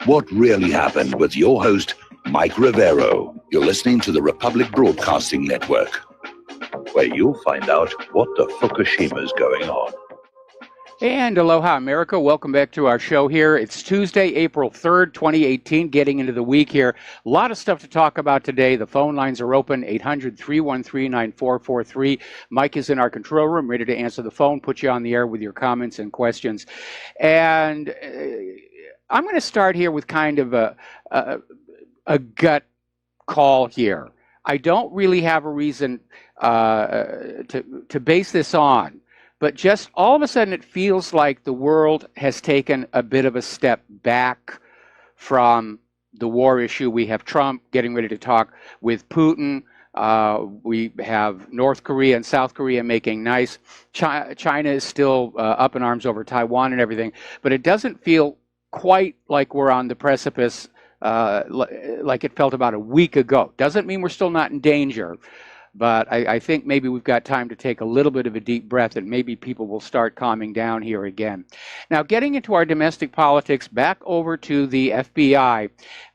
What really happened with your host, Mike Rivero. You're listening to the Republic Broadcasting Network, where you'll find out what the Fukushima's going on. And aloha, America. Welcome back to our show here. It's Tuesday, April 3rd, 2018, getting into the week here. A lot of stuff to talk about today. The phone lines are open, 800-313-9443. Mike is in our control room, ready to answer the phone, put you on the air with your comments and questions. And I'm going to start here with kind of a gut call here. I don't really have a reason to base this on. But just all of a sudden, it feels like the world has taken a bit of a step back from the war issue. We have Trump getting ready to talk with Putin. We have North Korea and South Korea making nice. China is still up in arms over Taiwan and everything. But it doesn't feel quite like we're on the precipice like it felt about a week ago. Doesn't mean we're still not in danger. But I think maybe we've got time to take a little bit of a deep breath and maybe people will start calming down here again. Now, getting into our domestic politics, back over to the FBI,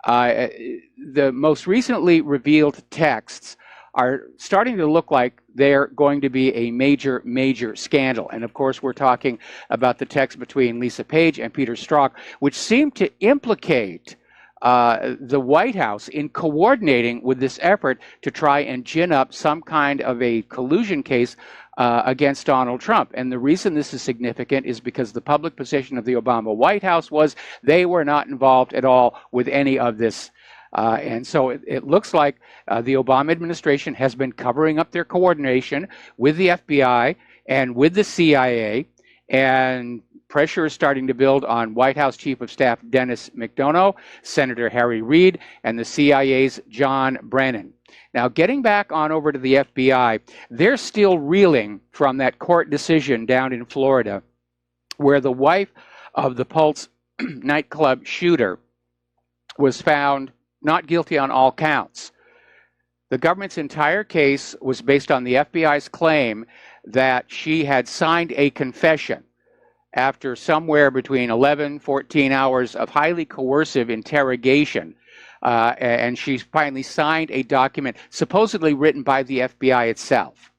the most recently revealed texts are starting to look like they're going to be a major, major scandal. And of course, we're talking about the text between Lisa Page and Peter Strzok, which seem to implicate the White House in coordinating with this effort to try and gin up some kind of a collusion case against Donald Trump. And the reason this is significant is because the public position of the Obama White House was they were not involved at all with any of this. And so it looks like the Obama administration has been covering up their coordination with the FBI and with the CIA, and pressure is starting to build on White House Chief of Staff Dennis McDonough, Senator Harry Reid, and the CIA's John Brennan. Now, getting back on over to the FBI, they're still reeling from that court decision down in Florida where the wife of the Pulse nightclub shooter was found not guilty on all counts. The government's entire case was based on the FBI's claim that she had signed a confession after somewhere between 11, 14 hours of highly coercive interrogation. And she finally signed a document supposedly written by the FBI itself.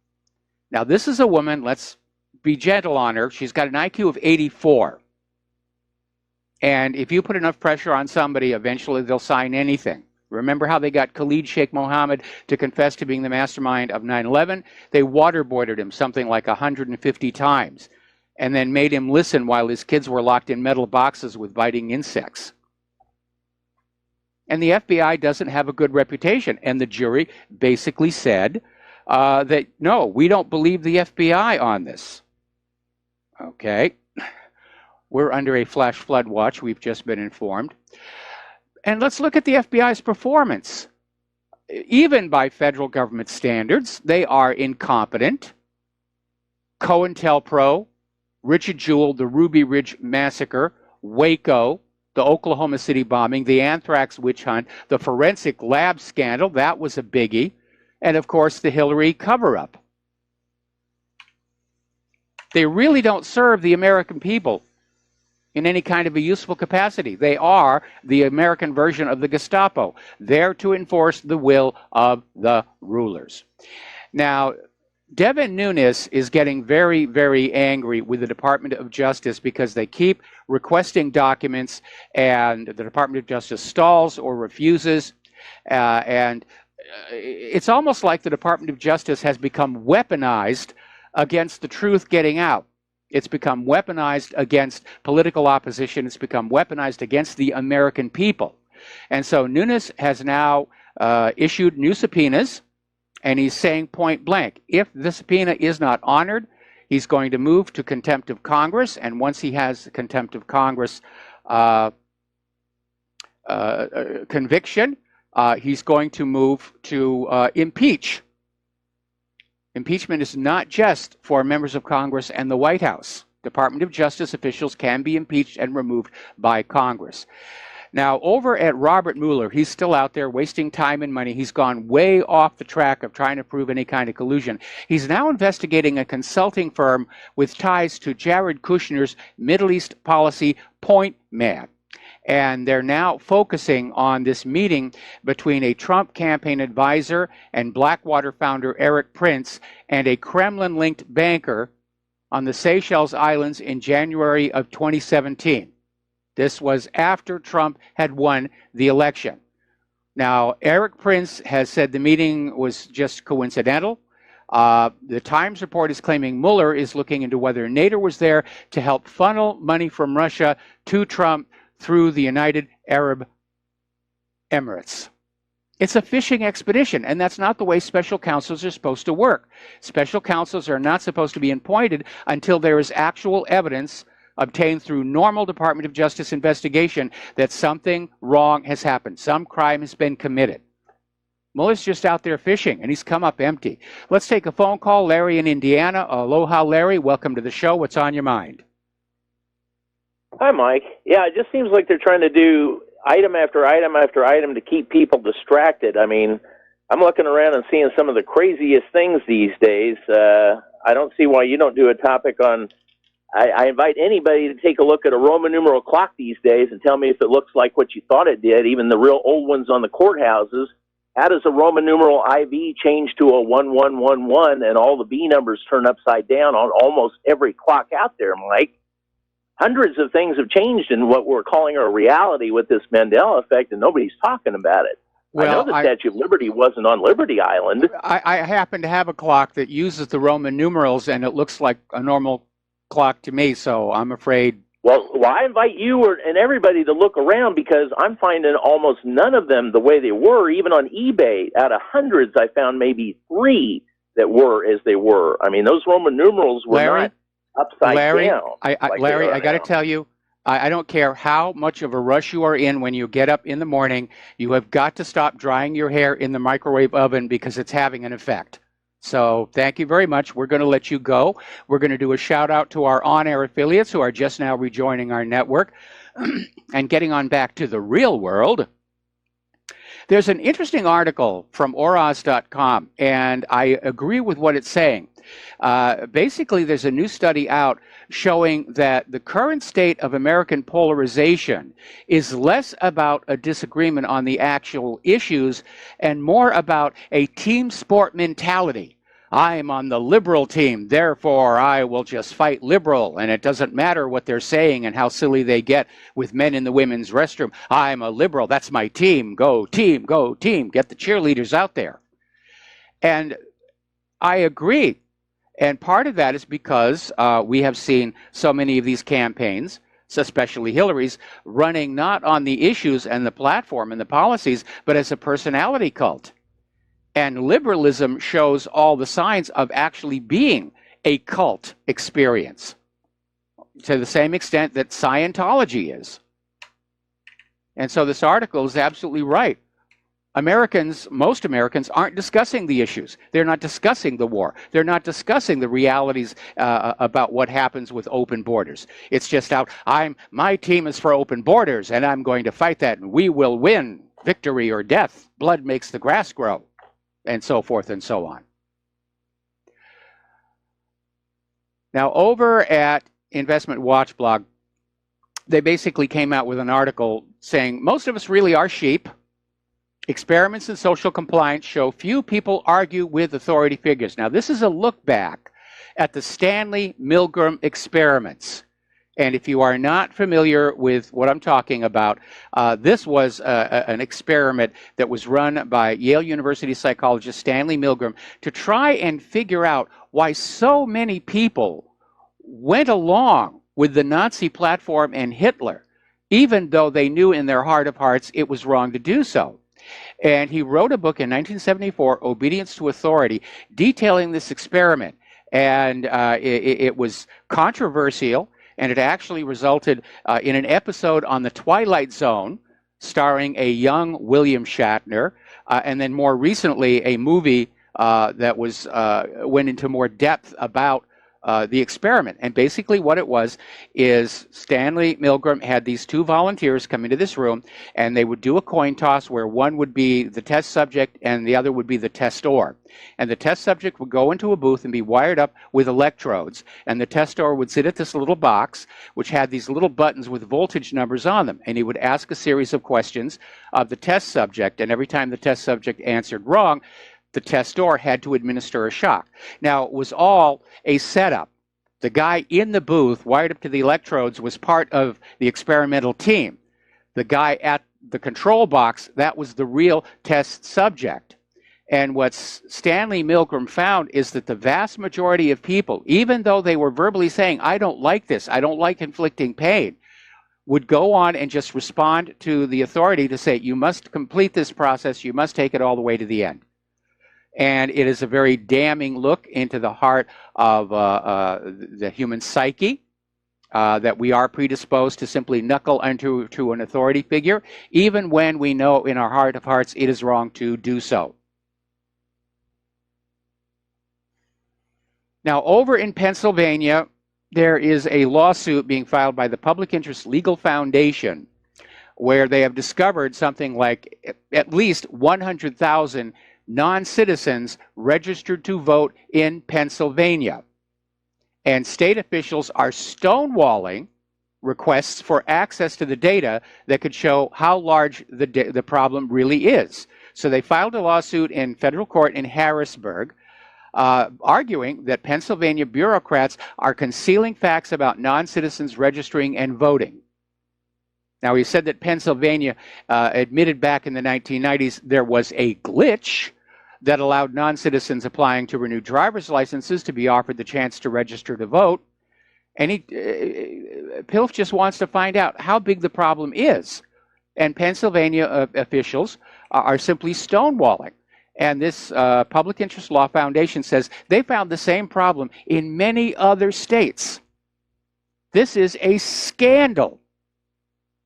Now, this is a woman, let's be gentle on her. She's got an IQ of 84. And if you put enough pressure on somebody, eventually they'll sign anything. Remember how they got Khalid Sheikh Mohammed to confess to being the mastermind of 9/11? They waterboarded him something like 150 times. And then made him listen while his kids were locked in metal boxes with biting insects. And the FBI doesn't have a good reputation. And the jury basically said that, no, we don't believe the FBI on this. Okay. We're under a flash flood watch, we've just been informed. And let's look at the FBI's performance. Even by federal government standards, they are incompetent. COINTELPRO, Richard Jewell, the Ruby Ridge Massacre, Waco, the Oklahoma City bombing, the anthrax witch hunt, the forensic lab scandal, that was a biggie, and of course the Hillary cover-up. They really don't serve the American people in any kind of a useful capacity. They are the American version of the Gestapo, there to enforce the will of the rulers. Now, Devin Nunes is getting very, very angry with the Department of Justice because they keep requesting documents and the Department of Justice stalls or refuses. And it's almost like the Department of Justice has become weaponized against the truth getting out. It's become weaponized against political opposition. It's become weaponized against the American people. And so Nunes has now issued new subpoenas. And he's saying point blank, if the subpoena is not honored, he's going to move to contempt of Congress. And once he has contempt of Congress conviction, he's going to move to impeach. Impeachment is not just for members of Congress and the White House. Department of Justice officials can be impeached and removed by Congress. Now, over at Robert Mueller, he's still out there wasting time and money. He's gone way off the track of trying to prove any kind of collusion. He's now investigating a consulting firm with ties to Jared Kushner's Middle East policy point man. And they're now focusing on this meeting between a Trump campaign advisor and Blackwater founder Eric Prince and a Kremlin-linked banker on the Seychelles Islands in January of 2017. This was after Trump had won the election. Now, Eric Prince has said the meeting was just coincidental. The Times report is claiming Mueller is looking into whether Nader was there to help funnel money from Russia to Trump through the United Arab Emirates. It's a fishing expedition, and that's not the way special counsels are supposed to work. Special counsels are not supposed to be appointed until there is actual evidence obtained through normal Department of Justice investigation that something wrong has happened, some crime has been committed. Mueller's just out there fishing, and he's come up empty. Let's take a phone call. Larry in Indiana. Aloha, Larry. Welcome to the show. What's on your mind? Hi, Mike. Yeah, it just seems like they're trying to do item after item after item to keep people distracted. I mean, I'm looking around and seeing some of the craziest things these days. I don't see why you don't do a topic on... I invite anybody to take a look at a Roman numeral clock these days and tell me if it looks like what you thought it did, even the real old ones on the courthouses. How does a Roman numeral IV change to a 1111 and all the B numbers turn upside down on almost every clock out there, Mike? Hundreds of things have changed in what we're calling our reality with this Mandela effect, and nobody's talking about it. Well, I know the Statue of Liberty wasn't on Liberty Island. I happen to have a clock that uses the Roman numerals, and it looks like a normal clock to me, so I'm afraid... Well, I invite you and everybody to look around, because I'm finding almost none of them the way they were. Even on eBay, out of hundreds, I found maybe 3 that were as they were. I mean, those Roman numerals were not upside down. Larry, I got to tell you, I don't care how much of a rush you are in when you get up in the morning, you have got to stop drying your hair in the microwave oven because it's having an effect. So thank you very much. We're going to let you go. We're going to do a shout out to our on-air affiliates who are just now rejoining our network. And getting on back to the real world, there's an interesting article from Oraz.com, and I agree with what it's saying. Basically, there's a new study out showing that the current state of American polarization is less about a disagreement on the actual issues and more about a team sport mentality. I'm on the liberal team, therefore I will just fight liberal, and it doesn't matter what they're saying and how silly they get with men in the women's restroom. I'm a liberal, that's my team, go team, get the cheerleaders out there. And I agree. And part of that is because we have seen so many of these campaigns, especially Hillary's, running not on the issues and the platform and the policies, but as a personality cult. And liberalism shows all the signs of actually being a cult experience, to the same extent that Scientology is. And so this article is absolutely right. Most Americans aren't discussing the issues. They're not discussing the war. They're not discussing the realities about what happens with open borders. It's just out, my team is for open borders, and I'm going to fight that, and we will win, victory or death. Blood makes the grass grow, and so forth and so on. Now, over at Investment Watch blog, they basically came out with an article saying most of us really are sheep. Experiments in social compliance show few people argue with authority figures. Now, this is a look back at the Stanley Milgram experiments. And if you are not familiar with what I'm talking about, this was an experiment that was run by Yale University psychologist Stanley Milgram to try and figure out why so many people went along with the Nazi platform and Hitler, even though they knew in their heart of hearts it was wrong to do so. And he wrote a book in 1974, Obedience to Authority, detailing this experiment. And it was controversial, and it actually resulted in an episode on The Twilight Zone, starring a young William Shatner, and then more recently a movie that went into more depth about the experiment. And basically what it was is Stanley Milgram had these two volunteers come into this room, and they would do a coin toss where one would be the test subject and the other would be the testor. And the test subject would go into a booth and be wired up with electrodes, and the testor would sit at this little box which had these little buttons with voltage numbers on them, and he would ask a series of questions of the test subject, and every time the test subject answered wrong, the testor had to administer a shock. Now, it was all a setup. The guy in the booth, wired up to the electrodes, was part of the experimental team. The guy at the control box, that was the real test subject. And what Stanley Milgram found is that the vast majority of people, even though they were verbally saying, I don't like this, I don't like inflicting pain, would go on and just respond to the authority to say, you must complete this process, you must take it all the way to the end. And it is a very damning look into the heart of the human psyche, that we are predisposed to simply knuckle into an authority figure, even when we know in our heart of hearts it is wrong to do so. Now, over in Pennsylvania, there is a lawsuit being filed by the Public Interest Legal Foundation, where they have discovered something like at least 100,000 non-citizens registered to vote in Pennsylvania. And state officials are stonewalling requests for access to the data that could show how large the problem really is. So they filed a lawsuit in federal court in Harrisburg, arguing that Pennsylvania bureaucrats are concealing facts about non-citizens registering and voting. Now, he said that Pennsylvania admitted back in the 1990s there was a glitch that allowed non-citizens applying to renew driver's licenses to be offered the chance to register to vote. And Pilf just wants to find out how big the problem is. And Pennsylvania officials are simply stonewalling. And this Public Interest Law Foundation says they found the same problem in many other states. This is a scandal.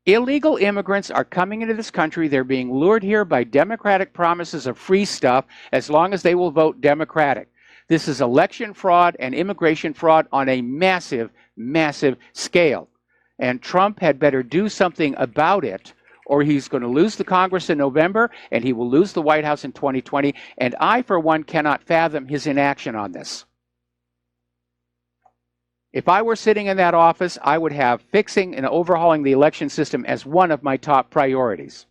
Illegal immigrants are coming into this country. They're being lured here by Democratic promises of free stuff as long as they will vote Democratic. This is election fraud and immigration fraud on a massive, massive scale. And Trump had better do something about it, or he's going to lose the Congress in November, and he will lose the White House in 2020. And I, for one, cannot fathom his inaction on this. If I were sitting in that office, I would have fixing and overhauling the election system as one of my top priorities.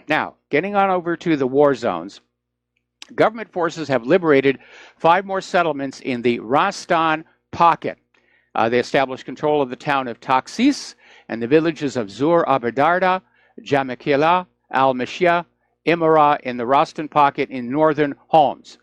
Now, getting on over to the war zones, government forces have liberated 5 more settlements in the Rastan pocket. They established control of the town of Taxis and the villages of Zur Abadarda, Jamikila, Al-Mashia, Imara in the Rastan pocket in northern Homs.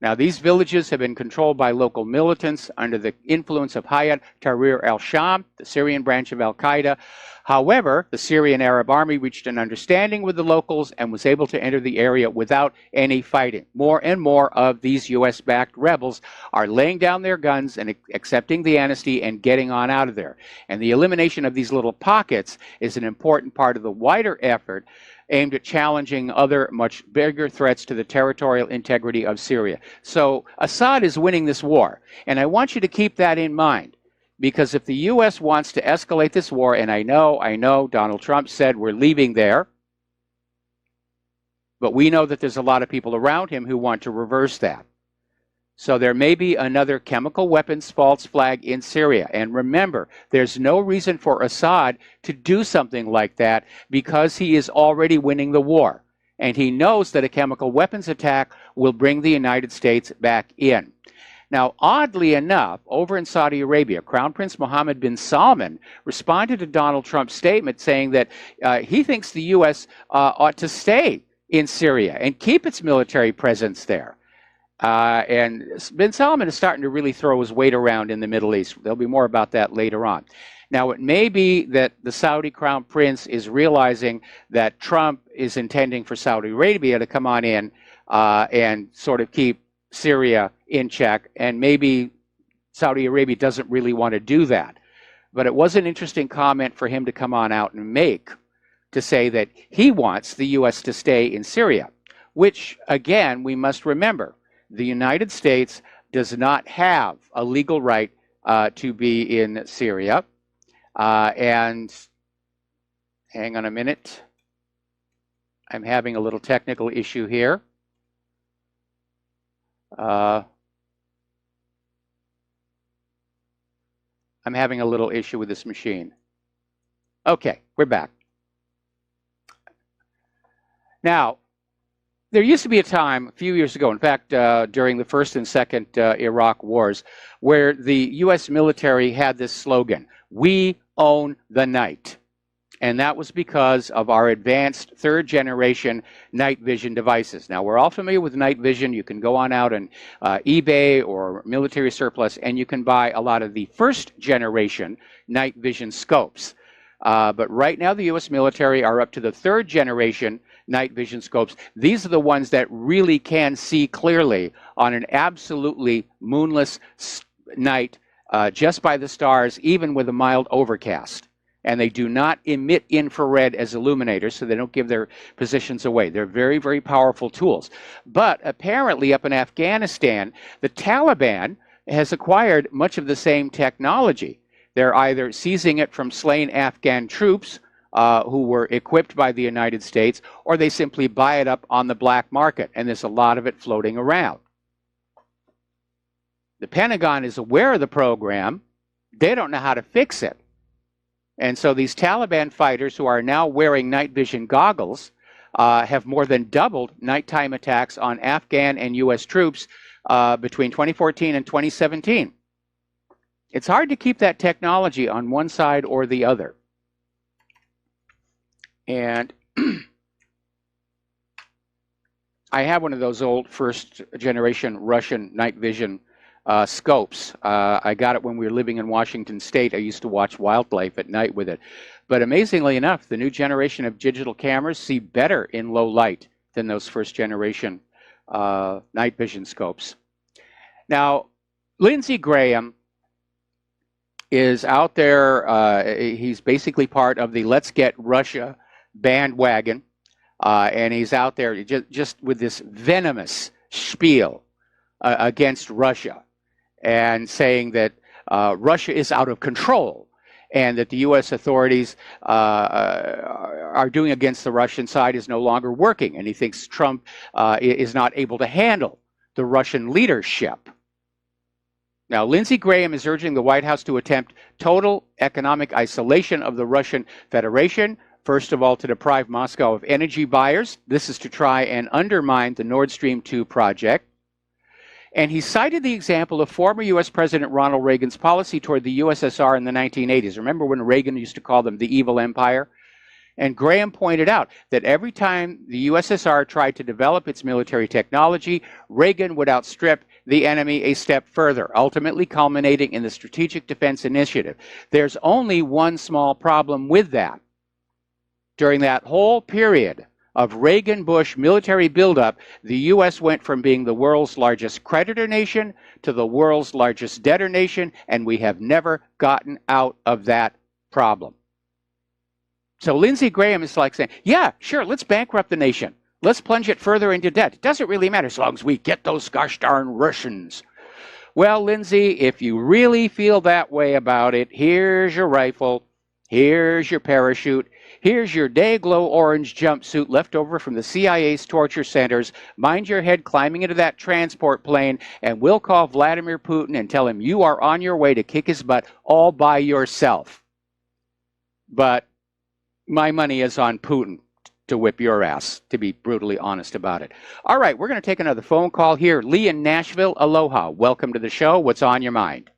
Now, these villages have been controlled by local militants under the influence of Hayat Tahrir al-Sham, the Syrian branch of al-Qaeda. However, the Syrian Arab Army reached an understanding with the locals and was able to enter the area without any fighting. More and more of these U.S.-backed rebels are laying down their guns and accepting the amnesty and getting on out of there. And the elimination of these little pockets is an important part of the wider effort aimed at challenging other much bigger threats to the territorial integrity of Syria. So Assad is winning this war, and I want you to keep that in mind, because if the U.S. wants to escalate this war, and I know Donald Trump said we're leaving there, but we know that there's a lot of people around him who want to reverse that. So there may be another chemical weapons false flag in Syria. And remember, there's no reason for Assad to do something like that because he is already winning the war. And he knows that a chemical weapons attack will bring the United States back in. Now, oddly enough, over in Saudi Arabia, Crown Prince Mohammed bin Salman responded to Donald Trump's statement saying that he thinks the U.S. ought to stay in Syria and keep its military presence there. And bin Salman is starting to really throw his weight around in the Middle East. There'll be more about that later on. Now, it may be that the Saudi Crown Prince is realizing that Trump is intending for Saudi Arabia to come on in and sort of keep Syria in check, and maybe Saudi Arabia doesn't really want to do that. But it was an interesting comment for him to come on out and make, to say that he wants the U.S. to stay in Syria, which, again, we must remember. the United States does not have a legal right to be in Syria. And hang on a minute. I'm having a little technical issue here. I'm having a little issue with this machine. Okay, we're back. Now, there used to be a time a few years ago, in fact, during the first and second Iraq wars, where the U.S. military had this slogan, "We own the night." And that was because of our advanced third-generation night vision devices. Now, we're all familiar with night vision. You can go on out on eBay or Military Surplus, and you can buy a lot of the first-generation night vision scopes. But right now, the U.S. military are up to the third-generation night vision scopes. These are the ones that really can see clearly on an absolutely moonless night, just by the stars, even with a mild overcast. And they do not emit infrared as illuminators, so they don't give their positions away. They're very, very powerful tools. But apparently up in Afghanistan, the Taliban has acquired much of the same technology. They're either seizing it from slain Afghan troops who were equipped by the United States, or they simply buy it up on the black market, and there's a lot of it floating around. The Pentagon is aware of the program. They don't know how to fix it. And so these Taliban fighters who are now wearing night vision goggles have more than doubled nighttime attacks on Afghan and U.S. troops between 2014 and 2017. It's hard to keep that technology on one side or the other. And I have one of those old first-generation Russian night vision scopes. I got it when we were living in Washington State. I used to watch wildlife at night with it. But amazingly enough, the new generation of digital cameras see better in low light than those first-generation night vision scopes. Now, Lindsey Graham is out there. He's basically part of the Let's Get Russia bandwagon. And he's out there just with this venomous spiel against Russia, and saying that Russia is out of control and that the U.S. authorities are doing against the Russian side is no longer working. And he thinks Trump is not able to handle the Russian leadership. Now, Lindsey Graham is urging the White House to attempt total economic isolation of the Russian Federation. First of all, to deprive Moscow of energy buyers. This is to try and undermine the Nord Stream 2 project. And he cited the example of former U.S. President Ronald Reagan's policy toward the USSR in the 1980s. Remember when Reagan used to call them the evil empire? And Graham pointed out that every time the USSR tried to develop its military technology, Reagan would outstrip the enemy a step further, ultimately culminating in the Strategic Defense Initiative. There's only one small problem with that. During that whole period of Reagan-Bush military buildup, the U.S. went from being the world's largest creditor nation to the world's largest debtor nation, and we have never gotten out of that problem. So Lindsey Graham is like saying, yeah, sure, let's bankrupt the nation. Let's plunge it further into debt. It doesn't really matter as long as we get those gosh darn Russians. Well, Lindsey, if you really feel that way about it, here's your rifle, here's your parachute, here's your day-glow orange jumpsuit left over from the CIA's torture centers. Mind your head climbing into that transport plane, and we'll call Vladimir Putin and tell him you are on your way to kick his butt all by yourself. But my money is on Putin to whip your ass, to be brutally honest about it. All right, we're going to take another phone call here. Lee in Nashville, aloha. Welcome to the show. What's on your mind?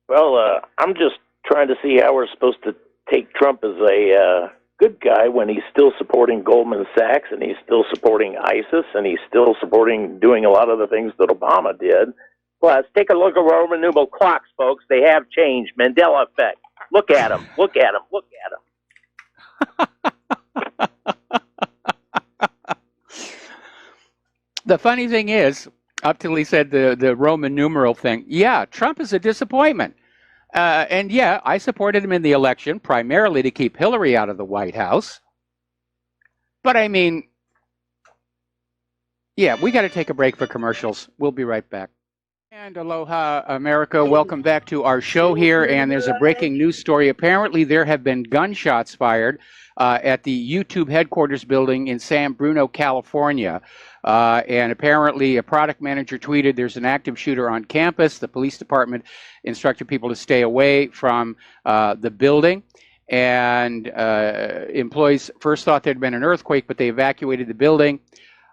Well, I'm just trying to see how we're supposed to take Trump as a good guy when he's still supporting Goldman Sachs, and he's still supporting ISIS, and he's still supporting doing a lot of the things that Obama did. Plus, take a look at Roman numeral clocks, folks. They have changed. Mandela effect. Look at them. Look at them. Look at them. The funny thing is, up till he said the Roman numeral thing, yeah, Trump is a disappointment. And yeah, I supported him in the election, primarily to keep Hillary out of the White House. But I mean, Yeah, we got to take a break for commercials. We'll be right back. And aloha, America. Welcome back to our show here. And there's a breaking news story. Apparently, there have been gunshots fired at the YouTube headquarters building in San Bruno, California. And apparently, a product manager tweeted there's an active shooter on campus. The police department instructed people to stay away from the building. And employees first thought there'd been an earthquake, but they evacuated the building.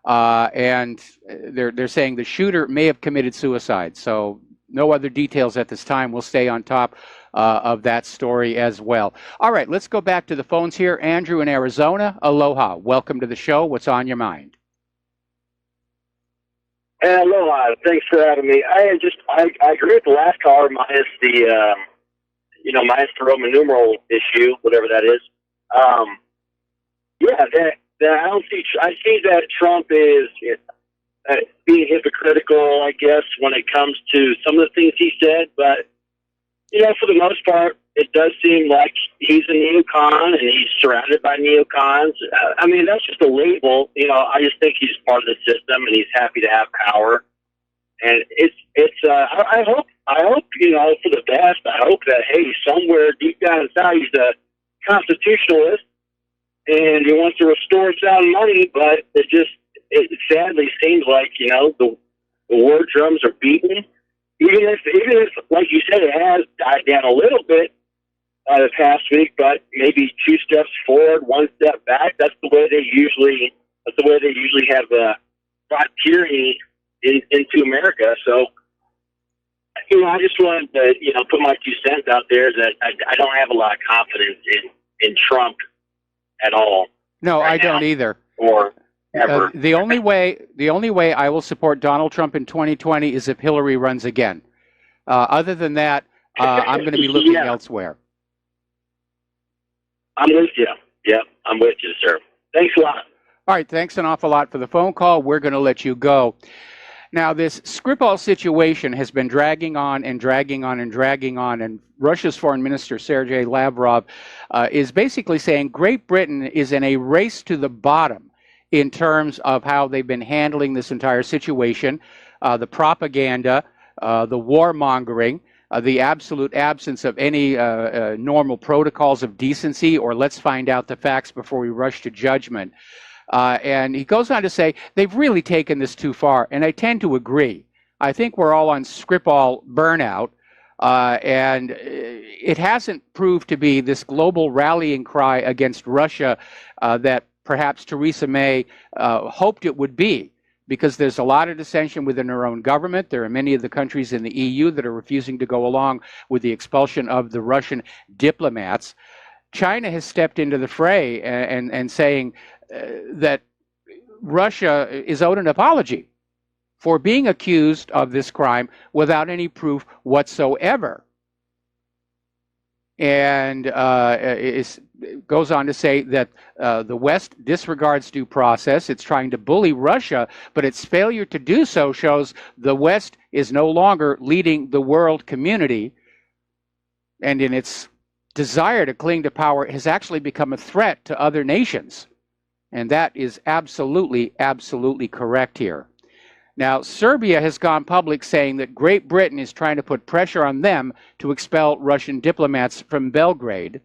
And they're saying the shooter may have committed suicide. So no other details at this time. We'll stay on top of that story as well. All right, let's go back to the phones here. Andrew in Arizona, aloha. Welcome to the show. What's on your mind? Aloha. Thanks for having me. I agree with the last caller minus the minus the Roman numeral issue, whatever that is. I see that Trump is being hypocritical, I guess, when it comes to some of the things he said. But, for the most part, it does seem like he's a neocon and he's surrounded by neocons. That's just a label. I just think he's part of the system and he's happy to have power. And I hope, for the best. I hope that, hey, somewhere deep down inside, he's a constitutionalist. And he wants to restore sound money, but it sadly seems like, the war drums are beaten. Even if, like you said, it has died down a little bit the past week, but maybe 2 steps forward, 1 step back. That's the way they usually have brought tyranny into America. So, I just wanted to, put my 2 cents out there that I don't have a lot of confidence in Trump at all. No, I don't either. Or ever. The only way I will support Donald Trump in 2020 is if Hillary runs again. Other than that, I'm going to be looking elsewhere. I'm with you. Yeah, I'm with you, sir. Thanks a lot. All right, thanks an awful lot for the phone call. We're going to let you go. Now, this Skripal situation has been dragging on and dragging on and dragging on, and Russia's Foreign Minister, Sergei Lavrov, is basically saying Great Britain is in a race to the bottom in terms of how they've been handling this entire situation, the propaganda, the warmongering, the absolute absence of any normal protocols of decency, or let's find out the facts before we rush to judgment. And he goes on to say they've really taken this too far, and I tend to agree. I think we're all on Skripal burnout, and it hasn't proved to be this global rallying cry against Russia that perhaps Theresa May hoped it would be, because there's a lot of dissension within her own government. There are many of the countries in the EU that are refusing to go along with the expulsion of the Russian diplomats. China has stepped into the fray and saying that Russia is owed an apology for being accused of this crime without any proof whatsoever. And it goes on to say that the West disregards due process. It's trying to bully Russia, but its failure to do so shows the West is no longer leading the world community, and in its desire to cling to power has actually become a threat to other nations. And that is absolutely, absolutely correct here. Now, Serbia has gone public saying that Great Britain is trying to put pressure on them to expel Russian diplomats from Belgrade.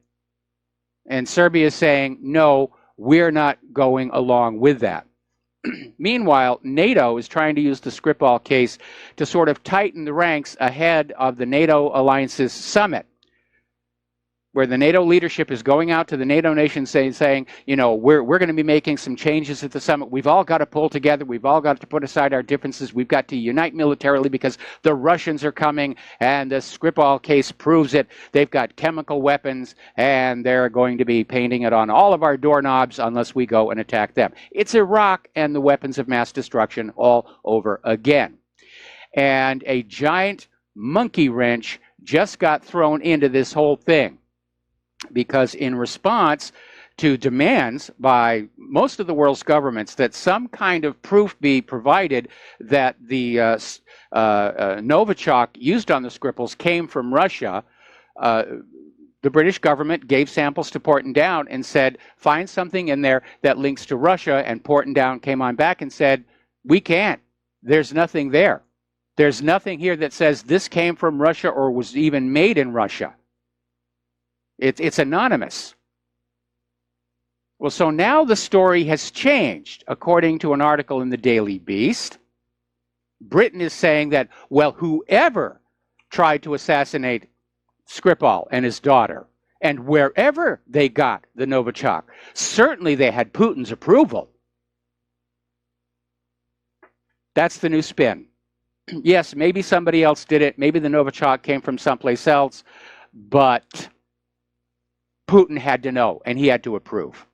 And Serbia is saying, no, we're not going along with that. Meanwhile, NATO is trying to use the Skripal case to sort of tighten the ranks ahead of the NATO alliance's summit, where the NATO leadership is going out to the NATO nations saying, we're going to be making some changes at the summit. We've all got to pull together. We've all got to put aside our differences. We've got to unite militarily because the Russians are coming, and the Skripal case proves it. They've got chemical weapons, and they're going to be painting it on all of our doorknobs unless we go and attack them. It's Iraq and the weapons of mass destruction all over again. And a giant monkey wrench just got thrown into this whole thing, because in response to demands by most of the world's governments that some kind of proof be provided that the Novichok used on the Skripals came from Russia, the British government gave samples to Portendown and said, find something in there that links to Russia, and Portendown came on back and said, We can't. There's nothing there. There's nothing here that says this came from Russia or was even made in Russia. It's anonymous. Well, so now the story has changed. According to an article in the Daily Beast, Britain is saying that, well, whoever tried to assassinate Skripal and his daughter, and wherever they got the Novichok, certainly they had Putin's approval. That's the new spin. Yes, maybe somebody else did it. Maybe the Novichok came from someplace else, but Putin had to know, and he had to approve.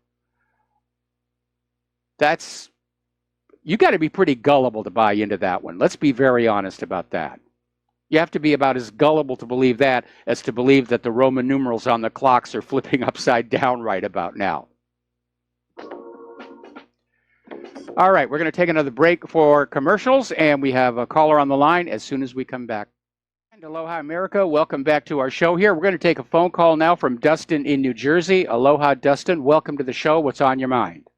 You got to be pretty gullible to buy into that one. Let's be very honest about that. You have to be about as gullible to believe that as to believe that the Roman numerals on the clocks are flipping upside down right about now. All right, we're going to take another break for commercials, and we have a caller on the line as soon as we come back. And aloha, America. Welcome back to our show here. We're going to take a phone call now from Dustin in New Jersey. Aloha, Dustin. Welcome to the show. What's on your mind?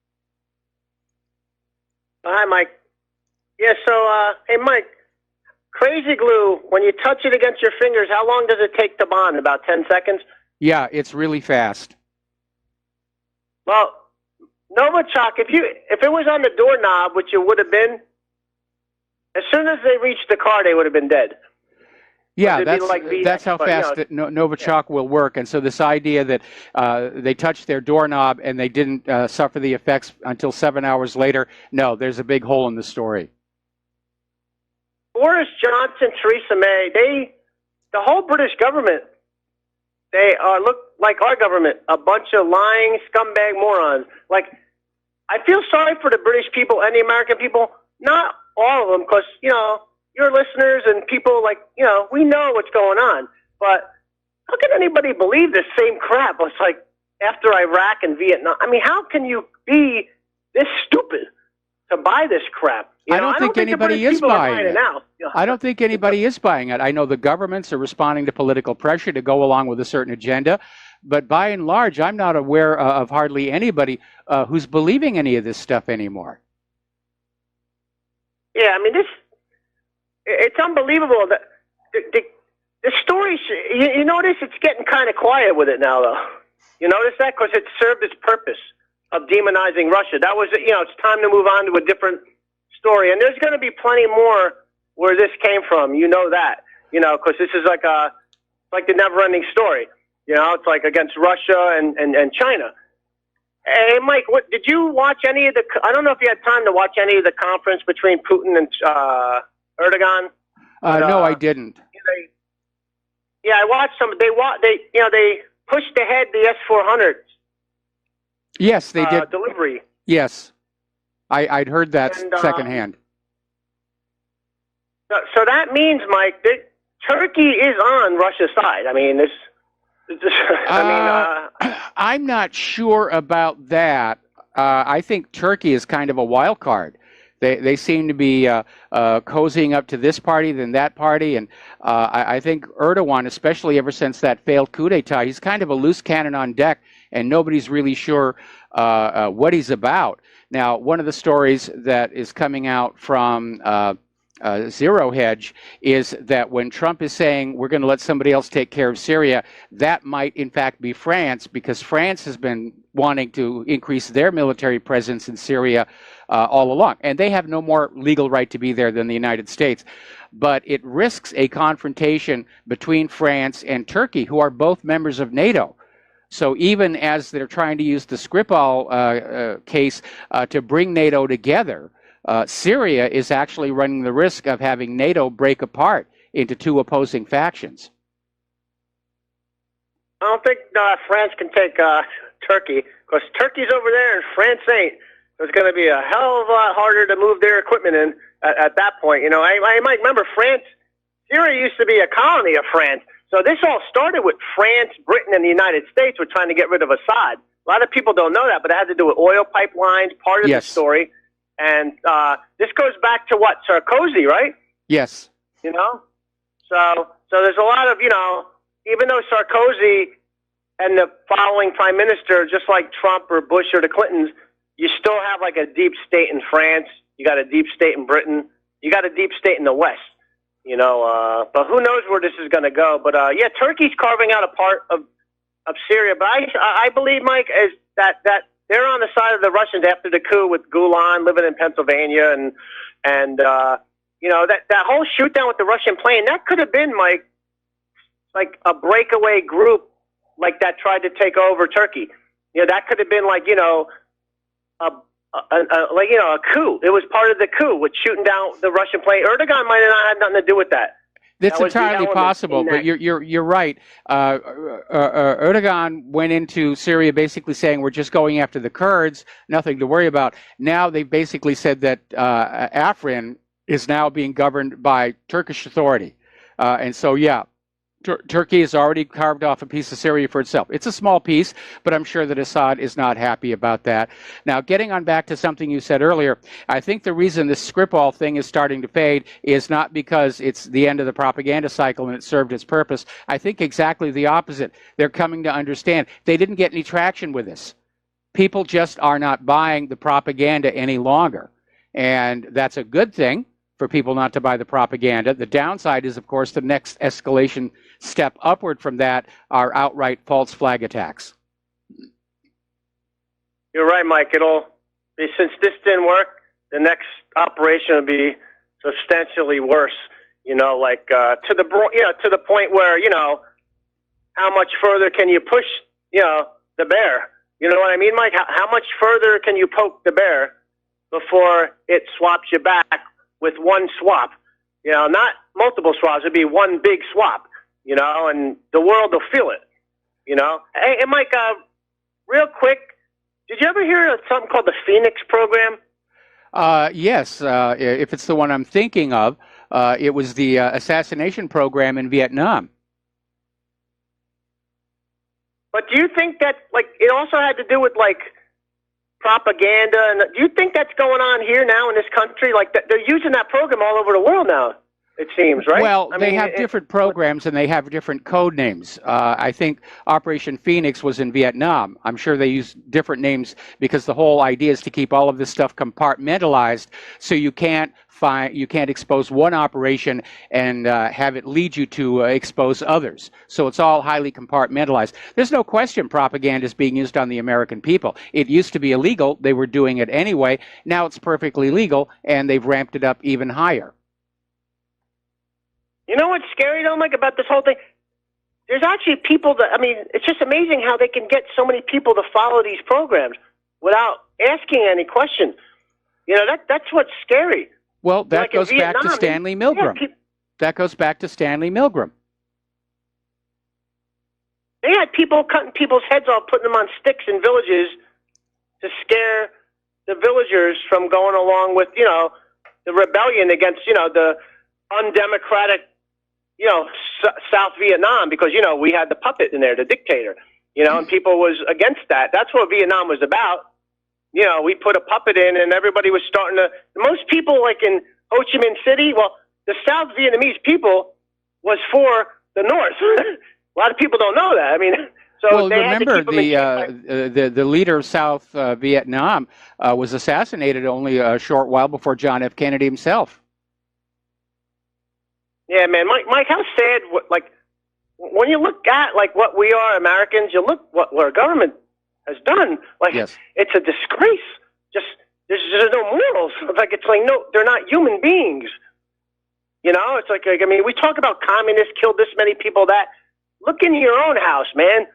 Hi, Mike. Yeah, so, hey, Mike, crazy glue, when you touch it against your fingers, how long does it take to bond? About 10 seconds? Yeah, it's really fast. Well, Novichok, if it was on the doorknob, which it would have been, as soon as they reached the car, they would have been dead. Yeah, that's how fast Novichok will work. And so this idea that they touched their doorknob and they didn't suffer the effects until 7 hours later, no, there's a big hole in the story. Boris Johnson, Theresa May, the whole British government, they look like our government, a bunch of lying scumbag morons. Like, I feel sorry for the British people and the American people, not all of them, because, your listeners and people we know what's going on. But how can anybody believe this same crap? It's like after Iraq and Vietnam. I mean, how can you be this stupid to buy this crap? I don't think anybody is buying it. I don't think anybody is buying it. I know the governments are responding to political pressure to go along with a certain agenda. But by and large, I'm not aware of hardly anybody who's believing any of this stuff anymore. Yeah, I mean, it's unbelievable that the story, you notice it's getting kind of quiet with it now, though. You notice that? Because it served its purpose of demonizing Russia. That was, it's time to move on to a different story. And there's going to be plenty more where this came from. You know that, because this is like the never-ending story. It's like against Russia and China. Hey, Mike, did you watch any of I don't know if you had time to watch any of the conference between Putin and Erdogan? No, I didn't. I watched some. They pushed ahead the S-400. Yes, they did. Delivery. Yes, I'd heard that secondhand. So that means, Mike, that Turkey is on Russia's side. I mean, I'm not sure about that. I think Turkey is kind of a wild card. They seem to be cozying up to this party, then that party, and I think Erdogan, especially ever since that failed coup d'etat, he's kind of a loose cannon on deck, and nobody's really sure what he's about. Now, one of the stories that is coming out from Zero Hedge is that when Trump is saying we're going to let somebody else take care of Syria, that might in fact be France, because France has been wanting to increase their military presence in Syria all along. And they have no more legal right to be there than the United States. But it risks a confrontation between France and Turkey, who are both members of NATO. So even as they're trying to use the Skripal case to bring NATO together, Syria is actually running the risk of having NATO break apart into two opposing factions. I don't think France can take Turkey, because Turkey's over there and France ain't. It's going to be a hell of a lot harder to move their equipment in at that point. I might remember France. Syria used to be a colony of France. So this all started with France, Britain, and the United States were trying to get rid of Assad. A lot of people don't know that, but it had to do with oil pipelines, part of the story. And this goes back to what? Sarkozy, right? Yes. So there's a lot of, even though Sarkozy and the following prime minister, just like Trump or Bush or the Clintons, you still have like a deep state in France You got a deep state in Britain. You got a deep state in the West. You know, but who knows where this is going to go? But yeah, Turkey's carving out a part of Syria. But I believe, Mike, is that they're on the side of the Russians after the coup with Gulen living in Pennsylvania, and you know, that whole shoot down with the Russian plane, that could have been, Mike, like a breakaway group like that tried to take over Turkey. You know, that could have been like, you know, a coup. It was part of the coup with shooting down the Russian plane. Erdogan might have not had nothing to do with that. That's entirely possible, but you're right. Erdogan went into Syria basically saying we're just going after the Kurds, nothing to worry about. Now they've basically said that Afrin is now being governed by Turkish authority, and so yeah. Turkey has already carved off a piece of Syria for itself. It's a small piece, but I'm sure that Assad is not happy about that. Now, getting on back to something you said earlier, I think the reason this Skripal thing is starting to fade is not because it's the end of the propaganda cycle and it served its purpose. I think exactly the opposite. They're coming to understand they didn't get any traction with this. People just are not buying the propaganda any longer, and that's a good thing for people not to buy the propaganda. The downside is, of course, the next escalation step upward from that are outright false flag attacks. You're right, Mike. It'll be, since this didn't work, the next operation will be substantially worse. You know, like to the point where, you know, how much further can you push, you know, the bear? You know what I mean, Mike? How much further can you poke the bear before it swaps you back with one swap? You know, not multiple swaps. It'd be one big swap, you know, and the world will feel it, you know. Hey, Mike, real quick, did you ever hear of something called the Phoenix program? Yes, if it's the one I'm thinking of, it was the assassination program in Vietnam. But do you think that, like, it also had to do with, like, propaganda, and do you think that's going on here now in this country? Like, they're using that program all over the world now, it seems, right? Well, they have different programs and they have different code names. I think Operation Phoenix was in Vietnam. I'm sure they use different names because the whole idea is to keep all of this stuff compartmentalized, so you can't expose one operation and have it lead you to expose others. So it's all highly compartmentalized. There's no question propaganda is being used on the American people. It used to be illegal. They were doing it anyway. Now it's perfectly legal, and they've ramped it up even higher. You know what's scary, though, Mike, about this whole thing? There's actually people that, I mean, it's just amazing how they can get so many people to follow these programs without asking any question. You know, that's what's scary. Well, that goes back to Stanley Milgram. That goes back to Stanley Milgram. They had people cutting people's heads off, putting them on sticks in villages to scare the villagers from going along with, you know, the rebellion against, you know, the undemocratic, you know, South Vietnam, because, you know, we had the puppet in there, the dictator, you know, and people was against that. That's what Vietnam was about. You know, we put a puppet in and everybody was starting to, most people like in Ho Chi Minh City, well, the South Vietnamese people was for the North. A lot of people don't know that. I mean, so well, they remember had to keep the leader of South Vietnam was assassinated only a short while before John F. Kennedy himself. Yeah, man, Mike, how sad, like, when you look at, like, what we are, Americans, you look what our government has done. Like, yes. It's a disgrace. Just, there's no morals. Like, it's like, no, they're not human beings. You know, it's like, I mean, we talk about communists killed this many people, that. Look in your own house, man.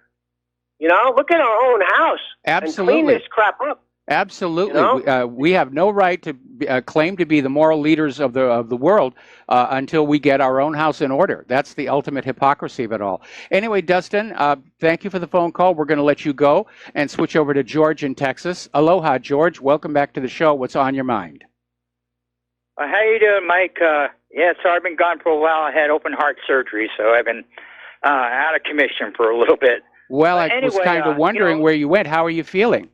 You know, look at our own house. Absolutely. And clean this crap up. Absolutely. You know? We have no right to claim to be the moral leaders of the world until we get our own house in order. That's the ultimate hypocrisy of it all. Anyway, Dustin, thank you for the phone call. We're going to let you go and switch over to George in Texas. Aloha, George. Welcome back to the show. What's on your mind? How you doing, Mike? Yeah, so I've been gone for a while. I had open heart surgery, so I've been out of commission for a little bit. Well, I was kind of wondering where you went. How are you feeling?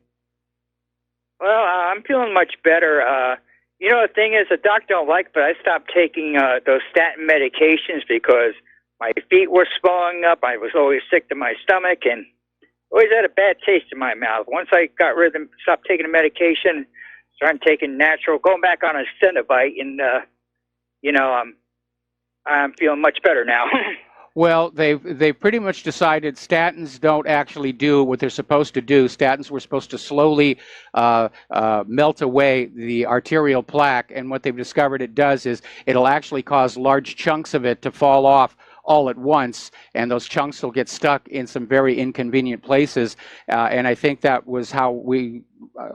Well, I'm feeling much better. You know, the thing is, the doctor don't like, but I stopped taking those statin medications because my feet were swelling up. I was always sick to my stomach and always had a bad taste in my mouth. Once I got rid of them, stopped taking the medication, starting taking natural, going back on a Cenobite, and I'm feeling much better now. Well, they've pretty much decided statins don't actually do what they're supposed to do. Statins were supposed to slowly melt away the arterial plaque, and what they've discovered it does is it'll actually cause large chunks of it to fall off all at once, and those chunks will get stuck in some very inconvenient places. And I think that was how we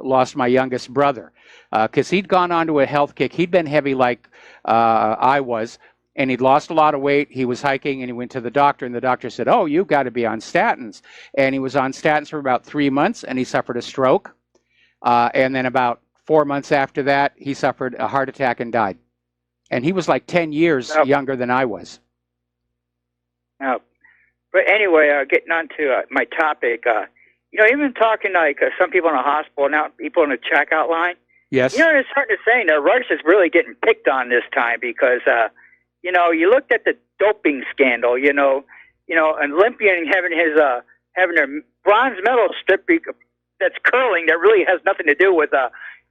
lost my youngest brother, because he'd gone onto a health kick. He'd been heavy like I was, and he'd lost a lot of weight. He was hiking, and he went to the doctor, and the doctor said, "Oh, you've got to be on statins." And he was on statins for about 3 months, and he suffered a stroke. And then about 4 months after that, he suffered a heart attack and died. And he was like 10 years younger than I was. But anyway, getting on to my topic, even talking like some people in the hospital, now people in the checkout line. Yes. It's hard to say. Now, Russia's really getting picked on this time because, you looked at the doping scandal, an Olympian having a bronze medal strip that's curling that really has nothing to do with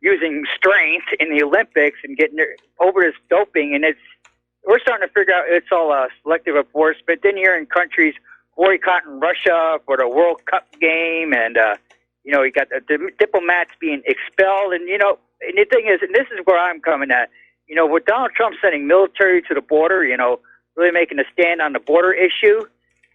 using strength in the Olympics and getting over this doping. And we're starting to figure out it's all selective enforcement. Then here in countries boycotting Russia for the World Cup game, and you got the diplomats being expelled. And and the thing is, and this is where I'm coming at. With Donald Trump sending military to the border, really making a stand on the border issue.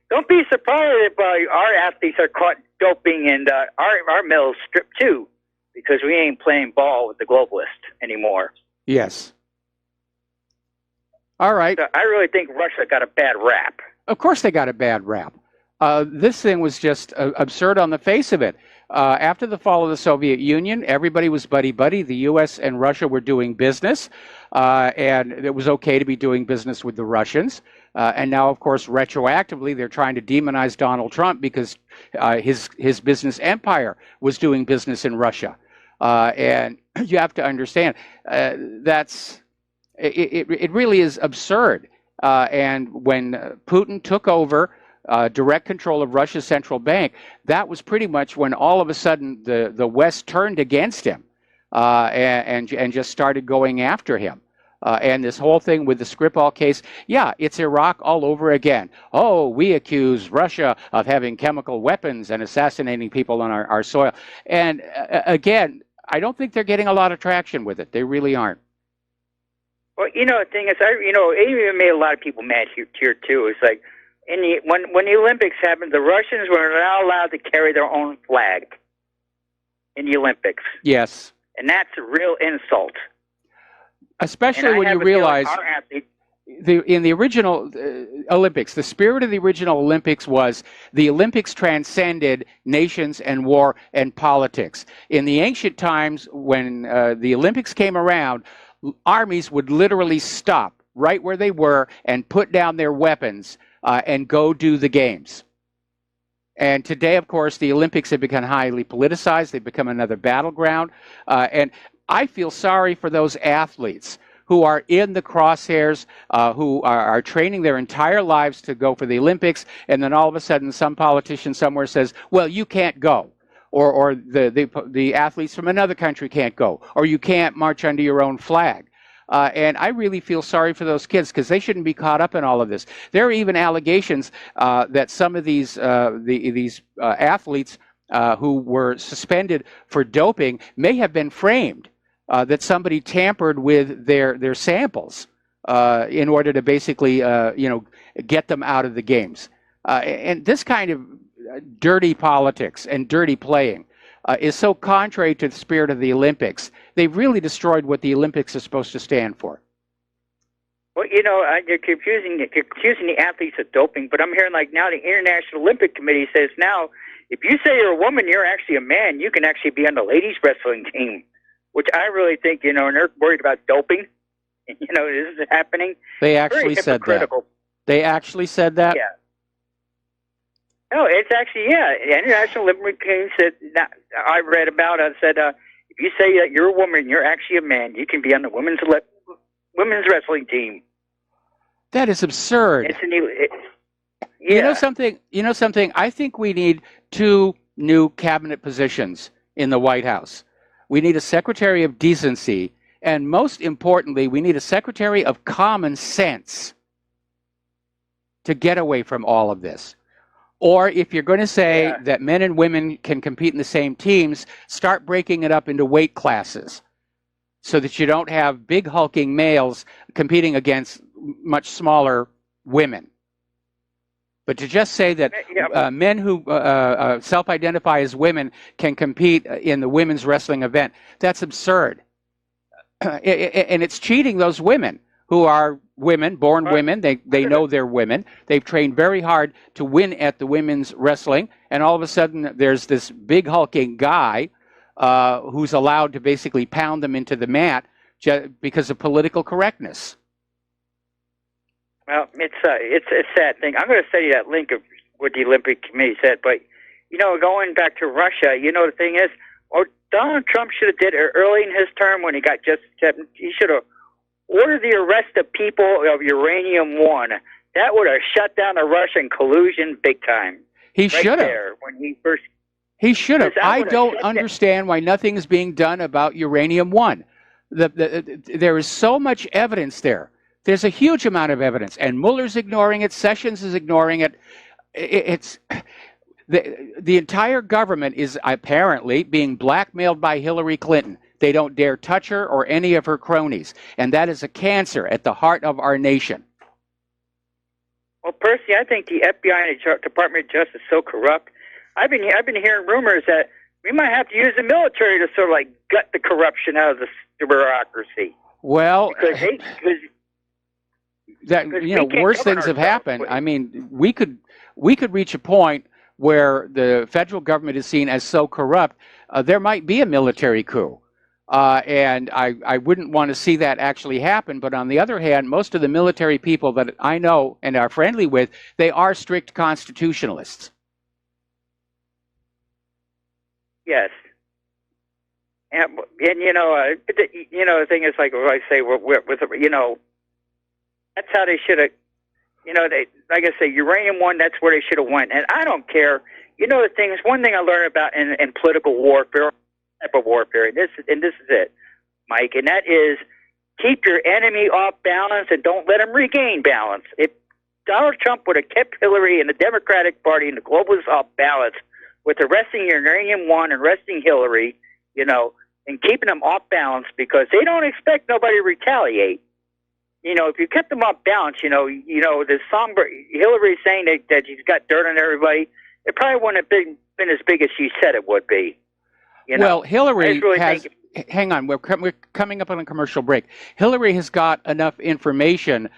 Don't be surprised if our athletes are caught doping and our medals stripped too, because we ain't playing ball with the globalists anymore. Yes. All right. So I really think Russia got a bad rap. Of course they got a bad rap. This thing was just absurd on the face of it. After the fall of the Soviet Union, everybody was buddy-buddy. The U.S. and Russia were doing business, and it was okay to be doing business with the Russians. And now, of course, retroactively, they're trying to demonize Donald Trump because his business empire was doing business in Russia. And you have to understand, it really is absurd. And when Putin took over direct control of Russia's central bank, that was pretty much when all of a sudden the West turned against him and just started going after him. And this whole thing with the Skripal case, yeah, it's Iraq all over again. Oh, we accuse Russia of having chemical weapons and assassinating people on our soil. And again, I don't think they're getting a lot of traction with it. They really aren't. Well, the thing is, it even made a lot of people mad here too. It's like, when the Olympics happened, the Russians were not allowed to carry their own flag in the Olympics. Yes. And that's a real insult. Especially when you realize in the original Olympics, the spirit of the original Olympics was the Olympics transcended nations and war and politics. In the ancient times, when the Olympics came around, armies would literally stop right where they were and put down their weapons and go do the games. And today, of course, the Olympics have become highly politicized. They've become another battleground. And I feel sorry for those athletes who are in the crosshairs, who are training their entire lives to go for the Olympics, and then all of a sudden some politician somewhere says, well, you can't go. Or the athletes from another country can't go. Or you can't march under your own flag. And I really feel sorry for those kids because they shouldn't be caught up in all of this. There are even allegations that some of these athletes who were suspended for doping may have been framed, that somebody tampered with their samples in order to basically get them out of the games. And this kind of dirty politics and dirty playing is so contrary to the spirit of the Olympics. They've really destroyed what the Olympics is supposed to stand for. Well, you're confusing the athletes of doping, but I'm hearing like now the International Olympic Committee says now if you say you're a woman, you're actually a man, you can actually be on the ladies wrestling team, which I really think, and they're worried about doping. This is happening. They actually said that. They actually said that? Yeah. No, it's actually, the International Olympic Committee said, I read about it, said, if you say that you're a woman, you're actually a man, you can be on the women's wrestling team. That is absurd. It's a new, You know something? I think we need 2 new cabinet positions in the White House. We need a secretary of decency. And most importantly, we need a secretary of common sense to get away from all of this. Or if you're going to say that men and women can compete in the same teams, start breaking it up into weight classes so that you don't have big hulking males competing against much smaller women. But to just say that men who self-identify as women can compete in the women's wrestling event, that's absurd. And it's cheating those women who are women, born women. They know they're women. They've trained very hard to win at the women's wrestling. And all of a sudden, there's this big hulking guy who's allowed to basically pound them into the mat because of political correctness. Well, it's a sad thing. I'm going to send you that link of what the Olympic Committee said. But, going back to Russia, the thing is, Donald Trump should have did it early in his term when he got he should have ordered the arrest of people of Uranium-1. That would have shut down the Russian collusion big time. He should have. He should have. I don't understand why nothing is being done about Uranium-1. There is so much evidence there. There's a huge amount of evidence, and Mueller's ignoring it. Sessions is ignoring it. The entire government is apparently being blackmailed by Hillary Clinton. They don't dare touch her or any of her cronies, and that is a cancer at the heart of our nation. Well, personally, I think the FBI and the Department of Justice is so corrupt. I've been hearing rumors that we might have to use the military to sort of like gut the corruption out of the bureaucracy. Well, because worse things have happened. I mean, we could reach a point where the federal government is seen as so corrupt, there might be a military coup. And I wouldn't want to see that actually happen. But on the other hand, most of the military people that I know and are friendly with, they are strict constitutionalists. Yes. And the thing is, like I say, that's how they should have, like I say, Uranium-1, that's where they should have went. And I don't care. The thing is, one thing I learned about in political warfare, type of warfare, and this is it, Mike, and that is keep your enemy off balance and don't let him regain balance. If Donald Trump would have kept Hillary and the Democratic Party and the globalists off balance with arresting Uranium-1 and arresting Hillary, and keeping them off balance because they don't expect nobody to retaliate. If you kept them off balance, the somber Hillary saying that she's got dirt on everybody, it probably wouldn't have been as big as she said it would be. Well, Hillary has. Hang on, we're coming up on a commercial break. Hillary has got enough information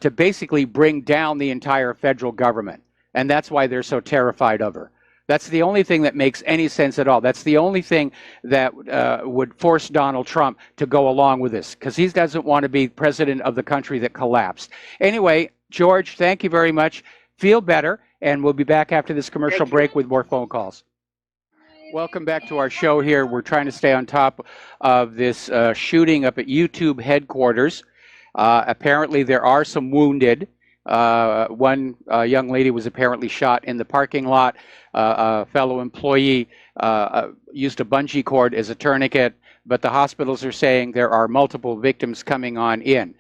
to basically bring down the entire federal government, and that's why they're so terrified of her. That's the only thing that makes any sense at all. That's the only thing that would force Donald Trump to go along with this, because he doesn't want to be president of the country that collapsed. Anyway, George, thank you very much. Feel better, and we'll be back after this commercial break with more phone calls. Welcome back to our show here. We're trying to stay on top of this shooting up at YouTube headquarters. Apparently, there are some wounded. One young lady was apparently shot in the parking lot. A fellow employee used a bungee cord as a tourniquet, but the hospitals are saying there are multiple victims coming on in.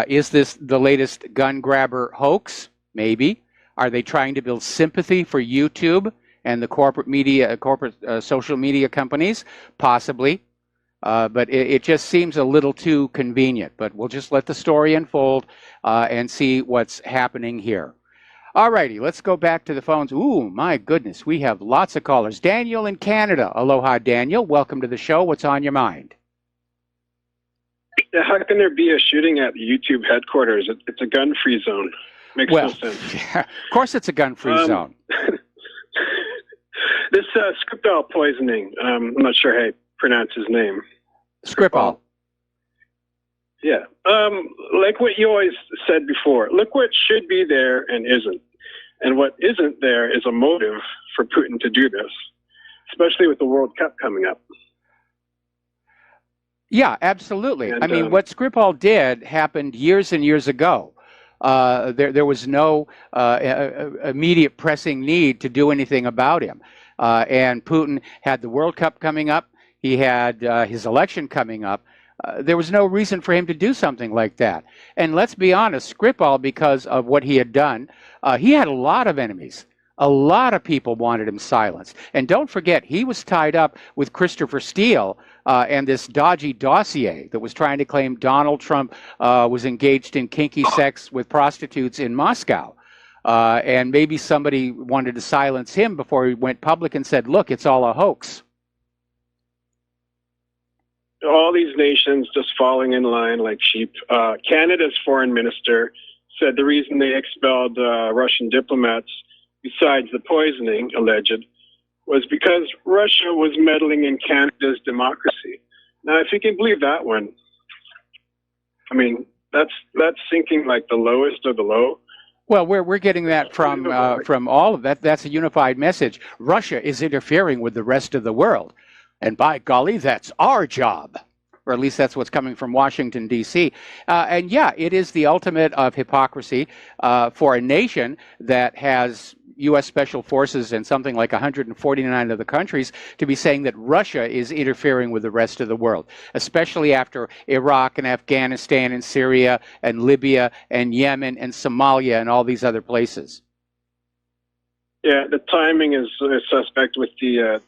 Is this the latest gun grabber hoax? Maybe. Are they trying to build sympathy for YouTube and the corporate media, social media companies? Possibly. But it just seems a little too convenient. But we'll just let the story unfold and see what's happening here. All righty, let's go back to the phones. Ooh, my goodness, we have lots of callers. Daniel in Canada. Aloha, Daniel. Welcome to the show. What's on your mind? Yeah, how can there be a shooting at the YouTube headquarters? It's a gun-free zone. Makes no sense. Yeah, of course it's a gun-free zone. This Skripal poisoning, I'm not sure how you pronounce his name. Skripal. Yeah. Like what you always said before, look what should be there and isn't. And what isn't there is a motive for Putin to do this, especially with the World Cup coming up. Yeah, absolutely. And, I mean, what Skripal did happened years and years ago. There was no immediate pressing need to do anything about him. And Putin had the World Cup coming up. he had his election coming up. There was no reason for him to do something like that. And let's be honest, Skripal, because of what he had done, he had a lot of enemies. A lot of people wanted him silenced. And don't forget, he was tied up with Christopher Steele and this dodgy dossier that was trying to claim Donald Trump was engaged in kinky sex with prostitutes in Moscow. And maybe somebody wanted to silence him before he went public and said, look, it's all a hoax. All these nations just falling in line like sheep. Canada's foreign minister said the reason they expelled Russian diplomats, besides the poisoning alleged, was because Russia was meddling in Canada's democracy. Now, if you can believe that one, I mean, that's sinking like the lowest of the low. Well, we're getting that from all of that. That's a unified message. Russia is interfering with the rest of the world. And by golly, that's our job. Or at least that's what's coming from Washington, D.C. And yeah, it is the ultimate of hypocrisy for a nation that has U.S. Special Forces in something like 149 of the countries to be saying that Russia is interfering with the rest of the world, especially after Iraq and Afghanistan and Syria and Libya and Yemen and Somalia and all these other places. Yeah, the timing is suspect with the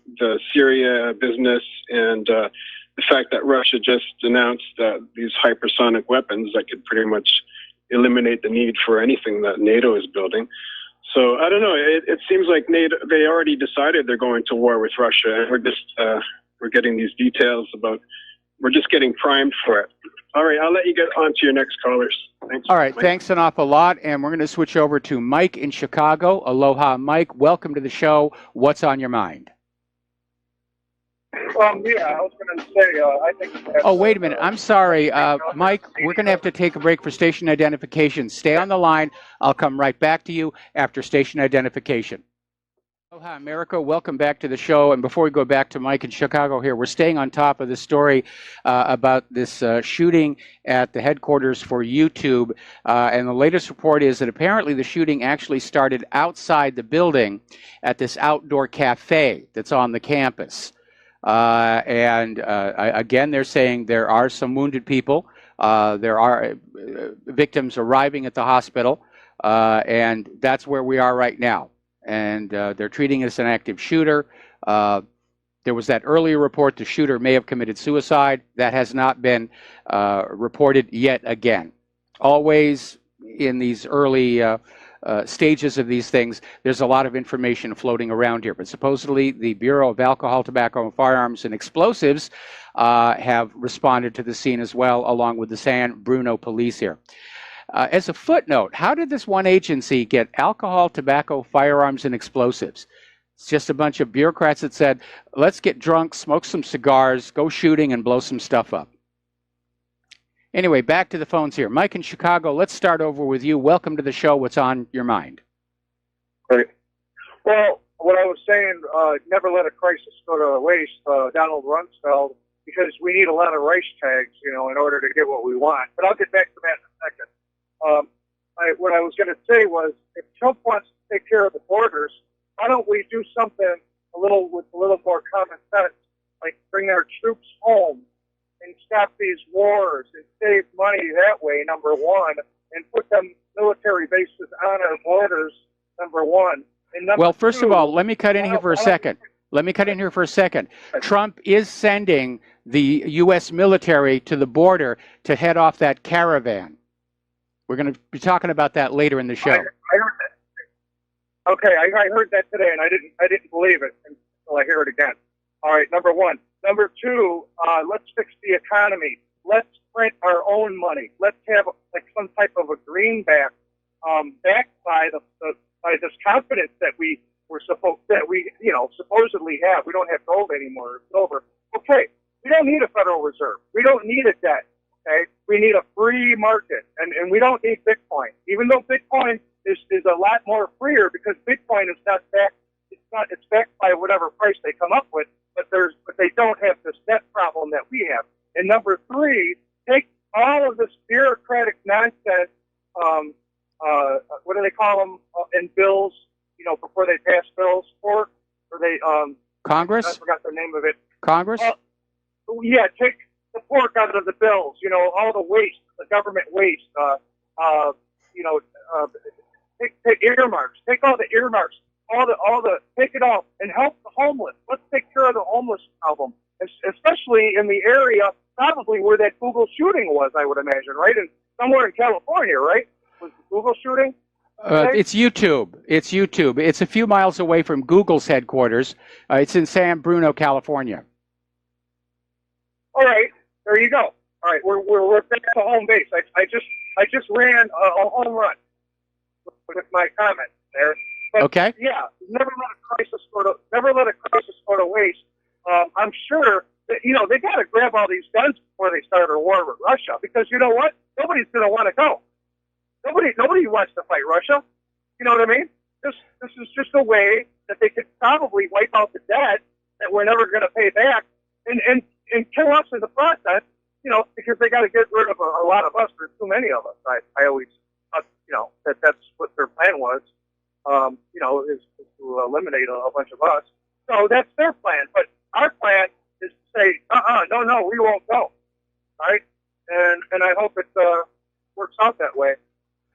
Syria business and the fact that Russia just announced these hypersonic weapons that could pretty much eliminate the need for anything that NATO is building. So I don't know. It seems like NATO, they already decided they're going to war with Russia, and we're getting these details about. We're just getting primed for it. All right, I'll let you get on to your next callers. Thanks. All right, Mike. thanks an awful lot, and we're going to switch over to Mike in Chicago. Aloha, Mike. Welcome to the show. What's on your mind? Yeah, I was going to say, I think... That, oh, wait a minute. I'm sorry. Mike, we're going to have to take a break for station identification. Stay on the line. I'll come right back to you after station identification. Aloha, America. Welcome back to the show. And before we go back to Mike in Chicago here, we're staying on top of the story about this shooting at the headquarters for YouTube. And the latest report is that apparently the shooting actually started outside the building at this outdoor cafe that's on the campus. Again, they're saying there are some wounded people. There are victims arriving at the hospital, and that's where we are right now. And they're treating it as an active shooter. There was that earlier report the shooter may have committed suicide. That has not been reported yet again. Always in these early stages of these things, there's a lot of information floating around here. But supposedly the Bureau of Alcohol, Tobacco, Firearms, and Explosives have responded to the scene as well, along with the San Bruno police here. As a footnote, how did this one agency get alcohol, tobacco, firearms, and explosives? It's just a bunch of bureaucrats that said, let's get drunk, smoke some cigars, go shooting, and blow some stuff up. Anyway, back to the phones here. Mike in Chicago, let's start over with you. Welcome to the show. What's on your mind? Great. Well, what I was saying, never let a crisis go to waste, Donald Rumsfeld, because we need a lot of race tags, in order to get what we want. But I'll get back to that in a second. What I was going to say was, if Trump wants to take care of the borders, why don't we do something with a little more common sense, like bring our troops home and stop these wars and save money that way, number one, and put them military bases on our borders, number one. And number well, first two, of all, let me cut in here for a second. Trump is sending the U.S. military to the border to head off that caravan. We're going to be talking about that later in the show. I heard that. Okay, I heard that today, and I didn't believe it until I hear it again. All right, number one. Number two, let's fix the economy. Let's print our own money. Let's have some type of a greenback, backed by by this confidence that we supposedly have. We don't have gold anymore. It's over. Okay, we don't need a Federal Reserve. We don't need a debt. Okay, we need a free market, and we don't need Bitcoin. Even though Bitcoin is a lot more freer because Bitcoin is not backed. It's backed by whatever price they come up with. But they don't have this debt problem that we have. And number three, take all of this bureaucratic nonsense. What do they call them in bills? Before they pass bills or they Congress. I forgot the name of it. Congress. yeah, take the pork out of the bills. You know, all the waste, the government waste. You know, take earmarks. Take all the earmarks. Take it all and help the homeless. Let's take care of the homeless problem, especially in the area probably where that Google shooting was. I would imagine, right? And somewhere in California, right? Was the Google shooting? It's YouTube. It's YouTube. It's a few miles away from Google's headquarters. It's in San Bruno, California. All right, there you go. All right, we're back to home base. I just ran a home run with my comment there. But okay. Yeah, never let a crisis go to waste. I'm sure that, you know, they got to grab all these guns before they start a war with Russia, because you know what? Nobody's going to want to go. Nobody wants to fight Russia. You know what I mean? This is just a way that they could probably wipe out the debt that we're never going to pay back, and kill us in the process. You know, because they got to get rid of a lot of us. There's too many of us. I always thought, you know, that's what their plan was. You know, is to eliminate a bunch of us. So that's their plan. But our plan is to say, no, we won't go. Right? And I hope it works out that way.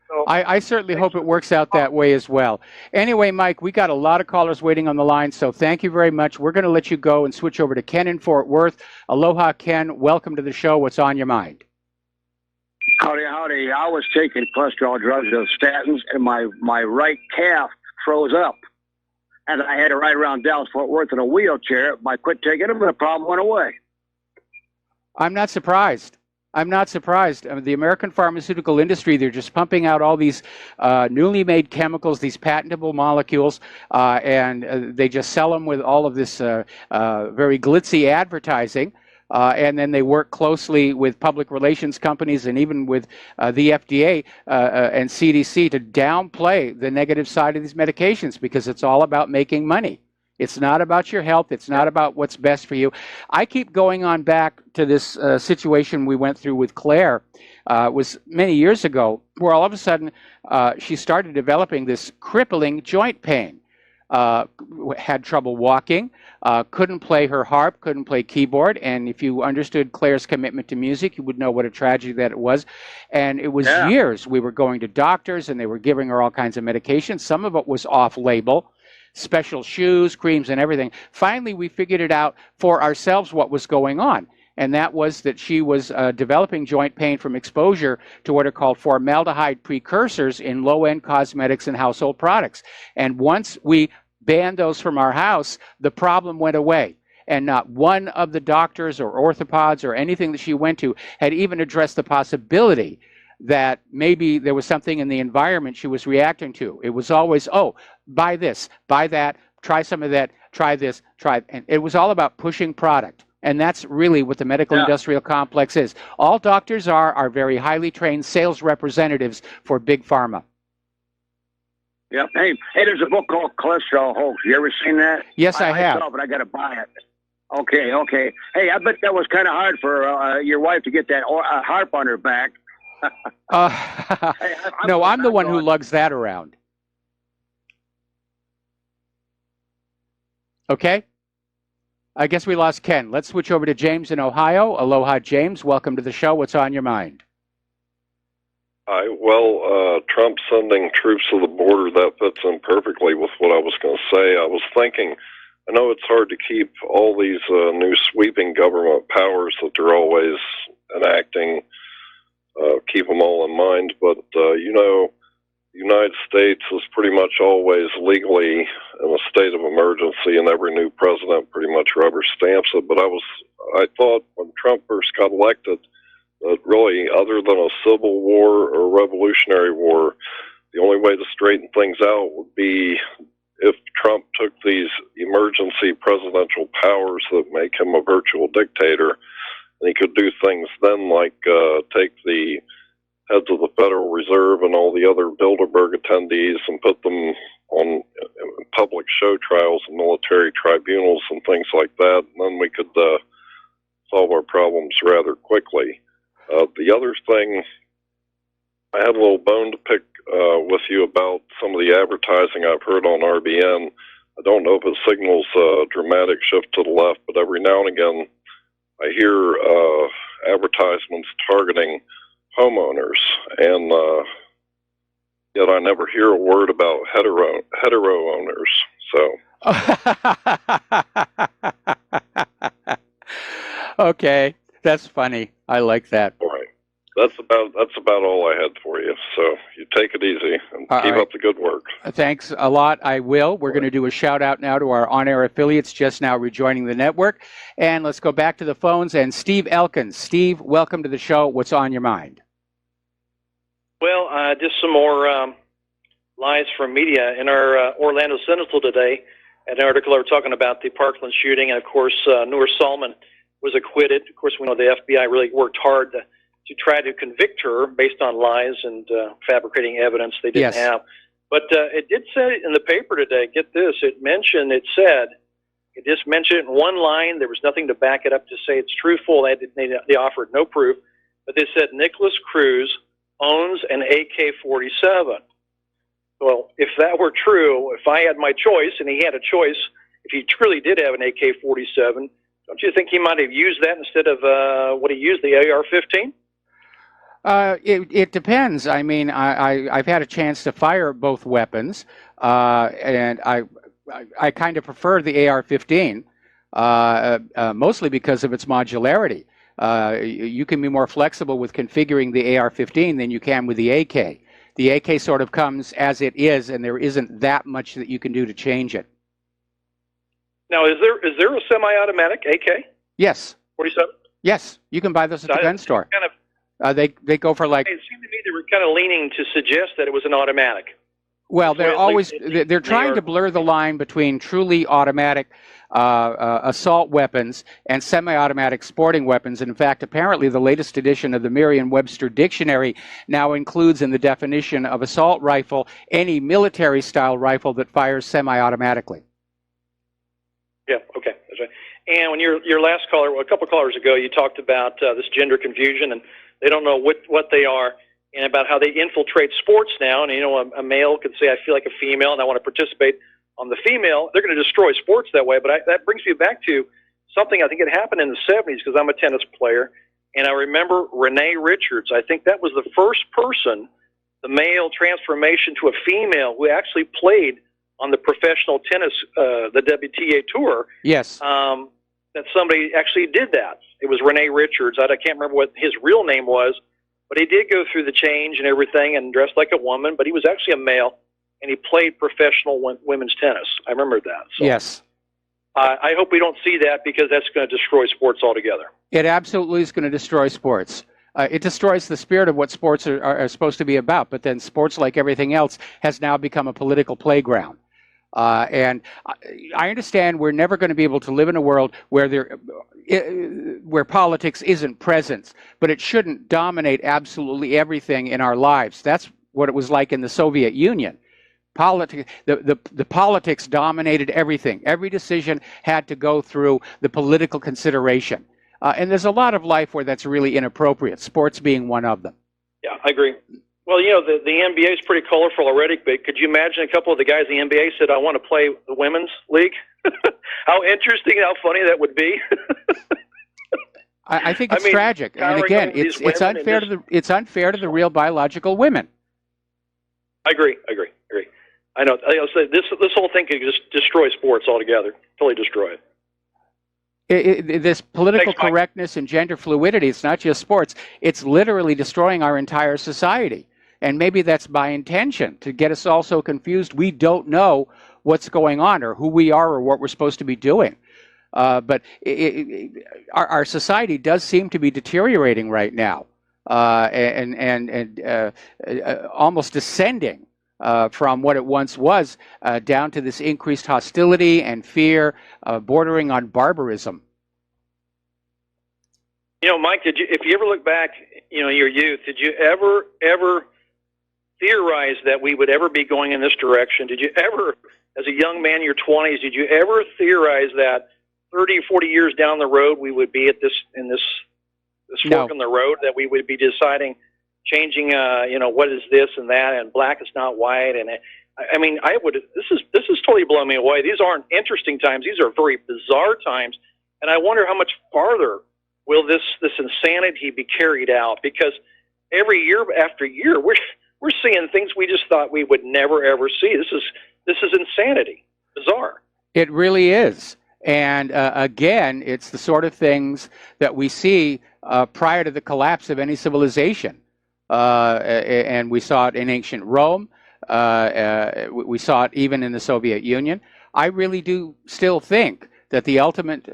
So, I certainly hope it works out that way as well. Anyway, Mike, we got a lot of callers waiting on the line, so thank you very much. We're going to let you go and switch over to Ken in Fort Worth. Aloha, Ken. Welcome to the show. What's on your mind? Howdy. I was taking cholesterol drugs, those statins, and my right calf froze up. And I had to ride around Dallas-Fort Worth in a wheelchair. I quit taking them, and the problem went away. I'm not surprised. I mean, the American pharmaceutical industry, they're just pumping out all these newly made chemicals, these patentable molecules, and they just sell them with all of this very glitzy advertising. And then they work closely with public relations companies and even with the FDA and CDC to downplay the negative side of these medications, because it's all about making money. It's not about your health. It's not about what's best for you. I keep going on back to this situation we went through with Claire. It was many years ago, where all of a sudden she started developing this crippling joint pain. Had trouble walking, couldn't play her harp, couldn't play keyboard. And if you understood Claire's commitment to music, you would know what a tragedy that it was. And it was years. We were going to doctors, and they were giving her all kinds of medications. Some of it was off-label, special shoes, creams, and everything. Finally, we figured it out for ourselves what was going on. And that was that she was developing joint pain from exposure to what are called formaldehyde precursors in low-end cosmetics and household products. And once we banned those from our house, the problem went away. And not one of the doctors or orthopods or anything that she went to had even addressed the possibility that maybe there was something in the environment she was reacting to. It was always, oh, buy this, buy that, try some of that, try this, try. And it was all about pushing product. And that's really what the medical industrial complex is. All doctors are very highly trained sales representatives for big pharma. Yeah. Hey, there's a book called Cholesterol Hoax. You ever seen that? Yes, I have. I saw it, but I got to buy it. Okay. Hey, I bet that was kind of hard for your wife to get that harp on her back. Hey, no, I'm the one who lugs that around. Okay. I guess we lost Ken. Let's switch over to James in Ohio. Aloha, James. Welcome to the show. What's on your mind? Hi. Well, Trump sending troops to the border, that fits in perfectly with what I was going to say. I was thinking, I know it's hard to keep all these new sweeping government powers that they're always enacting, keep them all in mind, but, you know, the United States is pretty much always legally in a state of emergency, and every new president pretty much rubber stamps it. But I thought when Trump first got elected that really, other than a civil war or revolutionary war, the only way to straighten things out would be if Trump took these emergency presidential powers that make him a virtual dictator, and he could do things then like take the heads of the Federal Reserve and all the other Bilderberg attendees and put them on public show trials and military tribunals and things like that. And then we could solve our problems rather quickly. The other thing, I had a little bone to pick with you about some of the advertising I've heard on RBN. I don't know if it signals a dramatic shift to the left, but every now and again I hear advertisements targeting homeowners, and yet I never hear a word about hetero owners. So. Okay, that's funny. I like that. All right. That's about all I had for you. So you take it easy and keep up the good work. Thanks a lot. I will. We're going to do a shout out now to our on-air affiliates just now rejoining the network. And let's go back to the phones. And Steve Elkins. Steve, welcome to the show. What's on your mind? Well, just some more lies from media. In our Orlando Sentinel today, an article they were talking about the Parkland shooting, and of course, Noor Salman was acquitted. Of course, we know the FBI really worked hard to try to convict her based on lies and fabricating evidence they didn't have. But it did say in the paper today, get this, it just mentioned it in one line. There was nothing to back it up to say it's truthful. They offered no proof. But they said Nicholas Cruz owns an AK-47. Well, if that were true, if I had my choice, and he had a choice, if he truly did have an AK-47, don't you think he might have used that instead of what he used, the AR-15? It depends. I mean, I've had a chance to fire both weapons, and I kind of prefer the AR-15, mostly because of its modularity. You can be more flexible with configuring the AR-15 than you can with the AK. The AK sort of comes as it is, and there isn't that much that you can do to change it. Now, is there a semi-automatic AK? Yes. 47? Yes, you can buy those at the gun store. They go for like. It seemed to me they were kind of leaning to suggest that it was an automatic. Well, they're trying to blur the line between truly automatic assault weapons and semi-automatic sporting weapons. And in fact, apparently the latest edition of the Merriam-Webster Dictionary now includes in the definition of assault rifle any military-style rifle that fires semi-automatically. Yeah, okay. That's right. And when your last caller, a couple callers ago, you talked about this gender confusion, and they don't know what they are, and about how they infiltrate sports now. And, you know, a male could say, I feel like a female, and I want to participate on the female. They're going to destroy sports that way. But that brings me back to something I think it happened in the 70s, because I'm a tennis player, and I remember Renee Richards. I think that was the first person, the male transformation to a female, who actually played on the professional tennis, the WTA Tour. Yes. That somebody actually did that. It was Renee Richards. I can't remember what his real name was, but he did go through the change and everything and dressed like a woman, but he was actually a male, and he played professional women's tennis. I remember that. So, yes. I hope we don't see that, because that's going to destroy sports altogether. It absolutely is going to destroy sports. It destroys the spirit of what sports are supposed to be about, but then sports, like everything else, has now become a political playground. And I understand we're never going to be able to live in a world where where politics isn't present, but it shouldn't dominate absolutely everything in our lives. That's what it was like in the Soviet Union. The politics dominated everything. Every decision had to go through the political consideration. And there's a lot of life where that's really inappropriate, sports being one of them. Yeah, I agree. Well, you know, the NBA is pretty colorful already, but could you imagine a couple of the guys in the NBA said, I want to play the women's league? How interesting, how funny that would be. I think it's tragic. And again, it's unfair to the real biological women. I agree. I know. I'll say this whole thing could just destroy sports altogether, totally destroy it. This political correctness and gender fluidity, it's not just sports, it's literally destroying our entire society. And maybe that's by intention, to get us all so confused we don't know what's going on or who we are or what we're supposed to be doing. But our society does seem to be deteriorating right now, and almost descending from what it once was down to this increased hostility and fear, bordering on barbarism. You know, Mike, if you ever look back, you know, your youth, did you ever theorize that we would ever be going in this direction? Did you ever, as a young man in your 20s, did you ever theorize that 30 or 40 years down the road we would be at this fork in the road, that we would be deciding, changing, you know, what is this and that, and black is not white, and I mean, this is totally blowing me away. These aren't interesting times; these are very bizarre times, and I wonder how much farther will this insanity be carried out? Because every year after year, we're seeing things we just thought we would never ever see. This is insanity. Bizarre. It really is. And again, it's the sort of things that we see prior to the collapse of any civilization. And we saw it in ancient Rome. We saw it even in the Soviet Union. I really do still think that the ultimate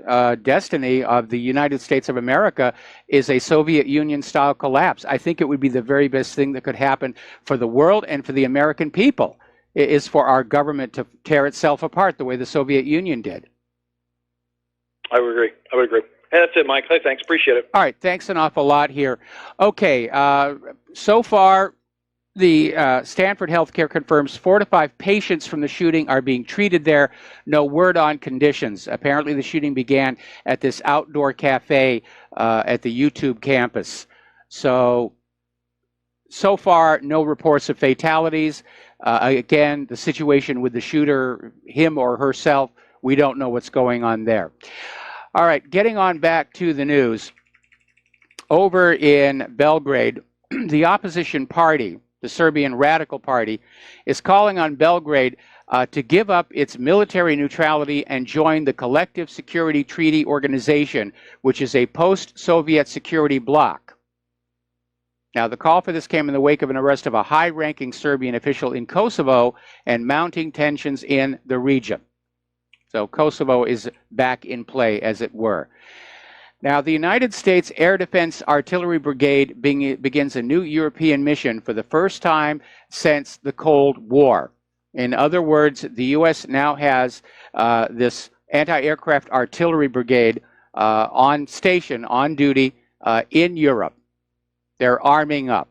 destiny of the United States of America is a Soviet Union-style collapse. I think it would be the very best thing that could happen for the world and for the American people, is for our government to tear itself apart the way the Soviet Union did. I would agree. And that's it, Mike. Thanks. Appreciate it. All right. Thanks an awful lot here. Okay. So far, the Stanford Healthcare confirms 4 to 5 patients from the shooting are being treated there. No word on conditions. Apparently, the shooting began at this outdoor cafe at the YouTube campus. So far, no reports of fatalities. Again, the situation with the shooter, him or herself, we don't know what's going on there. All right, getting on back to the news. Over in Belgrade, the opposition party, the Serbian Radical Party, is calling on Belgrade to give up its military neutrality and join the Collective Security Treaty Organization, which is a post-Soviet security bloc. Now, the call for this came in the wake of an arrest of a high-ranking Serbian official in Kosovo and mounting tensions in the region. So Kosovo is back in play, as it were. Now, the United States Air Defense Artillery Brigade begins a new European mission for the first time since the Cold War. In other words, the U.S. now has this anti-aircraft artillery brigade on station, on duty in Europe. They're arming up.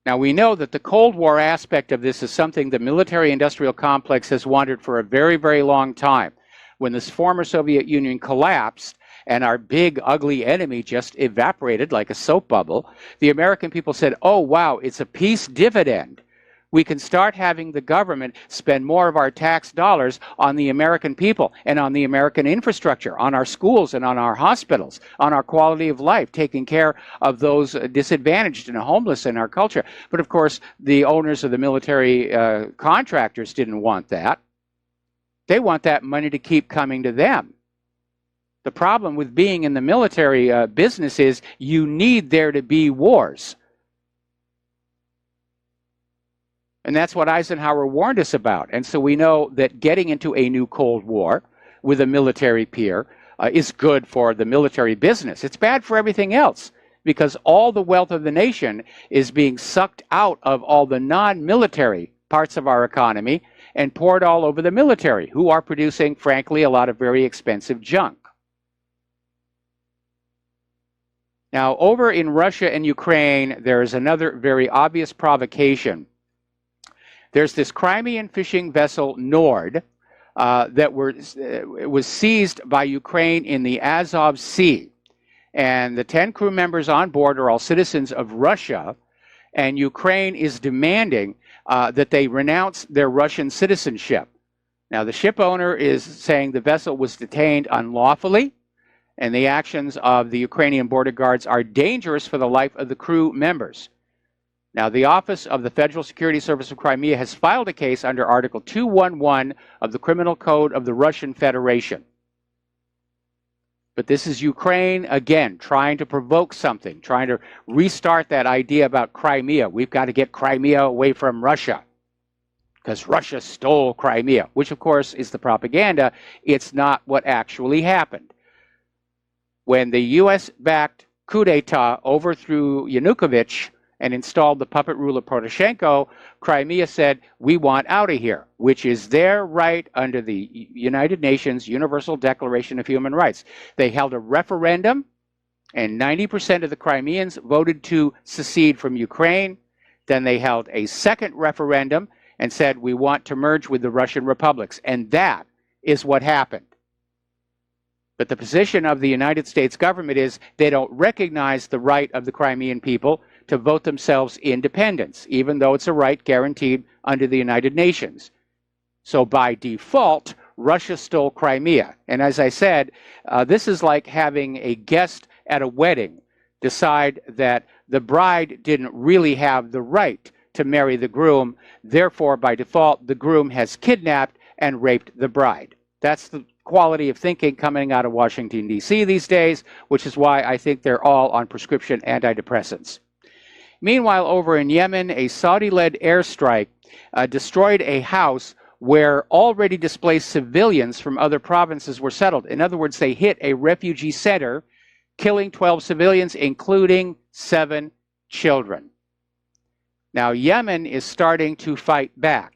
Now, we know that the Cold War aspect of this is something the military-industrial complex has wanted for a very, very long time. When this former Soviet Union collapsed and our big, ugly enemy just evaporated like a soap bubble, the American people said, oh, wow, it's a peace dividend. We can start having the government spend more of our tax dollars on the American people and on the American infrastructure, on our schools and on our hospitals, on our quality of life, taking care of those disadvantaged and homeless in our culture. But of course, the owners of the military contractors didn't want that. They want that money to keep coming to them. The problem with being in the military business is you need there to be wars. And that's what Eisenhower warned us about. And so we know that getting into a new Cold War with a military peer is good for the military business. It's bad for everything else because all the wealth of the nation is being sucked out of all the non-military parts of our economy and poured all over the military, who are producing, frankly, a lot of very expensive junk. Now, over in Russia and Ukraine, there is another very obvious provocation. There's this Crimean fishing vessel, Nord, that was seized by Ukraine in the Azov Sea. And the 10 crew members on board are all citizens of Russia, and Ukraine is demanding that they renounce their Russian citizenship. Now, the ship owner is saying the vessel was detained unlawfully, and the actions of the Ukrainian border guards are dangerous for the life of the crew members. Now, the Office of the Federal Security Service of Crimea has filed a case under Article 211 of the Criminal Code of the Russian Federation. But this is Ukraine, again, trying to provoke something, trying to restart that idea about Crimea. We've got to get Crimea away from Russia because Russia stole Crimea, which, of course, is the propaganda. It's not what actually happened. When the U.S.-backed coup d'etat overthrew Yanukovych and installed the puppet ruler Poroshenko, Crimea said, we want out of here, which is their right under the United Nations Universal Declaration of Human Rights. They held a referendum, and 90% of the Crimeans voted to secede from Ukraine. Then they held a second referendum and said, we want to merge with the Russian republics. And that is what happened. But the position of the United States government is they don't recognize the right of the Crimean people to vote themselves independence, even though it's a right guaranteed under the United Nations. So by default, Russia stole Crimea. And as I said, this is like having a guest at a wedding decide that the bride didn't really have the right to marry the groom. Therefore, by default, the groom has kidnapped and raped the bride. That's the quality of thinking coming out of Washington, D.C. these days, which is why I think they're all on prescription antidepressants. Meanwhile, over in Yemen, a Saudi-led airstrike destroyed a house where already displaced civilians from other provinces were settled. In other words, they hit a refugee center, killing 12 civilians, including 7 children. Now, Yemen is starting to fight back.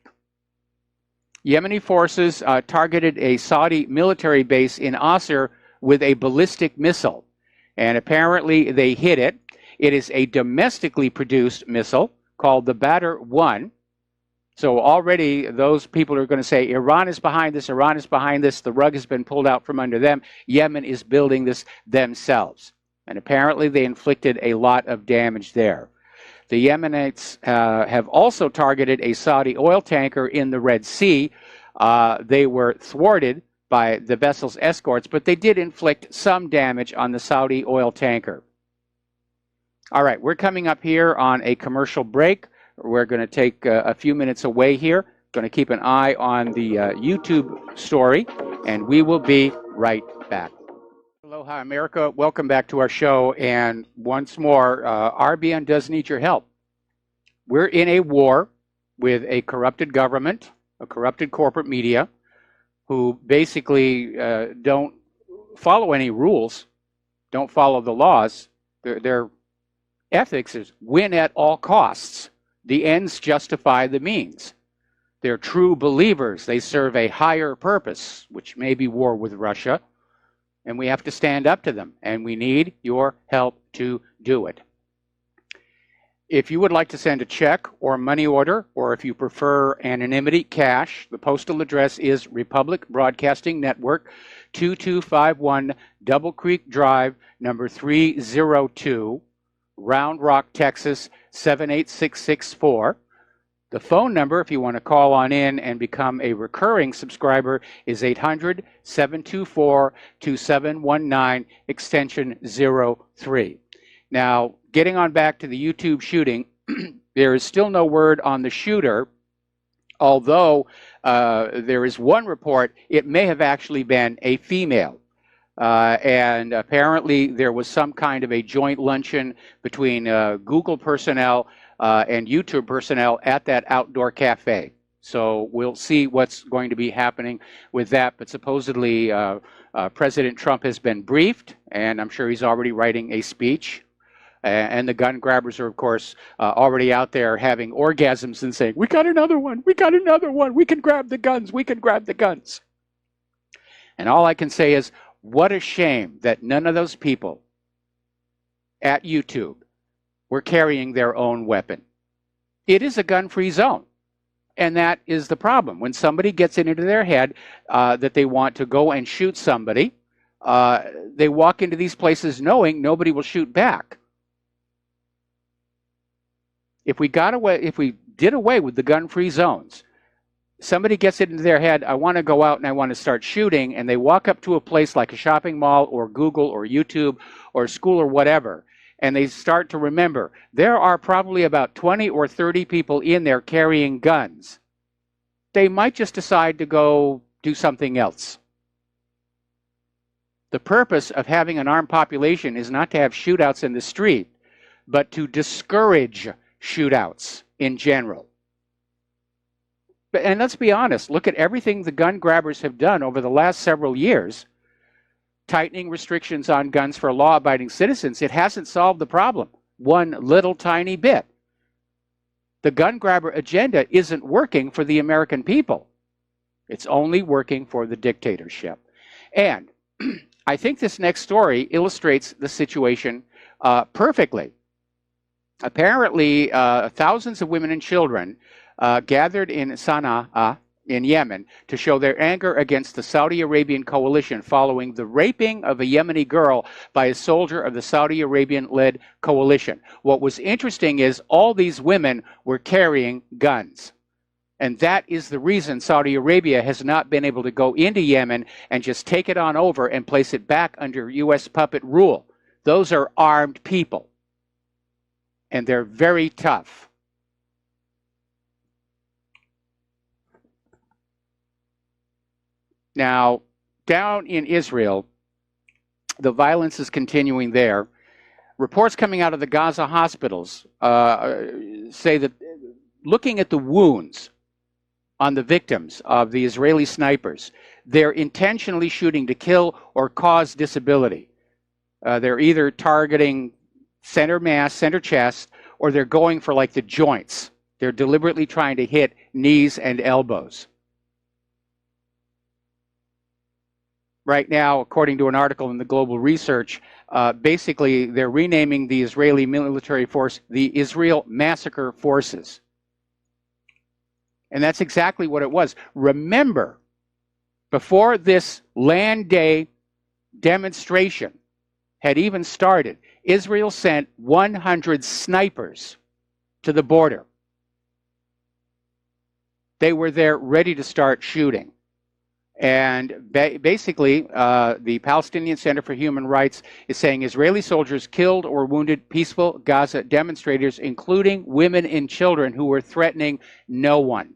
Yemeni forces targeted a Saudi military base in Asr with a ballistic missile, and apparently they hit it. It is a domestically produced missile called the Badr-1. So already those people are going to say, Iran is behind this, Iran is behind this, the rug has been pulled out from under them. Yemen is building this themselves. And apparently they inflicted a lot of damage there. The Yemenites have also targeted a Saudi oil tanker in the Red Sea. They were thwarted by the vessel's escorts, but they did inflict some damage on the Saudi oil tanker. All right, we're coming up here on a commercial break. We're going to take a few minutes away here. Going to keep an eye on the YouTube story, and we will be right back. Aloha, America. Welcome back to our show. And once more, RBN does need your help. We're in a war with a corrupted government, a corrupted corporate media, who basically don't follow any rules, don't follow the laws. Their ethics is win at all costs. The ends justify the means. They're true believers. They serve a higher purpose, which may be war with Russia, and we have to stand up to them, and we need your help to do it. If you would like to send a check or money order, or if you prefer anonymity, cash, the postal address is Republic Broadcasting Network, 2251 Double Creek Drive, number 302, Round Rock, Texas, 78664. The phone number, if you want to call on in and become a recurring subscriber, is 800-724-2719, extension 03. Now, getting on back to the YouTube shooting, there is still no word on the shooter, although there is one report, it may have actually been a female. And apparently there was some kind of a joint luncheon between Google personnel and YouTube personnel at that outdoor cafe. So we'll see what's going to be happening with that. But supposedly President Trump has been briefed, and I'm sure he's already writing a speech. And the gun grabbers are, of course, already out there having orgasms and saying, we got another one, we got another one, we can grab the guns, we can grab the guns. And all I can say is, what a shame that none of those people at YouTube were carrying their own weapon. It is a gun-free zone, and that is the problem. When somebody gets it into their head that they want to go and shoot somebody, they walk into these places knowing nobody will shoot back. If we did away with the gun-free zones, somebody gets it into their head, I want to go out and I want to start shooting, and they walk up to a place like a shopping mall or Google or YouTube or school or whatever, and they start to remember, there are probably about 20 or 30 people in there carrying guns. They might just decide to go do something else. The purpose of having an armed population is not to have shootouts in the street, but to discourage shootouts in general. And let's be honest, look at everything the gun grabbers have done over the last several years, tightening restrictions on guns for law-abiding citizens. It hasn't solved the problem one little tiny bit. The gun grabber agenda isn't working for the American people. It's only working for the dictatorship. And I think this next story illustrates the situation perfectly. Apparently, thousands of women and children gathered in Sana'a in Yemen to show their anger against the Saudi Arabian coalition following the raping of a Yemeni girl by a soldier of the Saudi Arabian-led coalition. What was interesting is all these women were carrying guns. And that is the reason Saudi Arabia has not been able to go into Yemen and just take it on over and place it back under U.S. puppet rule. Those are armed people. And they're very tough. Now, down in Israel, the violence is continuing there. Reports coming out of the Gaza hospitals say that looking at the wounds on the victims of the Israeli snipers, they're intentionally shooting to kill or cause disability. They're either targeting center mass, center chest, or they're going for like the joints. They're deliberately trying to hit knees and elbows. Right now, according to an article in the Global Research, basically they're renaming the Israeli military force the Israel Massacre Forces. And that's exactly what it was. Remember, before this Land Day demonstration had even started, Israel sent 100 snipers to the border. They were there ready to start shooting. And basically, the Palestinian Center for Human Rights is saying Israeli soldiers killed or wounded peaceful Gaza demonstrators, including women and children who were threatening no one.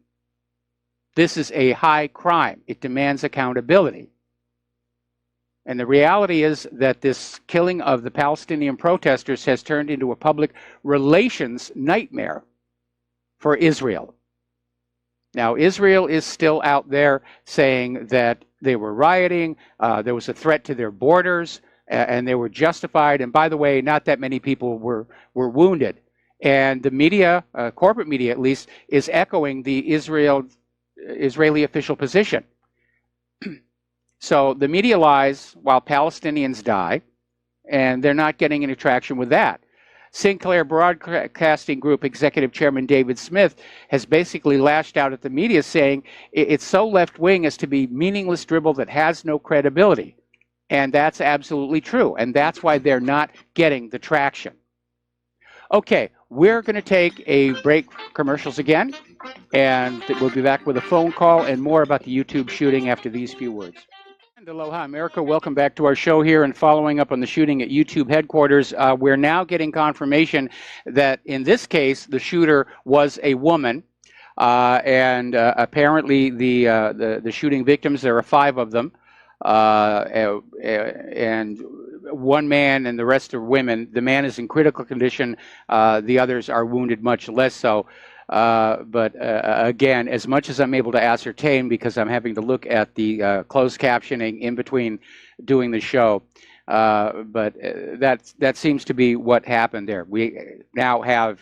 This is a high crime. It demands accountability. And the reality is that this killing of the Palestinian protesters has turned into a public relations nightmare for Israel. Now, Israel is still out there saying that they were rioting, there was a threat to their borders, and they were justified. And by the way, not that many people were wounded. And the media, corporate media at least, is echoing the Israeli official position. So the media lies while Palestinians die, and they're not getting any traction with that. Sinclair Broadcasting Group Executive Chairman David Smith has basically lashed out at the media, saying it's so left-wing as to be meaningless dribble that has no credibility. And that's absolutely true. And that's why they're not getting the traction. Okay, we're going to take a break for commercials again. And we'll be back with a phone call and more about the YouTube shooting after these few words. And aloha, America. Welcome back to our show here. And following up on the shooting at YouTube headquarters, we're now getting confirmation that in this case, the shooter was a woman. And apparently the shooting victims, there are 5 of them. And one man and the rest are women. The man is in critical condition. The others are wounded much less so. But again, as much as I'm able to ascertain, because I'm having to look at the closed captioning in between doing the show, but that seems to be what happened there. We now have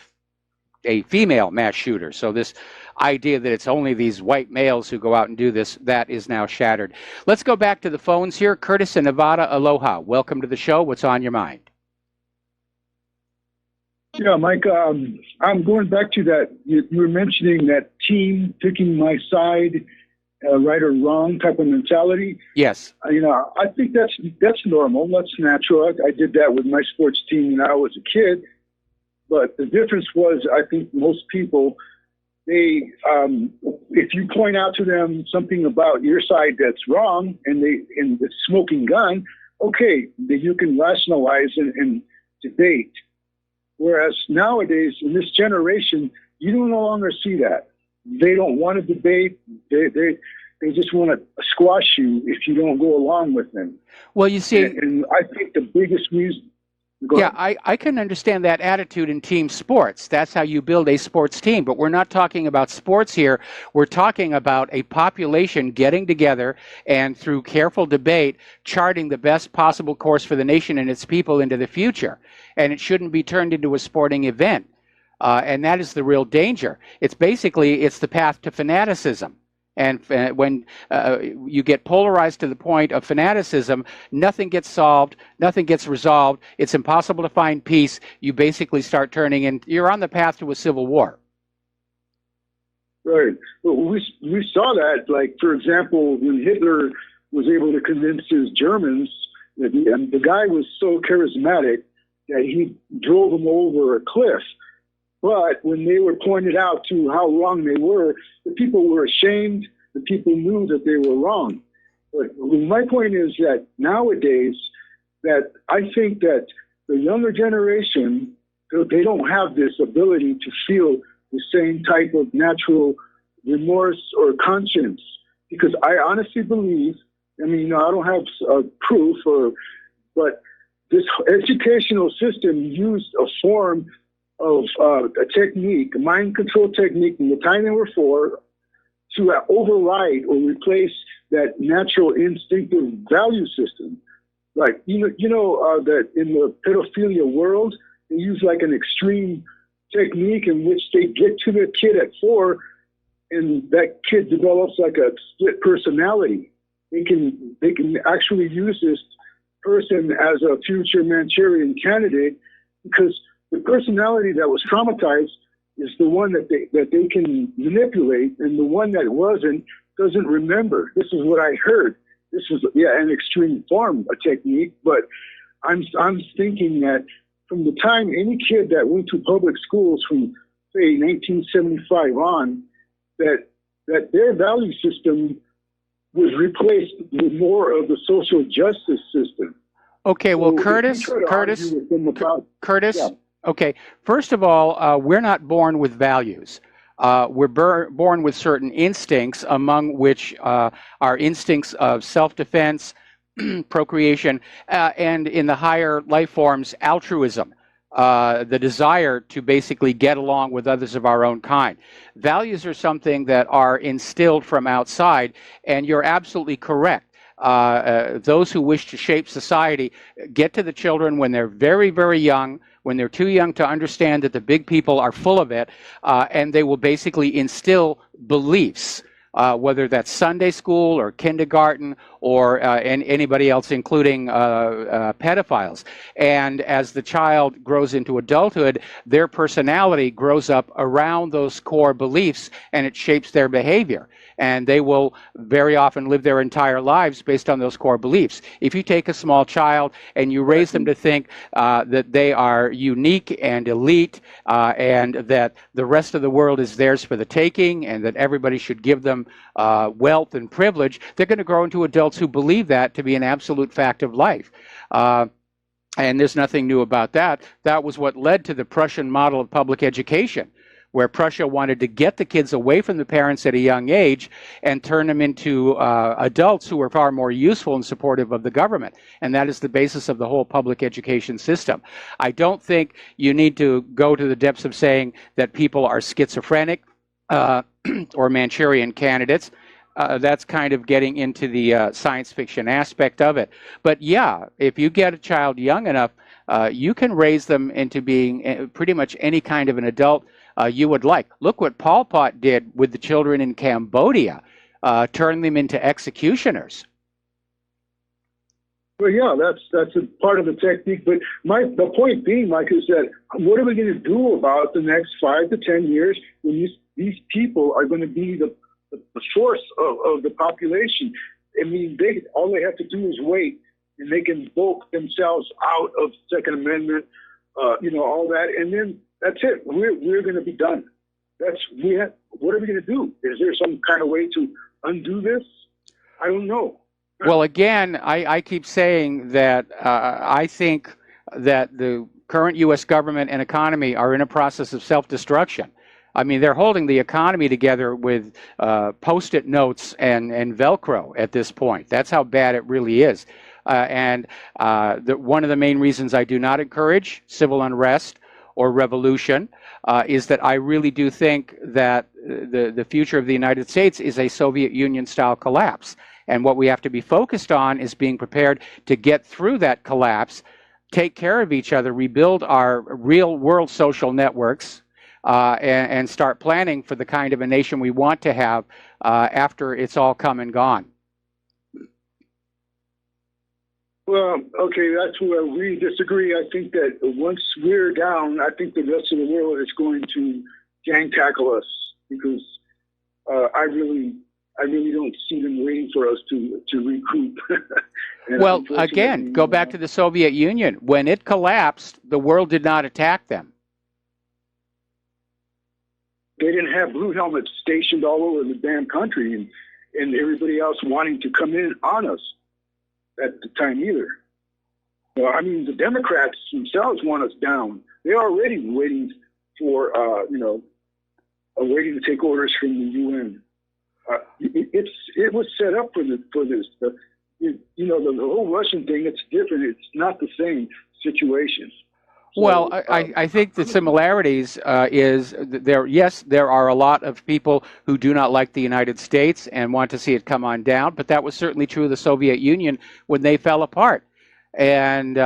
a female mass shooter. So this idea that it's only these white males who go out and do this, that is now shattered. Let's go back to the phones here. Curtis in Nevada, aloha. Welcome to the show. What's on your mind? Yeah, Mike, I'm going back to that. You were mentioning that team picking my side, right or wrong type of mentality. Yes. I think that's normal. That's natural. I did that with my sports team when I was a kid. But the difference was, I think most people, they, if you point out to them something about your side that's wrong, and the smoking gun, okay, then you can rationalize and debate. Whereas nowadays, in this generation, you don't no longer see that. They don't want to debate. They just want to squash you if you don't go along with them. Well, you see, and I think the biggest reason. Yeah, I can understand that attitude in team sports. That's how you build a sports team. But we're not talking about sports here. We're talking about a population getting together and through careful debate, charting the best possible course for the nation and its people into the future. And it shouldn't be turned into a sporting event. And that is the real danger. It's the path to fanaticism. And when you get polarized to the point of fanaticism, nothing gets solved, nothing gets resolved. It's impossible to find peace. You basically start turning, and you're on the path to a civil war. Right. Well, we saw that, like, for example, when Hitler was able to convince his Germans, and the guy was so charismatic that he drove them over a cliff. But when they were pointed out to how wrong they were, the people were ashamed. The people knew that they were wrong. But my point is that nowadays, that I think that the younger generation, they don't have this ability to feel the same type of natural remorse or conscience. Because I honestly believe, I mean, I don't have proof, but this educational system used a form of a technique, a mind control technique from the time they were 4 to override or replace that natural instinctive value system. Like, that in the pedophilia world, they use like an extreme technique in which they get to the kid at 4 and that kid develops like a split personality. They can actually use this person as a future Manchurian candidate because the personality that was traumatized is the one that they can manipulate, and the one that wasn't doesn't remember. This is what I heard. This is an extreme form of technique, but I'm thinking that from the time any kid that went to public schools from say 1975 on, that their value system was replaced with more of the social justice system. Okay, well, So Curtis. Yeah. Okay, first of all, we're not born with values. We're born with certain instincts, among which are instincts of self-defense, procreation, and in the higher life forms, altruism, the desire to basically get along with others of our own kind. Values are something that are instilled from outside, and you're absolutely correct. Those who wish to shape society get to the children when they're very, very young, when they're too young to understand that the big people are full of it, and they will basically instill beliefs, whether that's Sunday school or kindergarten or anybody else, including pedophiles. And as the child grows into adulthood, their personality grows up around those core beliefs, and it shapes their behavior. And they will very often live their entire lives based on those core beliefs. If you take a small child and you raise them to think that they are unique and elite, and that the rest of the world is theirs for the taking, and that everybody should give them wealth and privilege, they're going to grow into adults who believe that to be an absolute fact of life. And there's nothing new about that. That was what led to the Prussian model of public education, where Prussia wanted to get the kids away from the parents at a young age and turn them into adults who were far more useful and supportive of the government. And that is the basis of the whole public education system. I don't think you need to go to the depths of saying that people are schizophrenic or Manchurian candidates. That's kind of getting into the science fiction aspect of it. But yeah, if you get a child young enough, you can raise them into being pretty much any kind of an adult you would like. Look what Pol Pot did with the children in Cambodia, turning them into executioners. Well, yeah, that's a part of the technique. But the point being, Mike, is that what are we going to do about the next 5 to 10 years when these people are going to be the source of the population? I mean, all they have to do is wait, and they can vote themselves out of Second Amendment, all that, and then that's it. We're going to be done. What are we going to do? Is there some kind of way to undo this? I don't know. Well, again, I keep saying that I think that the current U.S. government and economy are in a process of self-destruction. I mean, they're holding the economy together with Post-it notes and Velcro at this point. That's how bad it really is. And one of the main reasons I do not encourage civil unrest or revolution is that I really do think that the future of the United States is a Soviet Union-style collapse. And what we have to be focused on is being prepared to get through that collapse, take care of each other, rebuild our real-world social networks, and start planning for the kind of a nation we want to have after it's all come and gone. Well, okay, that's where we disagree. I think that once we're down, I think the rest of the world is going to gang tackle us because I really don't see them waiting for us to recoup. Well, again, go back to the Soviet Union. When it collapsed, the world did not attack them. they didn't have blue helmets stationed all over the damn country and everybody else wanting to come in on us at the time either. Well, I mean, the Democrats themselves want us down. They're already waiting for, waiting to take orders from the UN. It was set up for this. The whole Russian thing, it's different. It's not the same situation. So, well, I think the similarities is there. Yes, there are a lot of people who do not like the United States and want to see it come on down, but that was certainly true of the Soviet Union when they fell apart. And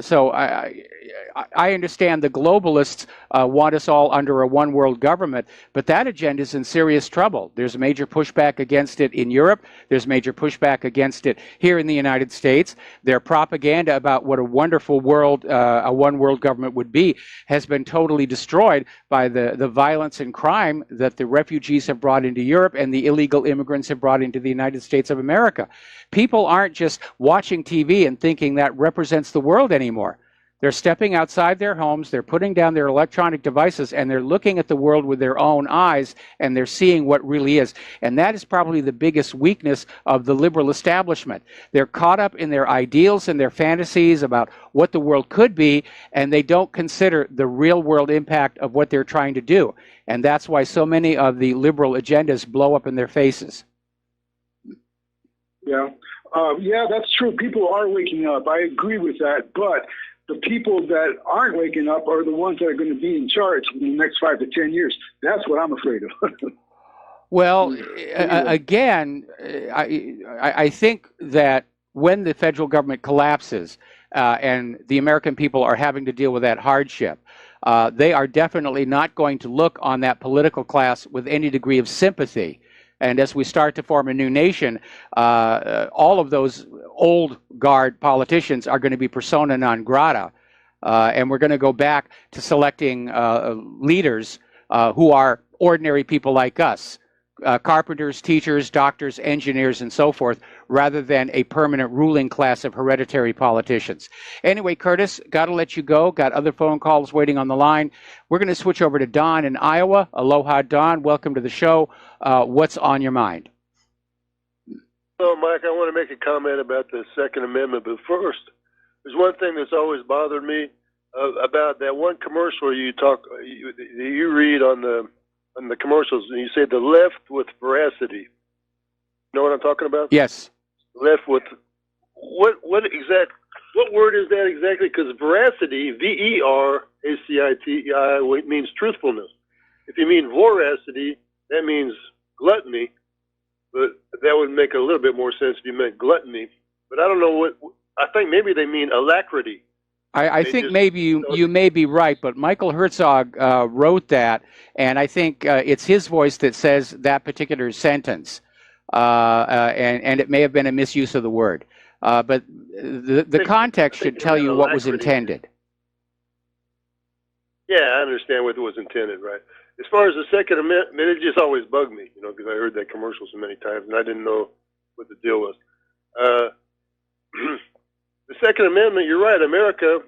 so I understand the globalists want us all under a one world government, but that agenda is in serious trouble. There's major pushback against it in Europe. There's major pushback against it here in the United States. Their propaganda about what a wonderful world, a one world government would be, has been totally destroyed by the violence and crime that the refugees have brought into Europe and the illegal immigrants have brought into the United States of America. People aren't just watching TV and thinking that represents the world anymore. They're stepping outside their homes, they're putting down their electronic devices, and they're looking at the world with their own eyes, and they're seeing what really is. And that is probably the biggest weakness of the liberal establishment. They're caught up in their ideals and their fantasies about what the world could be, and they don't consider the real world impact of what they're trying to do. And that's why so many of the liberal agendas blow up in their faces. Yeah, that's true. People are waking up. I agree with that. But the people that aren't waking up are the ones that are going to be in charge in the next 5 to 10 years. That's what I'm afraid of. Well, again, I think that when the federal government collapses and the American people are having to deal with that hardship, they are definitely not going to look on that political class with any degree of sympathy. And as we start to form a new nation, all of those old guard politicians are going to be persona non grata. And we're going to go back to selecting leaders who are ordinary people like us, carpenters, teachers, doctors, engineers, and so forth, rather than a permanent ruling class of hereditary politicians. Anyway, Curtis, got to let you go. Got other phone calls waiting on the line. We're going to switch over to Don in Iowa. Aloha, Don. Welcome to the show. What's on your mind? Well, Mike, I want to make a comment about the Second Amendment, but first, there's one thing that's always bothered me about that one commercial you read on the commercials, and you say the left with veracity. You know what I'm talking about? Yes. Left with what word is that exactly? Because veracity, V-E-R-A-C-I-T-I, means truthfulness. If you mean voracity, that means gluttony, but that would make a little bit more sense if you meant gluttony. But I don't know what. I think maybe they mean alacrity. I think maybe you may be right, but Michael Herzog wrote that, and I think it's his voice that says that particular sentence, and it may have been a misuse of the word. But the context should tell you what was intended. Yeah, I understand what was intended, right? As far as the Second Amendment, it just always bugged me, because I heard that commercial so many times, and I didn't know what the deal was. The Second Amendment, you're right, America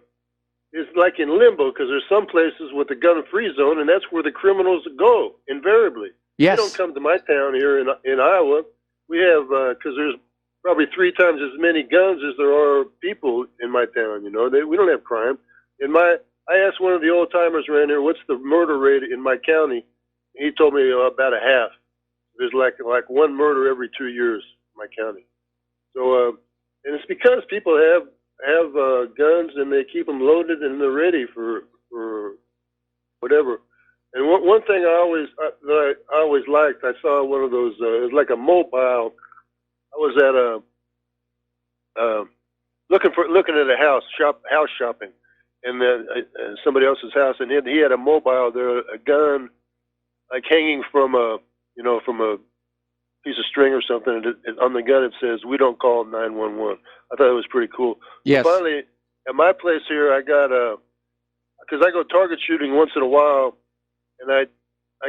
is like in limbo because there's some places with a gun-free zone, and that's where the criminals go, invariably. Yes. They don't come to my town here in Iowa. We have, because there's probably 3 times as many guns as there are people in my town, we don't have crime. I asked one of the old-timers around here, what's the murder rate in my county? He told me about a half. There's like one murder every 2 years in my county. So, and it's because people have guns and they keep them loaded and they're ready for whatever. And one thing I always liked, I saw one of those. It was like a mobile. I was at looking at a house shopping, and then somebody else's house, and he had a mobile there, a gun, like hanging from a piece of string or something, and on the gun it says, "We don't call 911." I thought it was pretty cool. Yes. So finally, at my place here, I got because I go target shooting once in a while, and I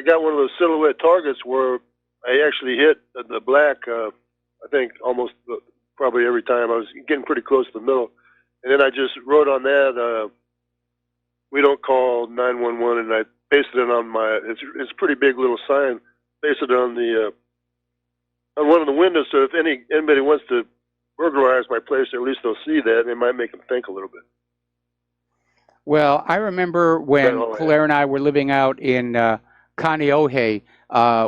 got one of those silhouette targets where I actually hit the black. I think almost probably every time. I was getting pretty close to the middle, and then I just wrote on that, "We don't call 911," and I pasted it on my. It's a pretty big little sign. Pasted it on the on one of the windows. So if anybody wants to burglarize my place, at least they'll see that, and it might make them think a little bit. Well, I remember when Claire and I were living out in Kaonohi,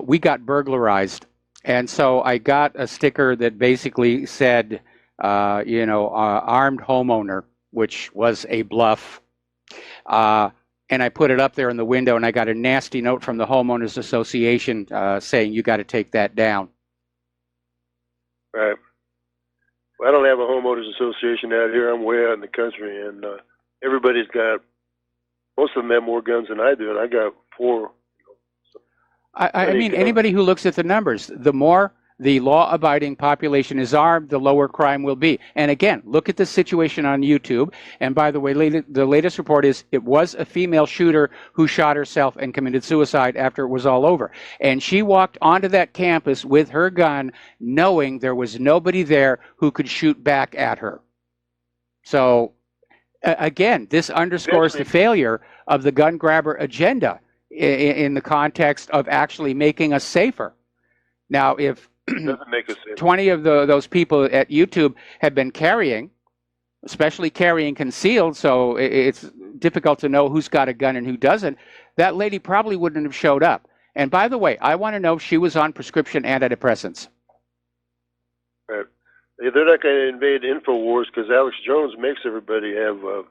we got burglarized. And so I got a sticker that basically said, armed homeowner, which was a bluff. And I put it up there in the window, and I got a nasty note from the Homeowners Association saying, you got to take that down. Right. Well, I don't have a homeowners association out here. I'm way out in the country, and most of them have more guns than I do, and I got 4. I mean, anybody who looks at the numbers, the more the law-abiding population is armed, the lower crime will be. And again, look at the situation on YouTube. And by the way, the latest report is it was a female shooter who shot herself and committed suicide after it was all over. And she walked onto that campus with her gun, knowing there was nobody there who could shoot back at her. So, again, this underscores the failure of the gun grabber agenda in the context of actually making us safer. Now, if 20 of those people at YouTube had been carrying, especially carrying concealed, so it's difficult to know who's got a gun and who doesn't, that lady probably wouldn't have showed up. And by the way, I want to know if she was on prescription antidepressants. Right. They're not going to invade InfoWars because Alex Jones makes everybody have a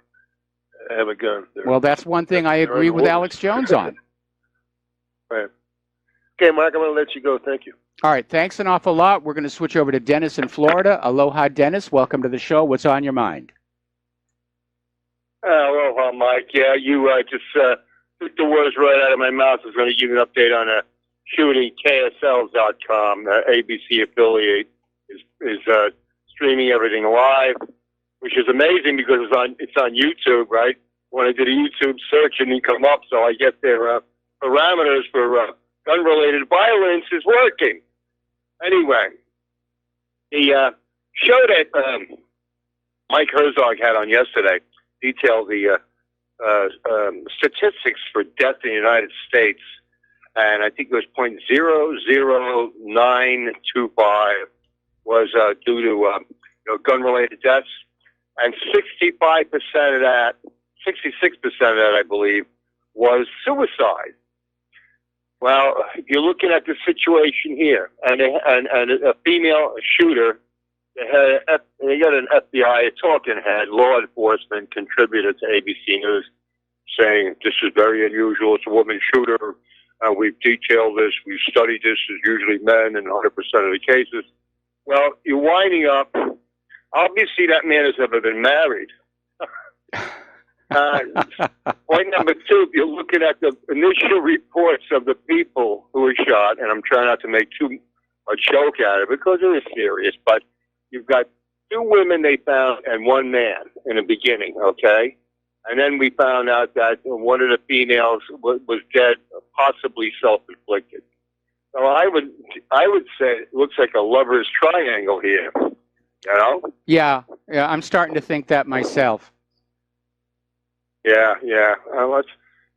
gun. Well, that's one thing I agree with Alex Jones on. Right. Okay, Mark, I'm going to let you go. Thank you. All right, thanks an awful lot. We're going to switch over to Dennis in Florida. Aloha, Dennis. Welcome to the show. What's on your mind? Aloha, Mike. Yeah, you just took the words right out of my mouth. I was going to give you an update on a shooting. KSL.com, ABC affiliate, is streaming everything live, which is amazing because it's on YouTube, right? When I did a YouTube search, it didn't come up, so I get their parameters for gun-related violence is working. Anyway, the show that Mike Herzog had on yesterday detailed the statistics for death in the United States, and I think it was 0.00925 was due to gun-related deaths, and 65% of that, 66% of that, I believe, was suicide. Well, you're looking at the situation here, and a female shooter. They got an FBI talking head, law enforcement contributor to ABC News, saying this is very unusual. It's a woman shooter. We've detailed this. We've studied this. It's usually men in 100% of the cases. Well, you're winding up. Obviously, that man has never been married. Point number 2, if you're looking at the initial reports of the people who were shot, and I'm trying not to make too much joke out of it because it is serious, but you've got 2 women they found and 1 man in the beginning, okay? And then we found out that one of the females was dead, possibly self-inflicted. So I would say it looks like a lover's triangle here, you know? Yeah, I'm starting to think that myself. Yeah. Let's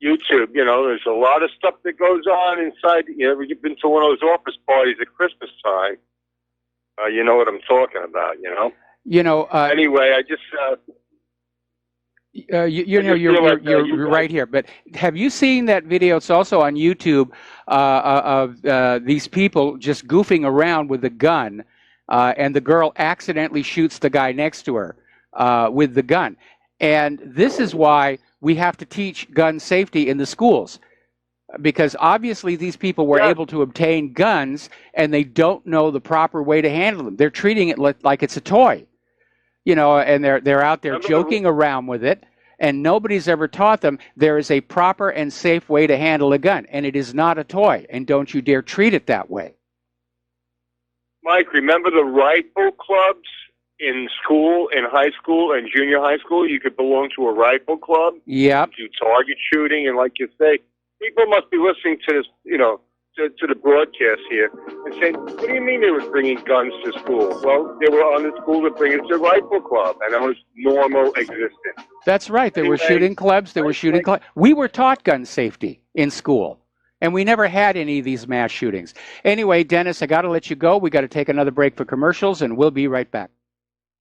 YouTube. There's a lot of stuff that goes on inside. You've been to one of those office parties at Christmas time. You know what I'm talking about. Anyway, I just. You're right here. But have you seen that video? It's also on YouTube of these people just goofing around with a gun, and the girl accidentally shoots the guy next to her with the gun. And this is why we have to teach gun safety in the schools, because obviously these people were able to obtain guns and they don't know the proper way to handle them. They're treating it like it's a toy, and they're out there joking around with it, and nobody's ever taught them there is a proper and safe way to handle a gun, and it is not a toy, and don't you dare treat it that way. Mike, remember the rifle clubs? In school, in high school, and junior high school, you could belong to a rifle club. Yeah. Do target shooting, and like you say, people must be listening to this, to to the broadcast here and saying, what do you mean they were bringing guns to school? Well, they were on the school to bring it to rifle club, and that was normal existence. That's right. There were shooting clubs. There were shooting clubs. We were taught gun safety in school, and we never had any of these mass shootings. Anyway, Dennis, I got to let you go. We got to take another break for commercials, and we'll be right back.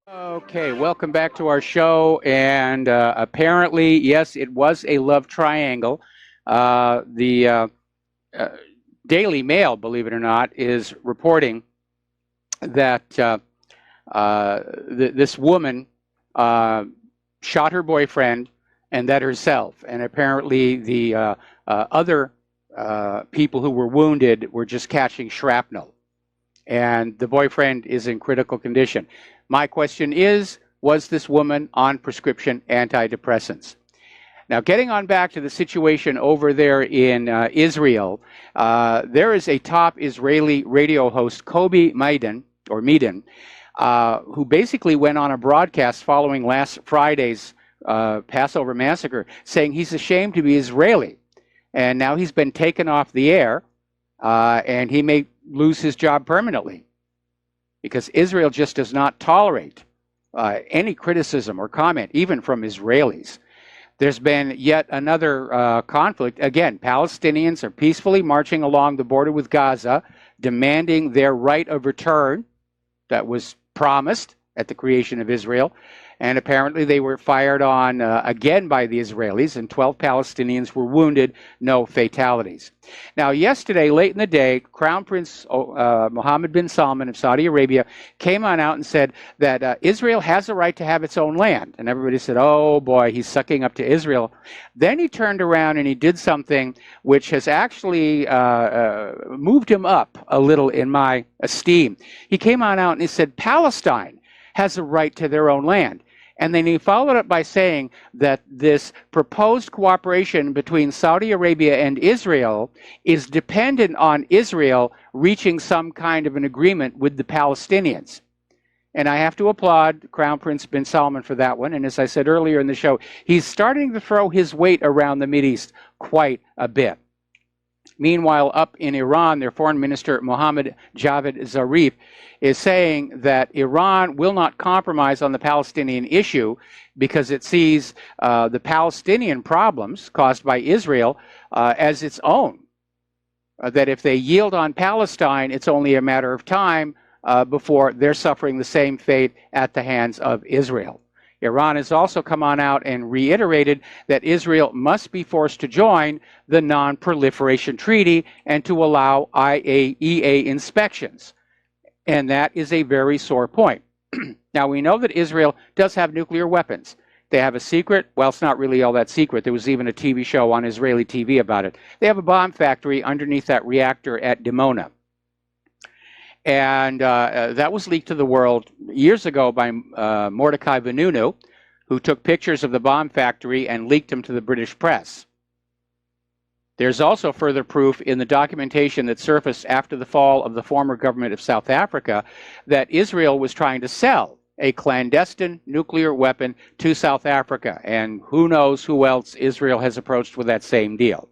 Okay, welcome back to our show. And apparently, yes, it was a love triangle. The Daily Mail, believe it or not, is reporting that this woman shot her boyfriend and that herself. And apparently the other people who were wounded were just catching shrapnel. And the boyfriend is in critical condition. My question is, was this woman on prescription antidepressants? Now, getting on back to the situation over there in Israel, there is a top Israeli radio host, Kobe Medan, who basically went on a broadcast following last Friday's Passover massacre, saying he's ashamed to be Israeli. And now he's been taken off the air, and he may lose his job permanently, because Israel just does not tolerate any criticism or comment, even from Israelis. There's been yet another conflict. Again, Palestinians are peacefully marching along the border with Gaza, demanding their right of return that was promised at the creation of Israel. And apparently they were fired on again by the Israelis, and 12 Palestinians were wounded, no fatalities. Now, yesterday, late in the day, Crown Prince Mohammed bin Salman of Saudi Arabia came on out and said that Israel has a right to have its own land. And everybody said, oh boy, he's sucking up to Israel. Then he turned around and he did something which has actually moved him up a little in my esteem. He came on out and he said, Palestine has a right to their own land. And then he followed up by saying that this proposed cooperation between Saudi Arabia and Israel is dependent on Israel reaching some kind of an agreement with the Palestinians. And I have to applaud Crown Prince bin Salman for that one. And as I said earlier in the show, he's starting to throw his weight around the Mideast quite a bit. Meanwhile, up in Iran, their foreign minister, Mohammad Javad Zarif, is saying that Iran will not compromise on the Palestinian issue because it sees the Palestinian problems caused by Israel as its own. That if they yield on Palestine, it's only a matter of time before they're suffering the same fate at the hands of Israel. Iran has also come on out and reiterated that Israel must be forced to join the Non-Proliferation Treaty and to allow IAEA inspections. And that is a very sore point. Now, we know that Israel does have nuclear weapons. They have a secret, well, it's not really all that secret. There was even a TV show on Israeli TV about it. They have a bomb factory underneath that reactor at Dimona. And that was leaked to the world years ago by Mordecai Vanunu, who took pictures of the bomb factory and leaked them to the British press. There's also further proof in the documentation that surfaced after the fall of the former government of South Africa that Israel was trying to sell a clandestine nuclear weapon to South Africa. And who knows who else Israel has approached with that same deal.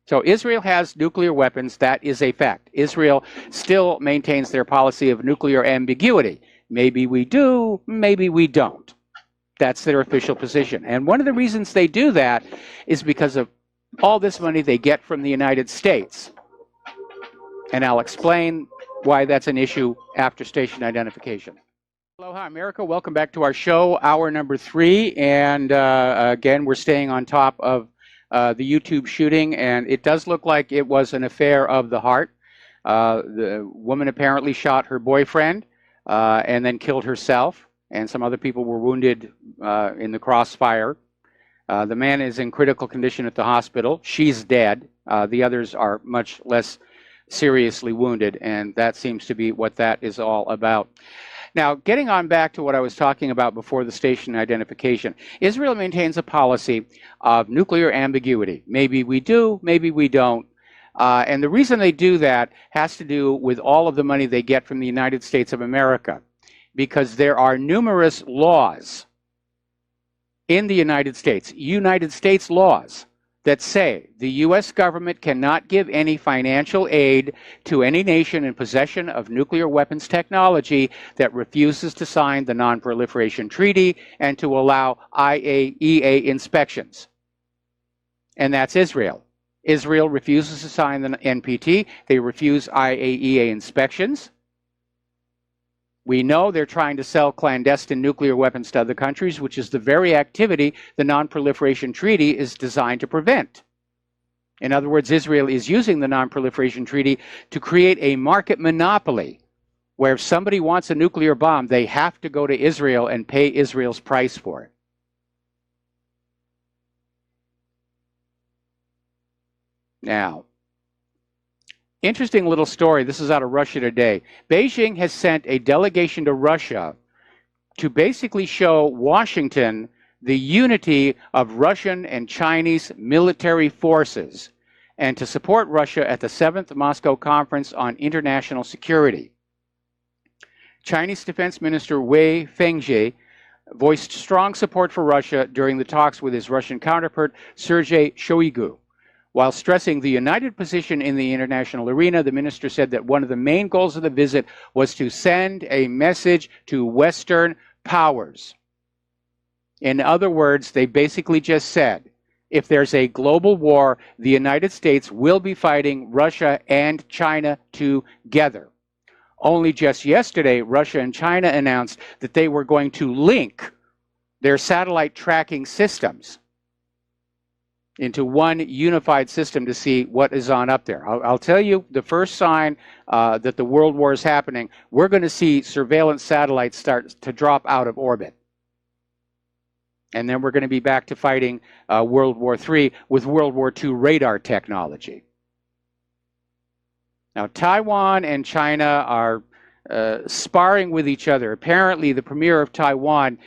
So Israel has nuclear weapons. That is a fact. Israel still maintains their policy of nuclear ambiguity. Maybe we do, maybe we don't. That's their official position. And one of the reasons they do that is because of all this money they get from the United States. And I'll explain why that's an issue after station identification. Aloha, America. Welcome back to our show, hour number 3. And again, we're staying on top of the YouTube shooting, and it does look like it was an affair of the heart. The woman apparently shot her boyfriend and then killed herself, and some other people were wounded in the crossfire. The man is in critical condition at the hospital. She's dead. The others are much less seriously wounded, and that seems to be what that is all about. Now, getting on back to what I was talking about before the station identification, Israel maintains a policy of nuclear ambiguity. Maybe we do, maybe we don't. And the reason they do that has to do with all of the money they get from the United States of America, because there are numerous laws in the United States laws, that say the U.S. government cannot give any financial aid to any nation in possession of nuclear weapons technology that refuses to sign the Non-Proliferation Treaty and to allow IAEA inspections. And that's Israel. Israel refuses to sign the NPT. They refuse IAEA inspections. We know they're trying to sell clandestine nuclear weapons to other countries, which is the very activity the Non-Proliferation Treaty is designed to prevent. In other words, Israel is using the Non-Proliferation Treaty to create a market monopoly where if somebody wants a nuclear bomb, they have to go to Israel and pay Israel's price for it. Now, interesting little story. This is out of Russia Today. Beijing has sent a delegation to Russia to basically show Washington the unity of Russian and Chinese military forces and to support Russia at the 7th Moscow Conference on International Security. Chinese Defense Minister Wei Fenghe voiced strong support for Russia during the talks with his Russian counterpart Sergei Shoigu. While stressing the united position in the international arena, the minister said that one of the main goals of the visit was to send a message to Western powers. In other words, they basically just said, if there's a global war, the United States will be fighting Russia and China together. Only just yesterday, Russia and China announced that they were going to link their satellite tracking systems into one unified system to see what is on up there. I'll tell you the first sign that the world war is happening, we're going to see surveillance satellites start to drop out of orbit. And then we're going to be back to fighting World War III with World War II radar technology. Now, Taiwan and China are sparring with each other. Apparently, the premier of Taiwan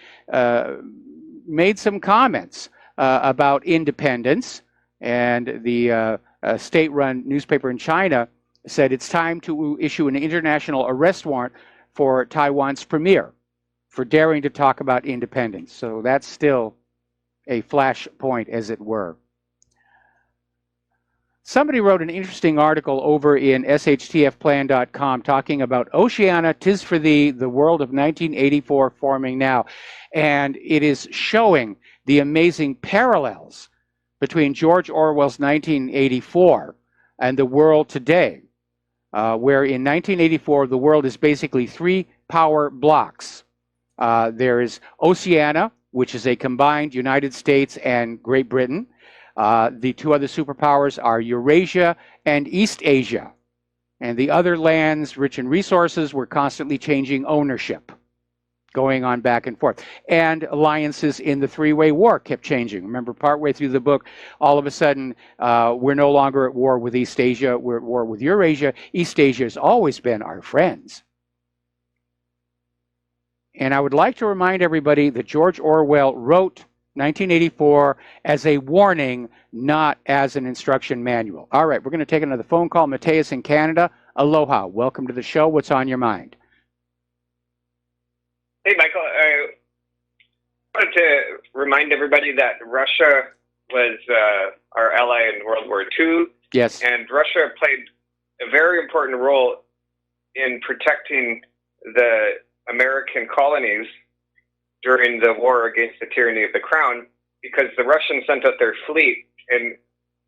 made some comments about independence, and the state-run newspaper in China said it's time to issue an international arrest warrant for Taiwan's premier for daring to talk about independence. So that's still a flashpoint, as it were. Somebody wrote an interesting article over in shtfplan.com talking about Oceania, 'Tis for Thee, the world of 1984 forming now. And it is showing the amazing parallels between George Orwell's 1984 and the world today, where in 1984, the world is basically three power blocks. There is Oceania, which is a combined United States and Great Britain. The two other superpowers are Eurasia and East Asia. And the other lands rich in resources were constantly changing ownership, going on back and forth. And alliances in the three-way war kept changing. Remember, partway through the book, all of a sudden, we're no longer at war with East Asia, we're at war with Eurasia. East Asia has always been our friends. And I would like to remind everybody that George Orwell wrote 1984 as a warning, not as an instruction manual. All right, we're going to take another phone call. Mateus in Canada. Aloha. Welcome to the show. What's on your mind? Hey, Michael. I wanted to remind everybody that Russia was our ally in World War II. Yes. And Russia played a very important role in protecting the American colonies during the war against the tyranny of the crown, because the Russians sent out their fleet and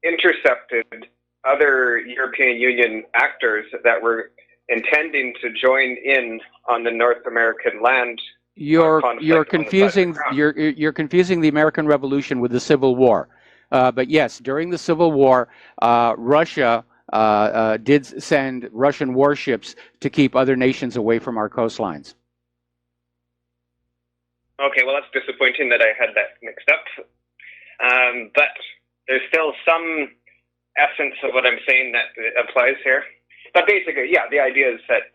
intercepted other European Union actors that were intending to join in on the North American land. You're confusing you're confusing the American Revolution with the Civil War. But yes, during the Civil War, Russia did send Russian warships to keep other nations away from our coastlines. Okay, well, that's disappointing that I had that mixed up. But there's still some essence of what I'm saying that applies here. But basically, yeah, the idea is that,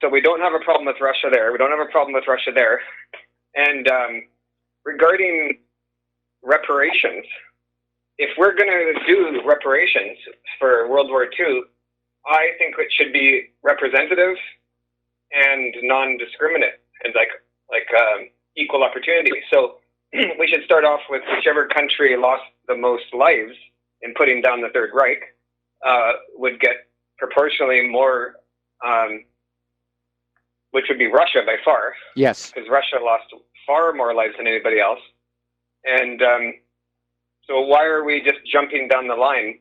so we don't have a problem with Russia there. We don't have a problem with Russia there. And regarding reparations, if we're going to do reparations for World War II, I think it should be representative and non-discriminate and like equal opportunity. So we should start off with whichever country lost the most lives in putting down the Third Reich would get proportionally more, which would be Russia by far. Yes. Because Russia lost far more lives than anybody else. And so why are we just jumping down the line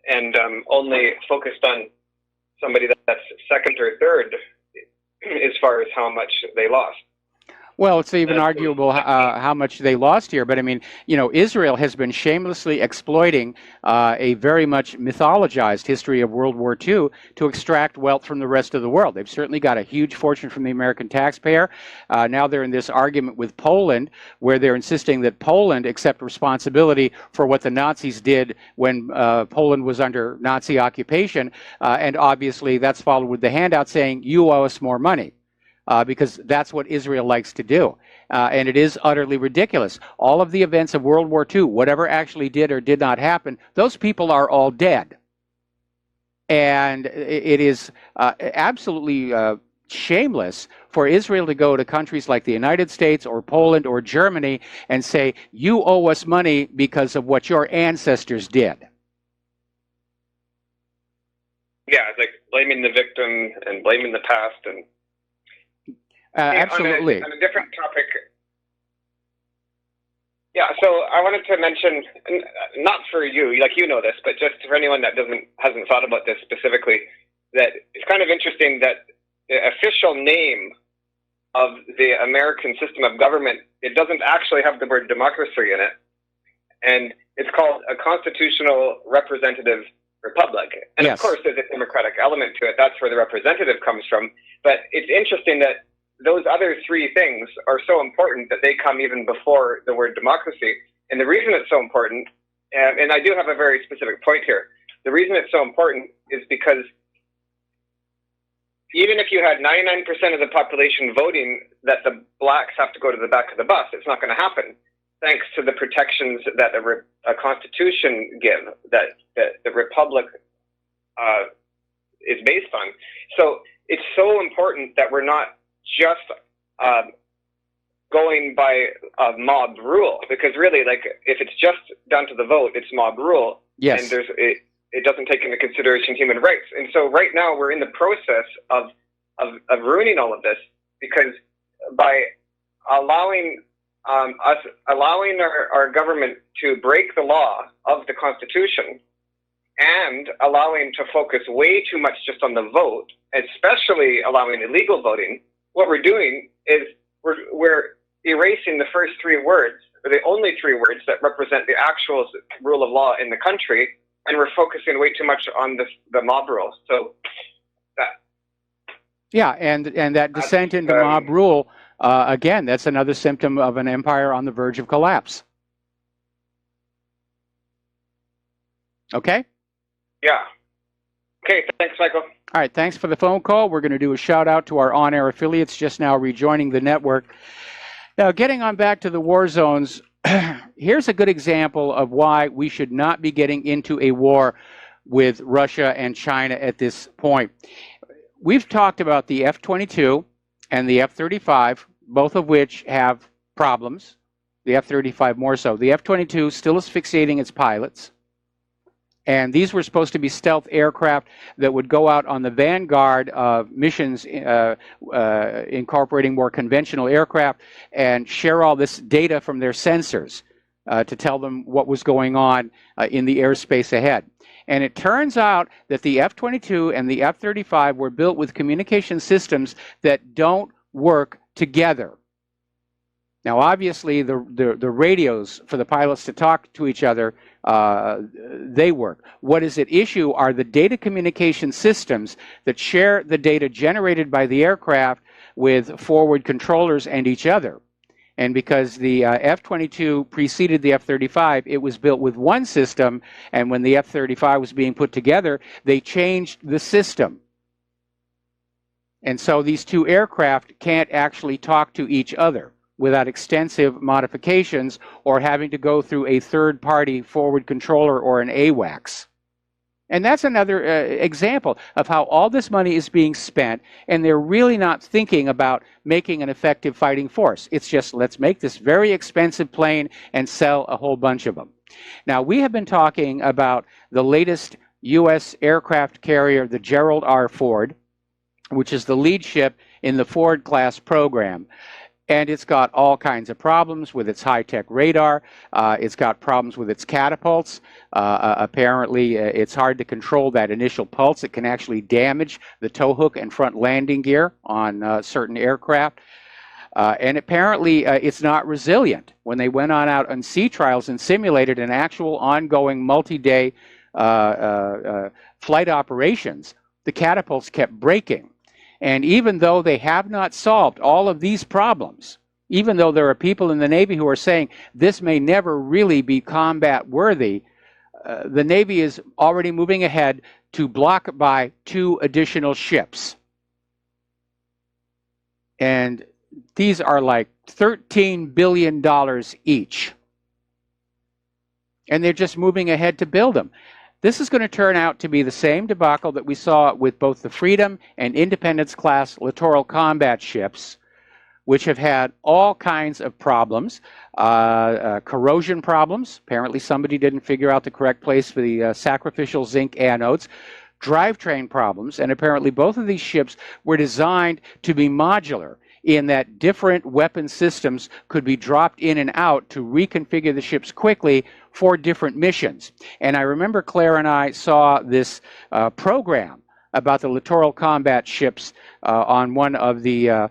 and only focused on somebody that's second or third as far as how much they lost? Well, it's even arguable how much they lost here. But, I mean, you know, Israel has been shamelessly exploiting a very much mythologized history of World War II to extract wealth from the rest of the world. They've certainly got a huge fortune from the American taxpayer. Now they're in this argument with Poland, where they're insisting that Poland accept responsibility for what the Nazis did when Poland was under Nazi occupation. And obviously that's followed with the handout saying, you owe us more money. Because that's what Israel likes to do. And it is utterly ridiculous. All of the events of World War II, whatever actually did or did not happen, those people are all dead. And it is absolutely shameless for Israel to go to countries like the United States or Poland or Germany and say, you owe us money because of what your ancestors did. Yeah, it's like blaming the victim and blaming the past. And absolutely. On a different topic. Yeah, so I wanted to mention, not for you, like you know this, but just for anyone that hasn't thought about this specifically, that it's kind of interesting that the official name of the American system of government, it doesn't actually have the word democracy in it. And it's called a constitutional representative republic. And yes. Of course, there's a democratic element to it. That's where the representative comes from. But it's interesting that those other three things are so important that they come even before the word democracy. And the reason it's so important, and I do have a very specific point here, the reason it's so important is because even if you had 99% of the population voting that the blacks have to go to the back of the bus, it's not going to happen, thanks to the protections that a constitution give, that the republic is based on. So it's so important that we're not just going by mob rule, because really, like, if it's just down to the vote, it's mob rule. Yes. And it doesn't take into consideration human rights. And so right now we're in the process of ruining all of this, because by allowing our government to break the law of the Constitution and allowing to focus way too much just on the vote, especially allowing illegal voting, what we're doing is we're erasing the first three words, or the only three words that represent the actual rule of law in the country, and we're focusing way too much on the mob rule. So that. Yeah, and that descent into mob rule, again, that's another symptom of an empire on the verge of collapse. Okay? Yeah. Okay, thanks, Michael. All right, thanks for the phone call. We're going to do a shout out to our on-air affiliates just now rejoining the network. Now, getting on back to the war zones, here's a good example of why we should not be getting into a war with Russia and China at this point. We've talked about the F-22 and the F-35, both of which have problems. The F-35 more so. The F-22 still is fixating its pilots. And these were supposed to be stealth aircraft that would go out on the vanguard of missions incorporating more conventional aircraft and share all this data from their sensors to tell them what was going on in the airspace ahead. And it turns out that the F-22 and the F-35 were built with communication systems that don't work together. Now, obviously, the radios for the pilots to talk to each other, they work. What is at issue are the data communication systems that share the data generated by the aircraft with forward controllers and each other. And because the F-22 preceded the F-35, it was built with one system, and when the F-35 was being put together, they changed the system. And so these two aircraft can't actually talk to each other without extensive modifications or having to go through a third-party forward controller or an AWACS. And that's another example of how all this money is being spent, and they're really not thinking about making an effective fighting force. It's just, let's make this very expensive plane and sell a whole bunch of them. Now, we have been talking about the latest U.S. aircraft carrier, the Gerald R. Ford, which is the lead ship in the Ford class program. And it's got all kinds of problems with its high-tech radar. It's got problems with its catapults. Apparently, it's hard to control that initial pulse. It can actually damage the tow hook and front landing gear on certain aircraft. And apparently, it's not resilient. When they went out on sea trials and simulated an actual ongoing multi-day flight operations, the catapults kept breaking. And even though they have not solved all of these problems, even though there are people in the Navy who are saying this may never really be combat worthy, the Navy is already moving ahead to block by 2 additional ships. And these are like $13 billion each. And they're just moving ahead to build them. This is going to turn out to be the same debacle that we saw with both the Freedom and Independence class littoral combat ships, which have had all kinds of problems, corrosion problems. Apparently somebody didn't figure out the correct place for the sacrificial zinc anodes, drivetrain problems, and apparently both of these ships were designed to be modular, in that different weapon systems could be dropped in and out to reconfigure the ships quickly for different missions. And I remember Claire and I saw this program about the littoral combat ships on one of the, I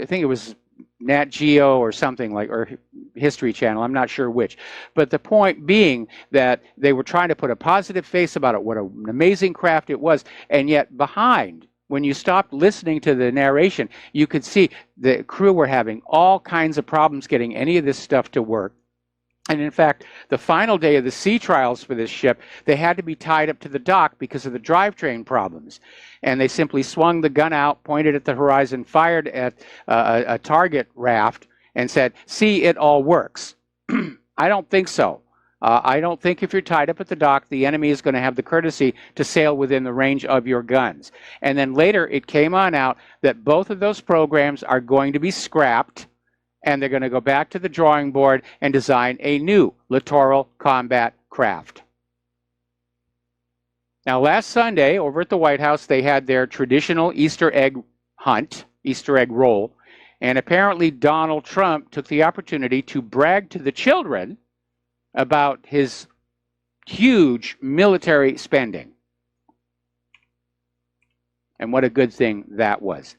think it was Nat Geo or something like, or History Channel, I'm not sure which. But the point being that they were trying to put a positive face about it, what an amazing craft it was, and yet behind, when you stopped listening to the narration, you could see the crew were having all kinds of problems getting any of this stuff to work. And in fact, the final day of the sea trials for this ship, they had to be tied up to the dock because of the drivetrain problems. And they simply swung the gun out, pointed at the horizon, fired at a target raft, and said, "See, it all works." I don't think so. I don't think if you're tied up at the dock, the enemy is going to have the courtesy to sail within the range of your guns. And then later, it came on out that both of those programs are going to be scrapped, and they're going to go back to the drawing board and design a new littoral combat craft. Now, last Sunday, over at the White House, they had their traditional Easter egg hunt, Easter egg roll, and apparently Donald Trump took the opportunity to brag to the children about his huge military spending. And what a good thing that was.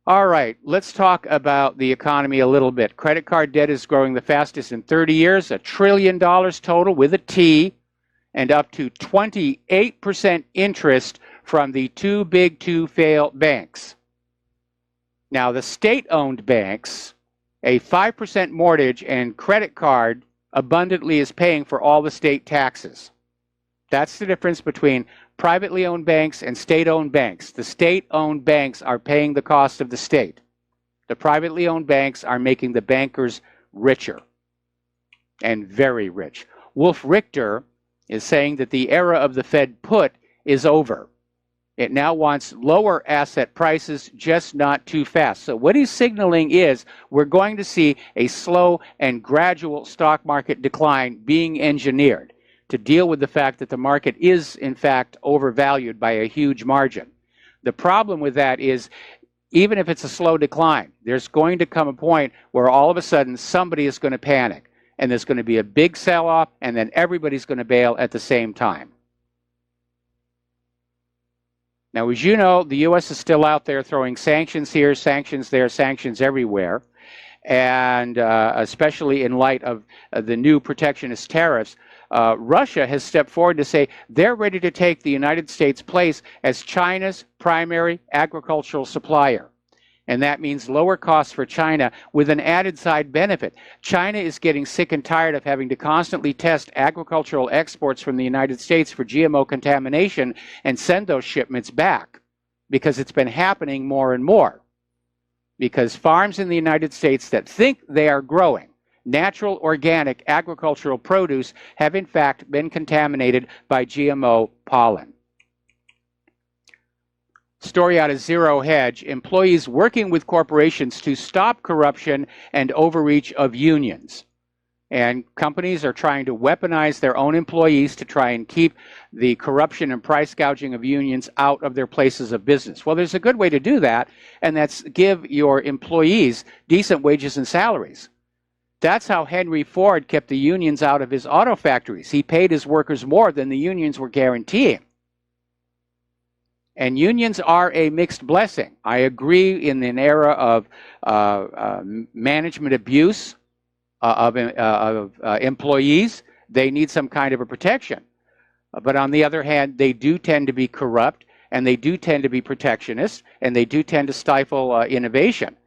All right, let's talk about the economy a little bit. Credit card debt is growing the fastest in 30 years, $1 trillion total with a T, and up to 28% interest from the too big to fail banks. Now, the state-owned banks, a 5% mortgage and credit card abundantly is paying for all the state taxes. That's the difference between privately owned banks and state-owned banks. The state-owned banks are paying the cost of the state. The privately owned banks are making the bankers richer, and very rich. Wolf Richter is saying that the era of the Fed put is over. It now wants lower asset prices, just not too fast. So what he's signaling is we're going to see a slow and gradual stock market decline being engineered to deal with the fact that the market is, in fact, overvalued by a huge margin. The problem with that is, even if it's a slow decline, there's going to come a point where all of a sudden somebody is going to panic, and there's going to be a big sell-off, and then everybody's going to bail at the same time. Now, as you know, the U.S. is still out there throwing sanctions here, sanctions there, sanctions everywhere, and especially in light of the new protectionist tariffs, Russia has stepped forward to say they're ready to take the United States' place as China's primary agricultural supplier. And that means lower costs for China with an added side benefit. China is getting sick and tired of having to constantly test agricultural exports from the United States for GMO contamination and send those shipments back, because it's been happening more and more. Because farms in the United States that think they are growing natural organic agricultural produce have in fact been contaminated by GMO pollen. Story out of Zero Hedge, employees working with corporations to stop corruption and overreach of unions. And companies are trying to weaponize their own employees to try and keep the corruption and price gouging of unions out of their places of business. Well, there's a good way to do that, and that's give your employees decent wages and salaries. That's how Henry Ford kept the unions out of his auto factories. He paid his workers more than the unions were guaranteeing. And unions are a mixed blessing. I agree in an era of management abuse of employees, they need some kind of a protection. But on the other hand, they do tend to be corrupt, and they do tend to be protectionist, and they do tend to stifle innovation.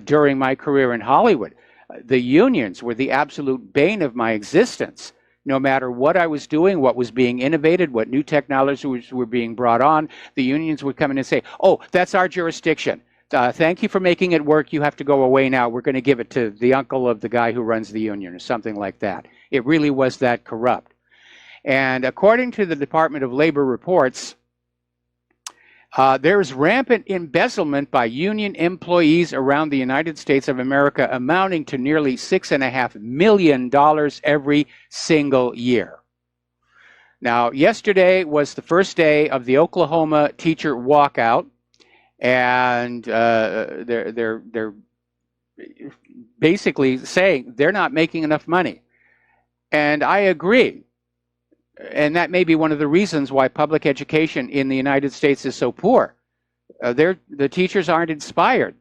During my career in Hollywood, the unions were the absolute bane of my existence. No matter what I was doing, what was being innovated, what new technologies were being brought on, the unions would come in and say, oh, that's our jurisdiction. Thank you for making it work. You have to go away now. We're going to give it to the uncle of the guy who runs the union or something like that. It really was that corrupt. And according to the Department of Labor reports, there's rampant embezzlement by union employees around the United States of America amounting to nearly $6.5 million every single year. Now, yesterday was the first day of the Oklahoma teacher walkout, and they're basically saying they're not making enough money. And I agree. And that may be one of the reasons why public education in the United States is so poor. The teachers aren't inspired.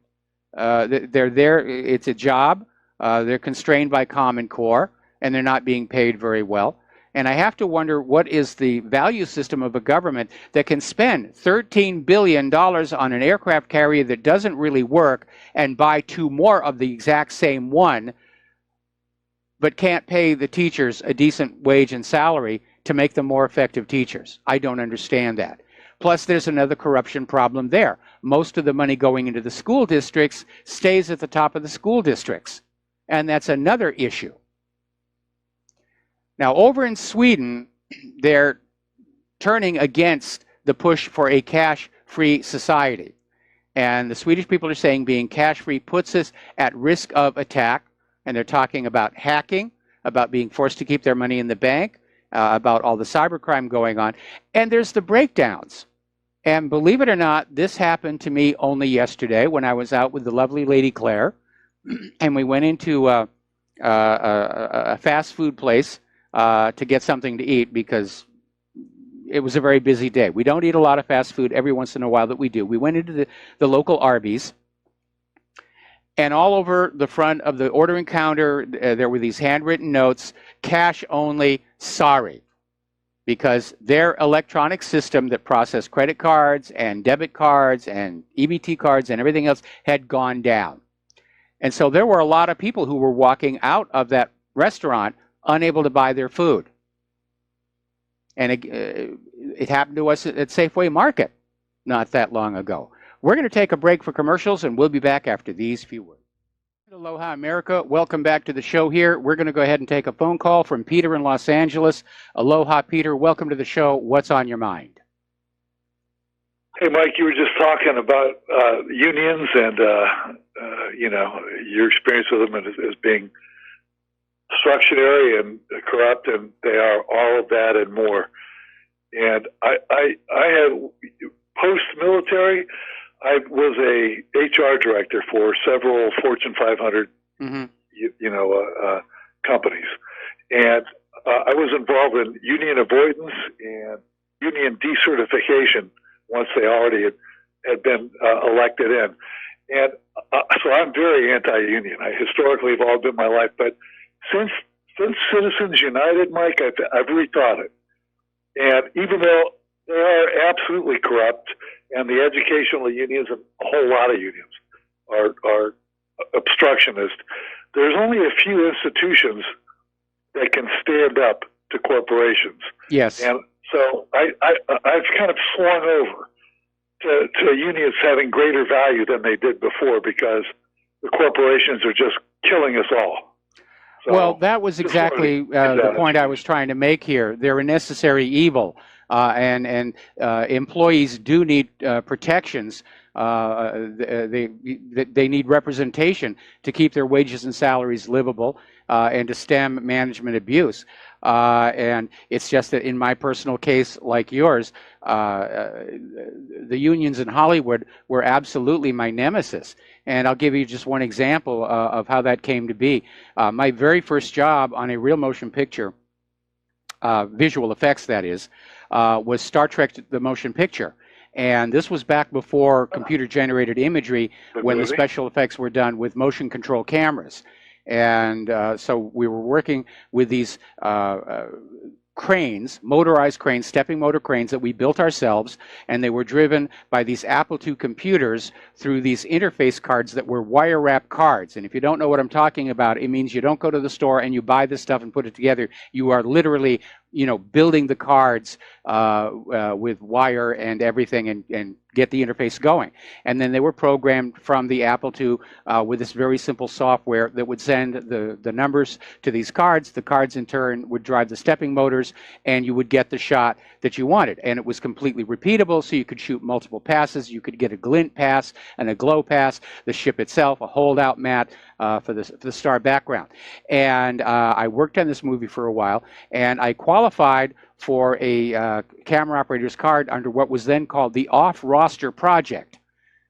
They're there, it's a job. They're constrained by Common Core, and they're not being paid very well. And I have to wonder, what is the value system of a government that can spend $13 billion on an aircraft carrier that doesn't really work and buy 2 more of the exact same one, but can't pay the teachers a decent wage and salary to make them more effective teachers? I don't understand that. Plus, there's another corruption problem there. Most of the money going into the school districts stays at the top of the school districts. And that's another issue. Now, over in Sweden, they're turning against the push for a cash-free society. And the Swedish people are saying being cash-free puts us at risk of attack. And they're talking about hacking, about being forced to keep their money in the bank, about all the cybercrime going on. And there's the breakdowns. And believe it or not, this happened to me only yesterday when I was out with the lovely Lady Claire. And we went into a fast food place to get something to eat because it was a very busy day. We don't eat a lot of fast food. Every once in a while that we do. We went into the local Arby's. And all over the front of the ordering counter, there were these handwritten notes, cash only, sorry. Because their electronic system that processed credit cards and debit cards and EBT cards and everything else had gone down. And so there were a lot of people who were walking out of that restaurant unable to buy their food. And it happened to us at Safeway Market not that long ago. We're going to take a break for commercials, and we'll be back after these few words. Aloha, America. Welcome back to the show here. We're going to go ahead and take a phone call from Peter in Los Angeles. Aloha, Peter. Welcome to the show. What's on your mind? Hey, Mike, you were just talking about unions and, your experience with them as being structurary and corrupt, and they are all of that and more. And I had post-military, I was a HR director for several Fortune 500, companies, and I was involved in union avoidance and union decertification once they already had been elected in. And so I'm very anti-union. I historically have all been my life, but since Citizens United, Mike, I've rethought it. And even though they are absolutely corrupt, and the educational unions and a whole lot of unions are obstructionist, there's only a few institutions that can stand up to corporations. Yes. And so I've kind of swung over to unions having greater value than they did before because the corporations are just killing us all. So, well, that was exactly the point I was trying to make here. They're a necessary evil, and employees do need protections. They need representation to keep their wages and salaries livable, and to stem management abuse. And it's just that in my personal case, like yours, the unions in Hollywood were absolutely my nemesis. And I'll give you just one example of how that came to be. My very first job on a real motion picture, visual effects that is, was Star Trek The Motion Picture. And this was back before computer-generated imagery, when the special effects were done with motion control cameras. And so we were working with these cranes, motorized cranes, stepping motor cranes that we built ourselves, and they were driven by these Apple II computers through these interface cards that were wire wrap cards. And if you don't know what I'm talking about, it means you don't go to the store and you buy this stuff and put it together. You are literally, you know, building the cards with wire and everything, and get the interface going. And then they were programmed from the Apple II with this very simple software that would send the numbers to these cards. The cards in turn would drive the stepping motors, and you would get the shot that you wanted. And it was completely repeatable, so you could shoot multiple passes. You could get a glint pass and a glow pass, the ship itself, a holdout mat for the star background. And I worked on this movie for a while, and I qualified for a camera operator's card under what was then called the off-roster project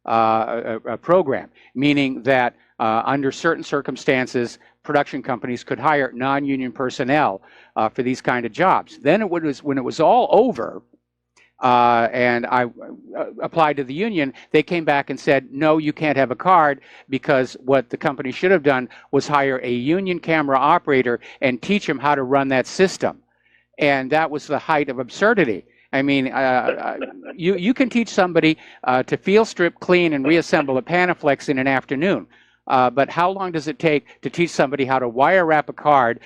program, meaning that under certain circumstances, production companies could hire non-union personnel for these kind of jobs. Then when it was all over, and I applied to the union, they came back and said, no, you can't have a card, because what the company should have done was hire a union camera operator and teach them how to run that system. And that was the height of absurdity. I mean, you can teach somebody to field strip, clean, and reassemble a Panaflex in an afternoon. But how long does it take to teach somebody how to wire wrap a card,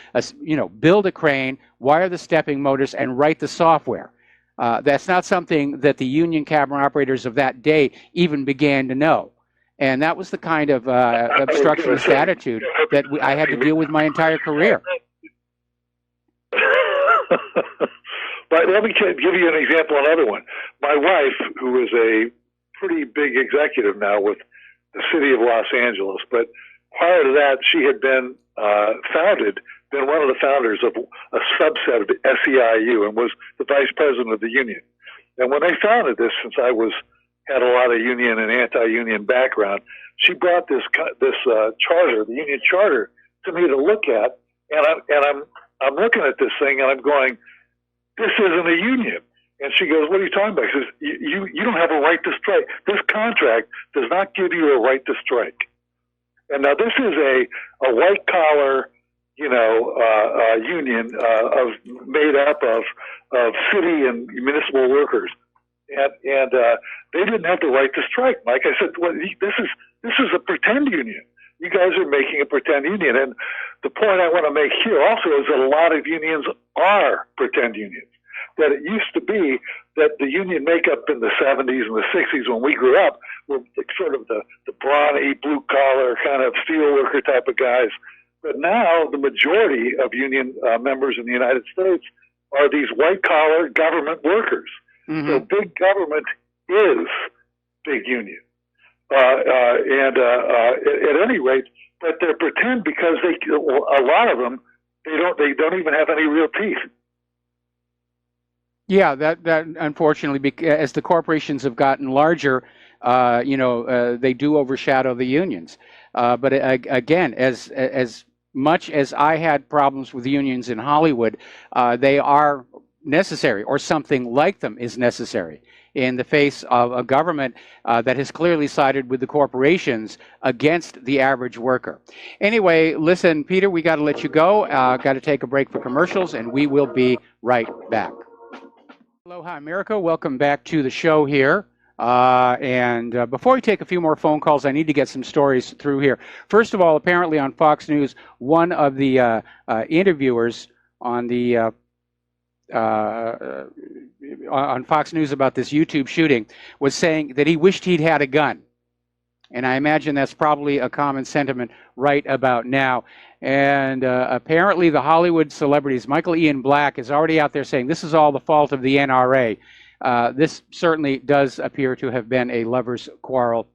build a crane, wire the stepping motors, and write the software? That's not something that the union camera operators of that day even began to know. And that was the kind of obstructionist attitude that I had to deal with my entire career. But let me give you an example, another one. My wife, who is a pretty big executive now with the city of Los Angeles, but prior to that, she had been one of the founders of a subset of the SEIU, and was the vice president of the union. And when they founded this, since I had a lot of union and anti-union background, she brought this charter, the union charter, to me to look at, and I'm looking at this thing and I'm going, this isn't a union. And she goes, what are you talking about? She says, you don't have a right to strike. This contract does not give you a right to strike. And now this is a white collar, union made up of city and municipal workers. And they didn't have the right to strike. Like I said, well, this is a pretend union. You guys are making a pretend union. And the point I want to make here also is that a lot of unions are pretend unions. That it used to be that the union makeup in the 70s and the 60s when we grew up were sort of the brawny, blue-collar kind of steelworker type of guys. But now the majority of union members in the United States are these white-collar government workers. Mm-hmm. So big government is big union. At any rate, but they're pretend because a lot of them, they don't even have any real teeth. Yeah, that unfortunately, as the corporations have gotten larger, they do overshadow the unions. But again, as much as I had problems with unions in Hollywood, they are necessary, or something like them is necessary, in the face of a government that has clearly sided with the corporations against the average worker. Anyway, listen, Peter, we got to let you go. Got to take a break for commercials, and we will be right back. Aloha, America. Welcome back to the show here. Before we take a few more phone calls, I need to get some stories through here. First of all, apparently on Fox News, one of the interviewers on Fox News about this YouTube shooting was saying that he wished he'd had a gun. And I imagine that's probably a common sentiment right about now. And apparently the Hollywood celebrities, Michael Ian Black, is already out there saying this is all the fault of the NRA. This certainly does appear to have been a lover's quarrel.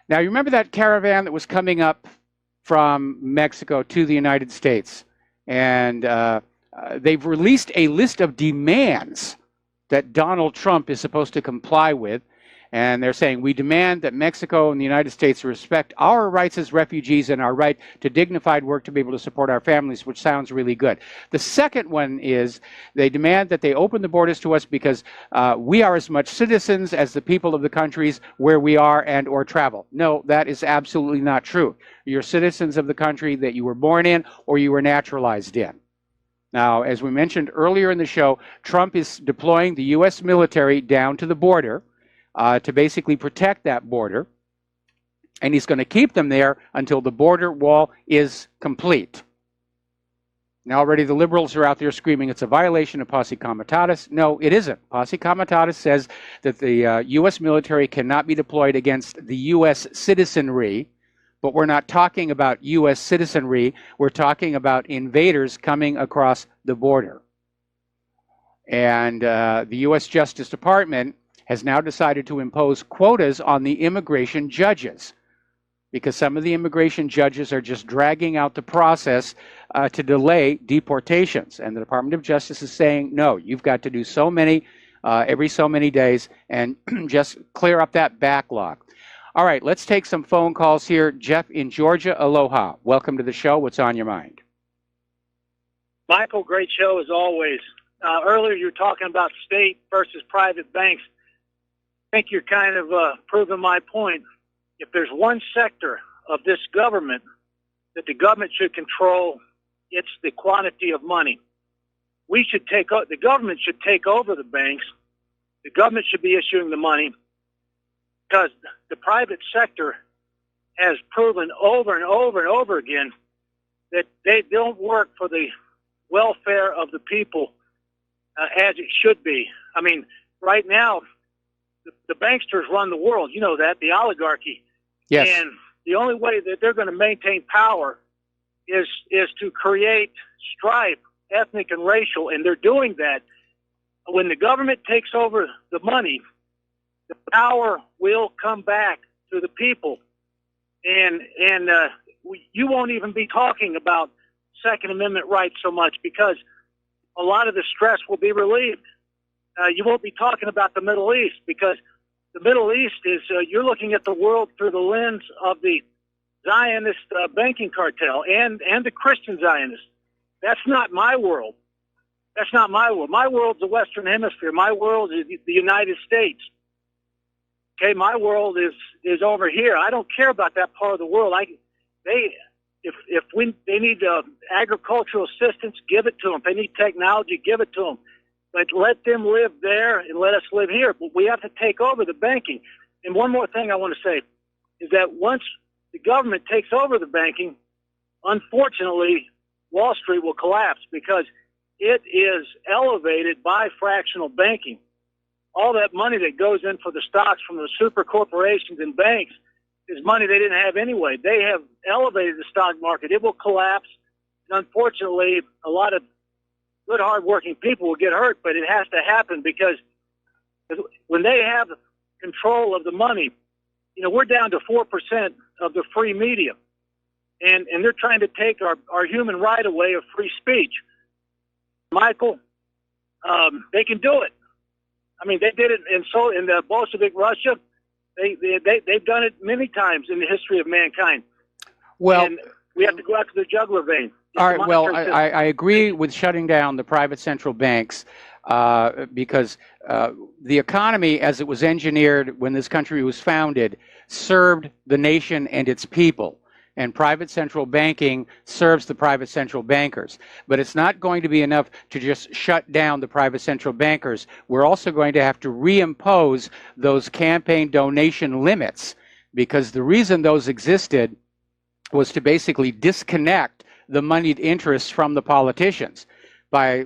Now, you remember that caravan that was coming up from Mexico to the United States? And they've released a list of demands that Donald Trump is supposed to comply with. And they're saying, we demand that Mexico and the United States respect our rights as refugees and our right to dignified work to be able to support our families, which sounds really good. The second one is they demand that they open the borders to us because we are as much citizens as the people of the countries where we are and or travel. No, that is absolutely not true. You're citizens of the country that you were born in or you were naturalized in. Now, as we mentioned earlier in the show, Trump is deploying the U.S. military down to the border to basically protect that border. And he's going to keep them there until the border wall is complete. Now, already the liberals are out there screaming it's a violation of posse comitatus. No, it isn't. Posse comitatus says that the U.S. military cannot be deployed against the U.S. citizenry. But we're not talking about U.S. citizenry. We're talking about invaders coming across the border. And the U.S. Justice Department has now decided to impose quotas on the immigration judges because some of the immigration judges are just dragging out the process to delay deportations. And the Department of Justice is saying, no, you've got to do so many every so many days and just clear up that backlog. All right, let's take some phone calls here. Jeff in Georgia, aloha. Welcome to the show. What's on your mind? Michael, great show as always. Earlier you were talking about state versus private banks. I think you're kind of proving my point. If there's one sector of this government that the government should control, it's the quantity of money. The government should take over the banks. The government should be issuing the money because the private sector has proven over and over and over again that they don't work for the welfare of the people as it should be. I mean, right now, the banksters run the world. You know that, the oligarchy. Yes. And the only way that they're going to maintain power is to create strife, ethnic and racial, and they're doing that. When the government takes over the money, the power will come back to the people. And you won't even be talking about Second Amendment rights so much because a lot of the stress will be relieved. You won't be talking about the Middle East because the Middle East is, you're looking at the world through the lens of the Zionist banking cartel and the Christian Zionists. That's not my world. That's not my world. My world's the Western Hemisphere. My world is the United States. Okay, my world is over here. I don't care about that part of the world. They need agricultural assistance, give it to them. If they need technology, give it to them. But let them live there and let us live here. But we have to take over the banking. And one more thing I want to say is that once the government takes over the banking, unfortunately, Wall Street will collapse because it is elevated by fractional banking. All that money that goes in for the stocks from the super corporations and banks is money they didn't have anyway. They have elevated the stock market. It will collapse. And unfortunately, a lot of good, hardworking people will get hurt, but it has to happen because when they have control of the money, you know, we're down to 4% of the free media. And they're trying to take our human right away of free speech. Michael, they can do it. I mean, they did it in the Bolshevik Russia. They've done it many times in the history of mankind. Well, and we have to go after the jugular vein. All right, well, I agree with shutting down the private central banks because the economy, as it was engineered when this country was founded, served the nation and its people. And private central banking serves the private central bankers. But it's not going to be enough to just shut down the private central bankers. We're also going to have to reimpose those campaign donation limits because the reason those existed was to basically disconnect the moneyed interests from the politicians by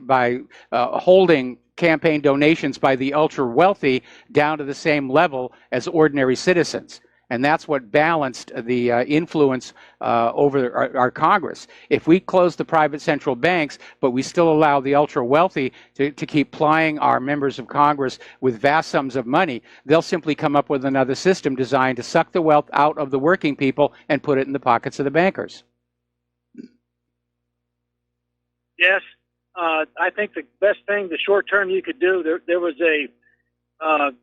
holding campaign donations by the ultra wealthy down to the same level as ordinary citizens. and that's what balanced the influence over our Congress. If we close the private central banks, but we still allow the ultra-wealthy to keep plying our members of Congress with vast sums of money, they'll simply come up with another system designed to suck the wealth out of the working people and put it in the pockets of the bankers. Yes, I think the best thing, the short term you could do, there was a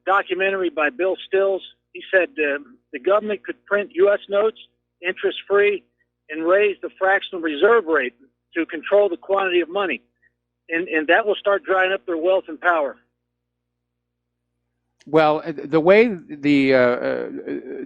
documentary by Bill Stills. He said the government could print U.S. notes, interest-free, and raise the fractional reserve rate to control the quantity of money. And that will start drying up their wealth and power. Well, the way the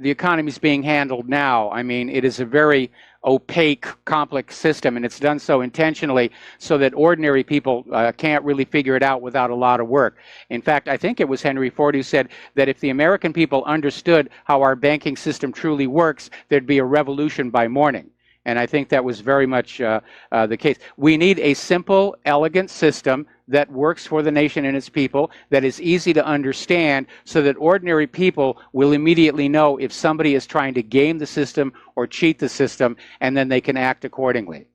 economy is being handled now, I mean, it is a very opaque, complex system, and it's done so intentionally so that ordinary people can't really figure it out without a lot of work. In fact, I think it was Henry Ford who said that if the American people understood how our banking system truly works, there'd be a revolution by morning. And I think that was very much the case. We need a simple, elegant system that works for the nation and its people, that is easy to understand, so that ordinary people will immediately know if somebody is trying to game the system or cheat the system, and then they can act accordingly.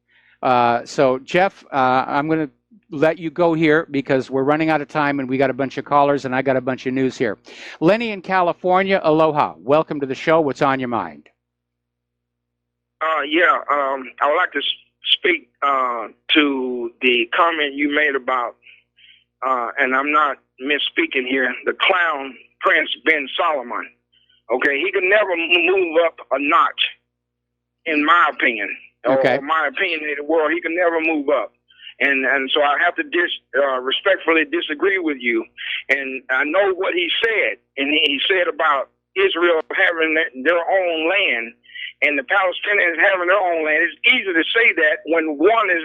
So, Jeff, I'm going to let you go here because we're running out of time and we got a bunch of callers and I got a bunch of news here. Lenny in California, aloha. Welcome to the show. What's on your mind? I would like to speak to the comment you made about, and I'm not misspeaking here, the clown Prince Ben Solomon. Okay, he could never move up a notch, in my opinion. Okay. Or my opinion in the world, he could never move up. And so I have to respectfully disagree with you. And I know what he said, and he said about Israel having their own land and the Palestinians having their own land. It's easy to say that when one is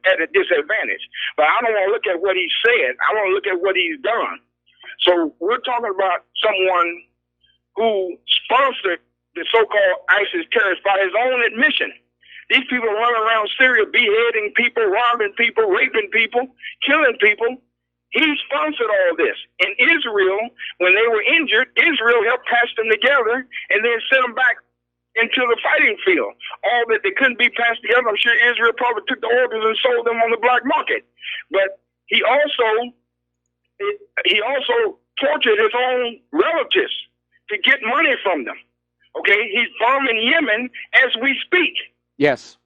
at a disadvantage. But I don't want to look at what he said. I want to look at what he's done. So we're talking about someone who sponsored the so-called ISIS terrorists by his own admission. These people run around Syria beheading people, robbing people, raping people, killing people. He sponsored all this. In Israel, when they were injured, Israel helped patch them together and then sent them back into the fighting field. All that they couldn't be passed together, I'm sure Israel probably took the organs and sold them on the black market. But he also tortured his own relatives to get money from them. Okay, he's bombing Yemen as we speak. Yes.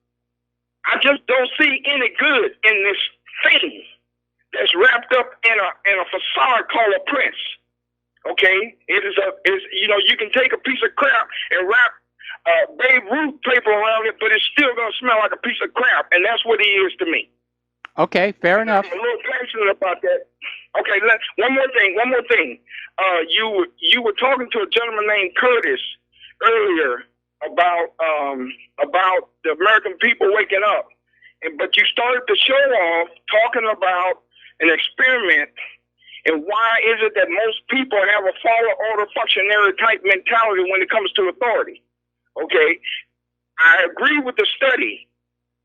I just don't see any good in this thing that's wrapped up in a facade called a prince. Okay, you can take a piece of crap and wrap Babe Ruth paper around it, but it's still going to smell like a piece of crap, and that's what he is to me. Okay, fair enough. I'm a little passionate about that. Okay, one more thing. You were talking to a gentleman named Curtis earlier about the American people waking up, but you started the show off talking about an experiment. And why is it that most people have a follow order functionary type mentality when it comes to authority? Okay, I agree with the study,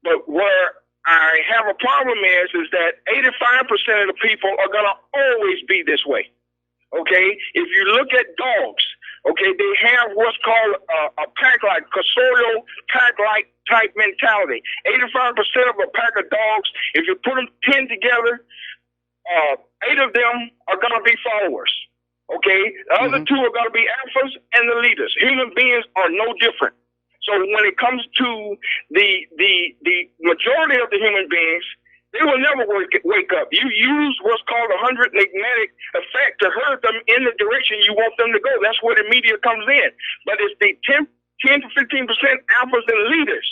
but where I have a problem is that 85% of the people are going to always be this way. Okay, if you look at dogs, okay, they have what's called a pack-like, custodial pack-like type mentality. 85% of a pack of dogs, if you put them 10 together, 8 of them are going to be followers. Okay, the other 2 are going to be alphas and the leaders. Human beings are no different. So when it comes to the majority of the human beings, they will never wake up. You use what's called a 100 magnetic effect to herd them in the direction you want them to go. That's where the media comes in. But it's the 10 to 15% alphas and leaders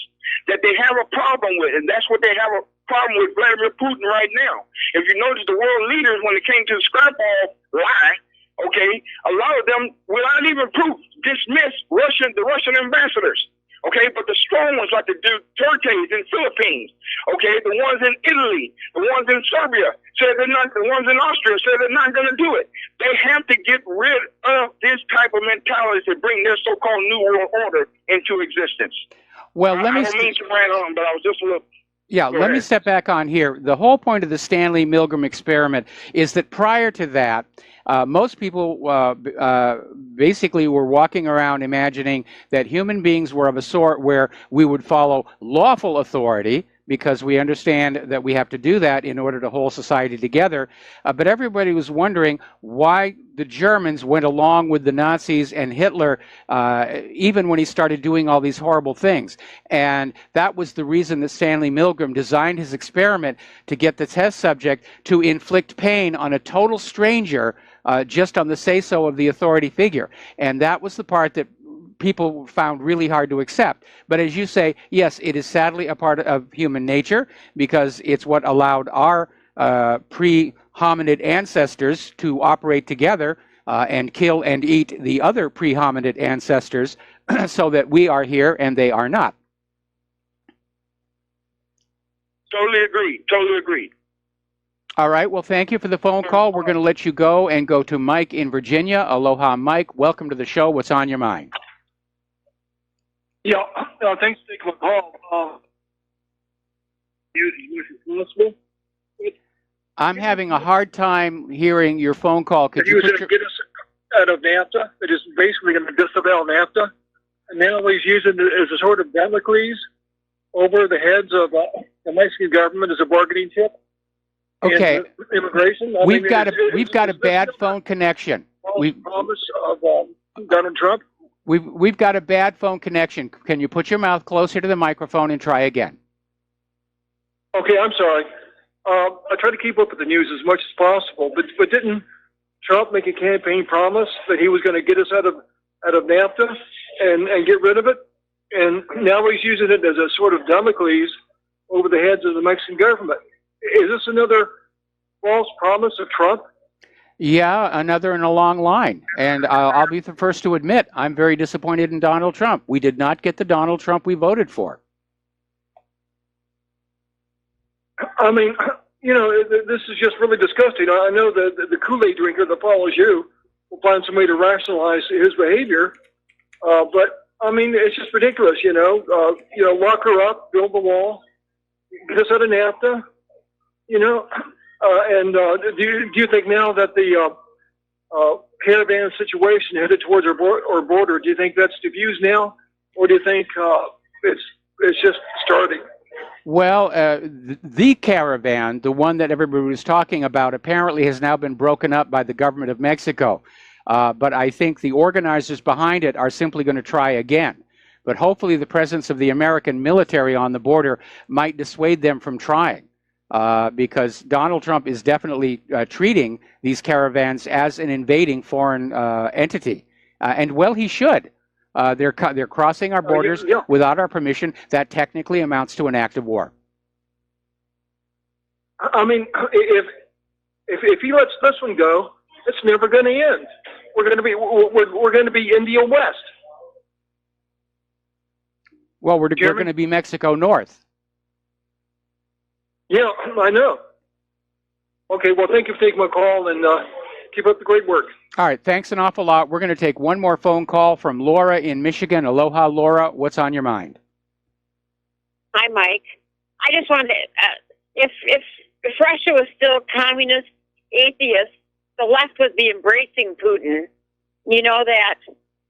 that they have a problem with, and that's what they have a problem with Vladimir Putin right now. If you notice, the world leaders, when it came to the scrap-all lie, okay, a lot of them, without even proof, dismissed the Russian ambassadors. Okay, but the strong ones like the Dutertes in Philippines, okay, the ones in Italy, the ones in Serbia, said they're not, the ones in Austria said they're not going to do it. They have to get rid of this type of mentality to bring their so-called New World Order into existence. Well, let me. I don't mean to rant on, but I was just a little. Yeah, Go let me ahead. step back on here. The whole point of the Stanley Milgram experiment is that prior to that, most people basically were walking around imagining that human beings were of a sort where we would follow lawful authority, because we understand that we have to do that in order to hold society together. But everybody was wondering why the Germans went along with the Nazis and Hitler, even when he started doing all these horrible things. And that was the reason that Stanley Milgram designed his experiment, to get the test subject to inflict pain on a total stranger, just on the say-so of the authority figure. And that was the part that people found really hard to accept. But as you say, yes, it is sadly a part of human nature, because it's what allowed our pre-hominid ancestors to operate together and kill and eat the other pre-hominid ancestors so that we are here and they are not. Totally agreed. Totally agreed. All right. Well, thank you for the phone call. We're going to let you go and go to Mike in Virginia. Aloha, Mike. Welcome to the show. What's on your mind? Yeah, thanks for taking my call. Possible. I'm having a hard time hearing your phone call. Could He you was put going to get us out of NAFTA. It is basically going to disavow NAFTA. And now he's using it as a sort of Damocles over the heads of the Mexican government as a bargaining chip. Okay. And, immigration. We've got a bad phone connection. Promise of Donald Trump. We've got a bad phone connection. Can you put your mouth closer to the microphone and try again? Okay, I'm sorry. I try to keep up with the news as much as possible, but didn't Trump make a campaign promise that he was going to get us out of NAFTA and get rid of it? And now he's using it as a sort of Damocles over the heads of the Mexican government. Is this another false promise of Trump? Yeah, another in a long line. And I'll be the first to admit, I'm very disappointed in Donald Trump. We did not get the Donald Trump we voted for. I mean, you know, this is just really disgusting. I know that the Kool-Aid drinker that follows you will find some way to rationalize his behavior. But, I mean, it's just ridiculous, you know. Lock her up, build the wall, get us out of NAFTA, you know. Do you think now that the caravan situation headed towards our border, do you think that's diffused now, or do you think it's just starting? Well, the caravan, the one that everybody was talking about, apparently has now been broken up by the government of Mexico. But I think the organizers behind it are simply going to try again. But hopefully the presence of the American military on the border might dissuade them from trying. Because Donald Trump is definitely treating these caravans as an invading foreign entity. And well, he should. They're crossing our borders without our permission. That technically amounts to an act of war. I mean, if he lets this one go, it's never going to end. We're going to be India West. Well, we're going to be Mexico North. Yeah, I know. Okay, well, thank you for taking my call, and keep up the great work. All right, thanks an awful lot. We're going to take one more phone call from Laura in Michigan. Aloha, Laura. What's on your mind? Hi, Mike. I just wanted to, if Russia was still communist, atheist, the left would be embracing Putin. You know that.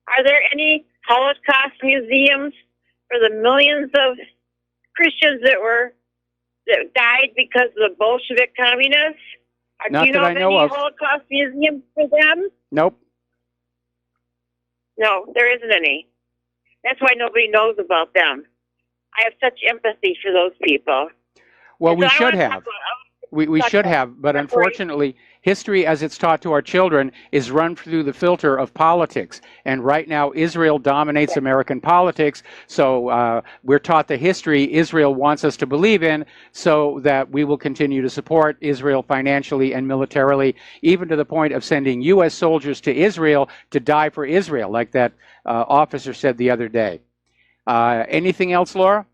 Are there any Holocaust museums for the millions of Christians that died because of the Bolshevik communists? Not Do you know that I of know any of. Holocaust museums for them? Nope. No, there isn't any. That's why nobody knows about them. I have such empathy for those people. Well, And we so I should wanna talk have. about- We should have, but unfortunately, history as it's taught to our children is run through the filter of politics. And right now, Israel dominates American politics. So we're taught the history Israel wants us to believe in, so that we will continue to support Israel financially and militarily, even to the point of sending U.S. soldiers to Israel to die for Israel, like that officer said the other day. Anything else, Laura?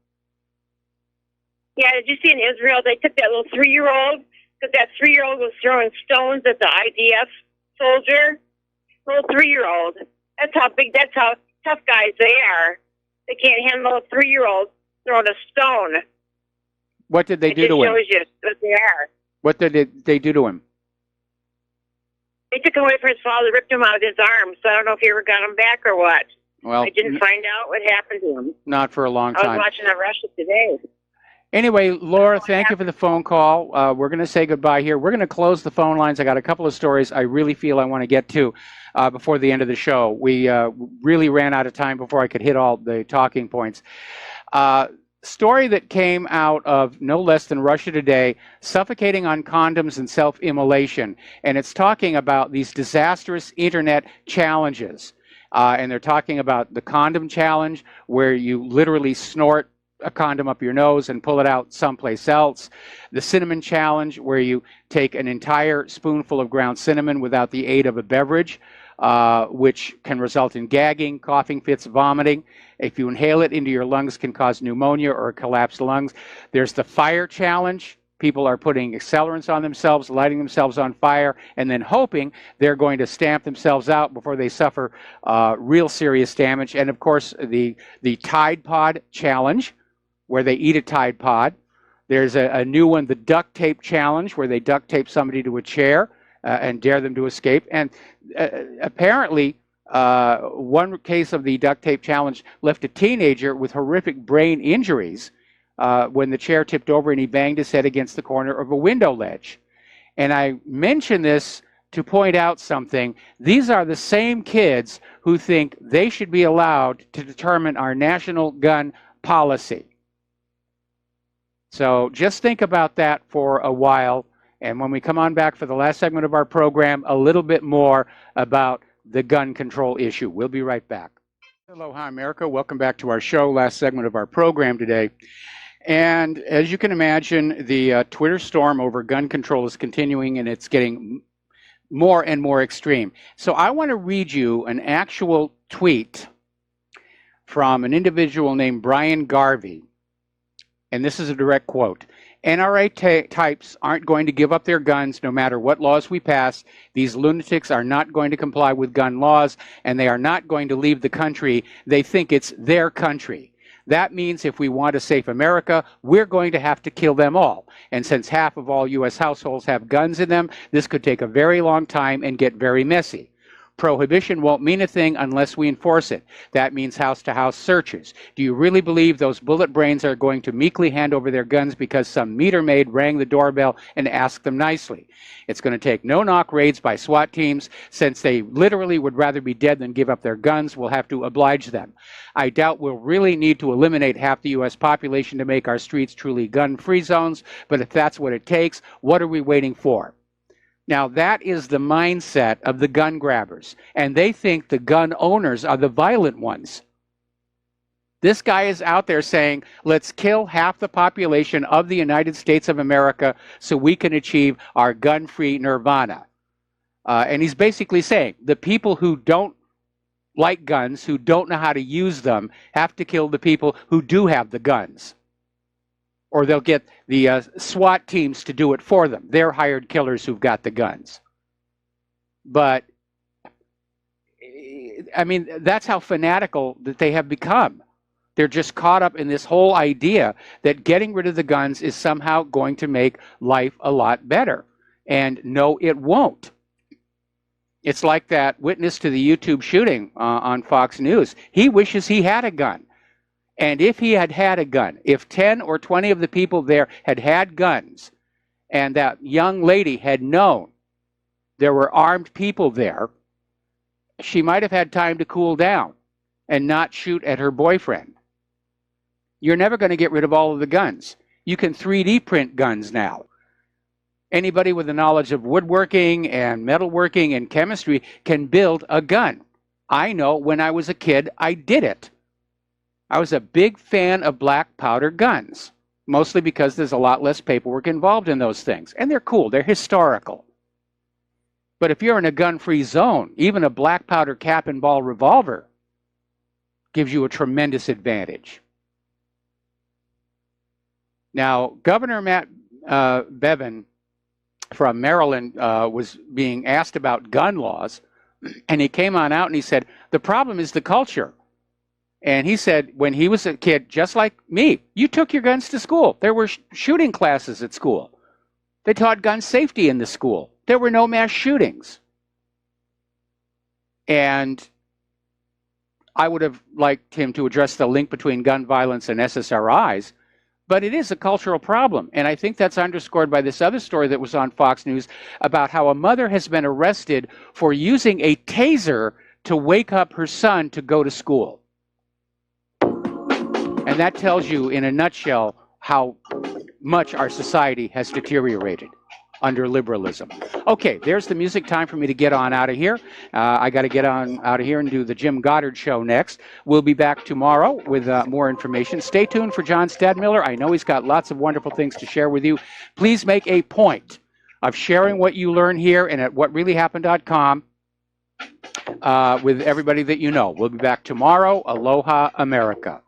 Yeah, did you see in Israel, they took that little 3-year-old, because that 3-year-old was throwing stones at the IDF soldier? Little 3-year-old. That's how tough guys they are. They can't handle a 3-year-old throwing a stone. What did they do to him? It just shows you what they are. What did they do to him? They took him away from his father, ripped him out of his arms. So I don't know if he ever got him back or what. Well, I didn't find out what happened to him. Not for a long I time. was watching on Russia Today. Anyway, Laura, thank you for the phone call. We're going to say goodbye here. We're going to close the phone lines. I got a couple of stories I really feel I want to get to before the end of the show. We really ran out of time before I could hit all the talking points. Story that came out of no less than Russia Today, suffocating on condoms and self-immolation. And it's talking about these disastrous internet challenges. And they're talking about the condom challenge, where you literally snort a condom up your nose and pull it out someplace else. The cinnamon challenge, where you take an entire spoonful of ground cinnamon without the aid of a beverage, which can result in gagging, coughing fits, vomiting. If you inhale it into your lungs, can cause pneumonia or collapsed lungs. There's the fire challenge. People are putting accelerants on themselves, lighting themselves on fire, and then hoping they're going to stamp themselves out before they suffer real serious damage. And of course, the Tide Pod challenge, where they eat a Tide Pod. There's a new one, the duct tape challenge, where they duct tape somebody to a chair and dare them to escape. And apparently, one case of the duct tape challenge left a teenager with horrific brain injuries when the chair tipped over and he banged his head against the corner of a window ledge. And I mention this to point out something. These are the same kids who think they should be allowed to determine our national gun policy. So just think about that for a while. And when we come on back for the last segment of our program, a little bit more about the gun control issue. We'll be right back. Aloha, America. Welcome back to our show, last segment of our program today. And as you can imagine, the Twitter storm over gun control is continuing, and it's getting more and more extreme. So I want to read you an actual tweet from an individual named Brian Garvey. And this is a direct quote. NRA types aren't going to give up their guns no matter what laws we pass. These lunatics are not going to comply with gun laws, and they are not going to leave the country. They think it's their country. That means if we want a safe America, we're going to have to kill them all. And since half of all U.S. households have guns in them, this could take a very long time and get very messy. Prohibition won't mean a thing unless we enforce it. That means house-to-house searches. Do you really believe those bullet brains are going to meekly hand over their guns because some meter maid rang the doorbell and asked them nicely? It's going to take no-knock raids by SWAT teams. Since they literally would rather be dead than give up their guns, we'll have to oblige them. I doubt we'll really need to eliminate half the U.S. population to make our streets truly gun-free zones, but if that's what it takes, what are we waiting for? Now, that is the mindset of the gun grabbers, and they think the gun owners are the violent ones. This guy is out there saying, let's kill half the population of the United States of America so we can achieve our gun-free nirvana. And he's basically saying the people who don't like guns, who don't know how to use them, have to kill the people who do have the guns. Or they'll get the SWAT teams to do it for them. They're hired killers who've got the guns. But, I mean, that's how fanatical that they have become. They're just caught up in this whole idea that getting rid of the guns is somehow going to make life a lot better. And no, it won't. It's like that witness to the YouTube shooting on Fox News. He wishes he had a gun. And if he had had a gun, if 10 or 20 of the people there had had guns, and that young lady had known there were armed people there, she might have had time to cool down and not shoot at her boyfriend. You're never going to get rid of all of the guns. You can 3D print guns now. Anybody with the knowledge of woodworking and metalworking and chemistry can build a gun. I know when I was a kid, I did it. I was a big fan of black powder guns, mostly because there's a lot less paperwork involved in those things. And they're cool. They're historical. But if you're in a gun-free zone, even a black powder cap and ball revolver gives you a tremendous advantage. Now, Governor Matt Bevin from Maryland was being asked about gun laws, and he came on out and he said, the problem is the culture. And he said when he was a kid, just like me, you took your guns to school. There were shooting classes at school. They taught gun safety in the school. There were no mass shootings. And I would have liked him to address the link between gun violence and SSRIs, but it is a cultural problem. And I think that's underscored by this other story that was on Fox News about how a mother has been arrested for using a taser to wake up her son to go to school. And that tells you in a nutshell how much our society has deteriorated under liberalism. Okay, there's the music. Time for me to get on out of here. I got to get on out of here and do the Jim Goddard Show next. We'll be back tomorrow with more information. Stay tuned for John Stadmiller. I know he's got lots of wonderful things to share with you. Please make a point of sharing what you learn here and at whatreallyhappened.com with everybody that you know. We'll be back tomorrow. Aloha, America.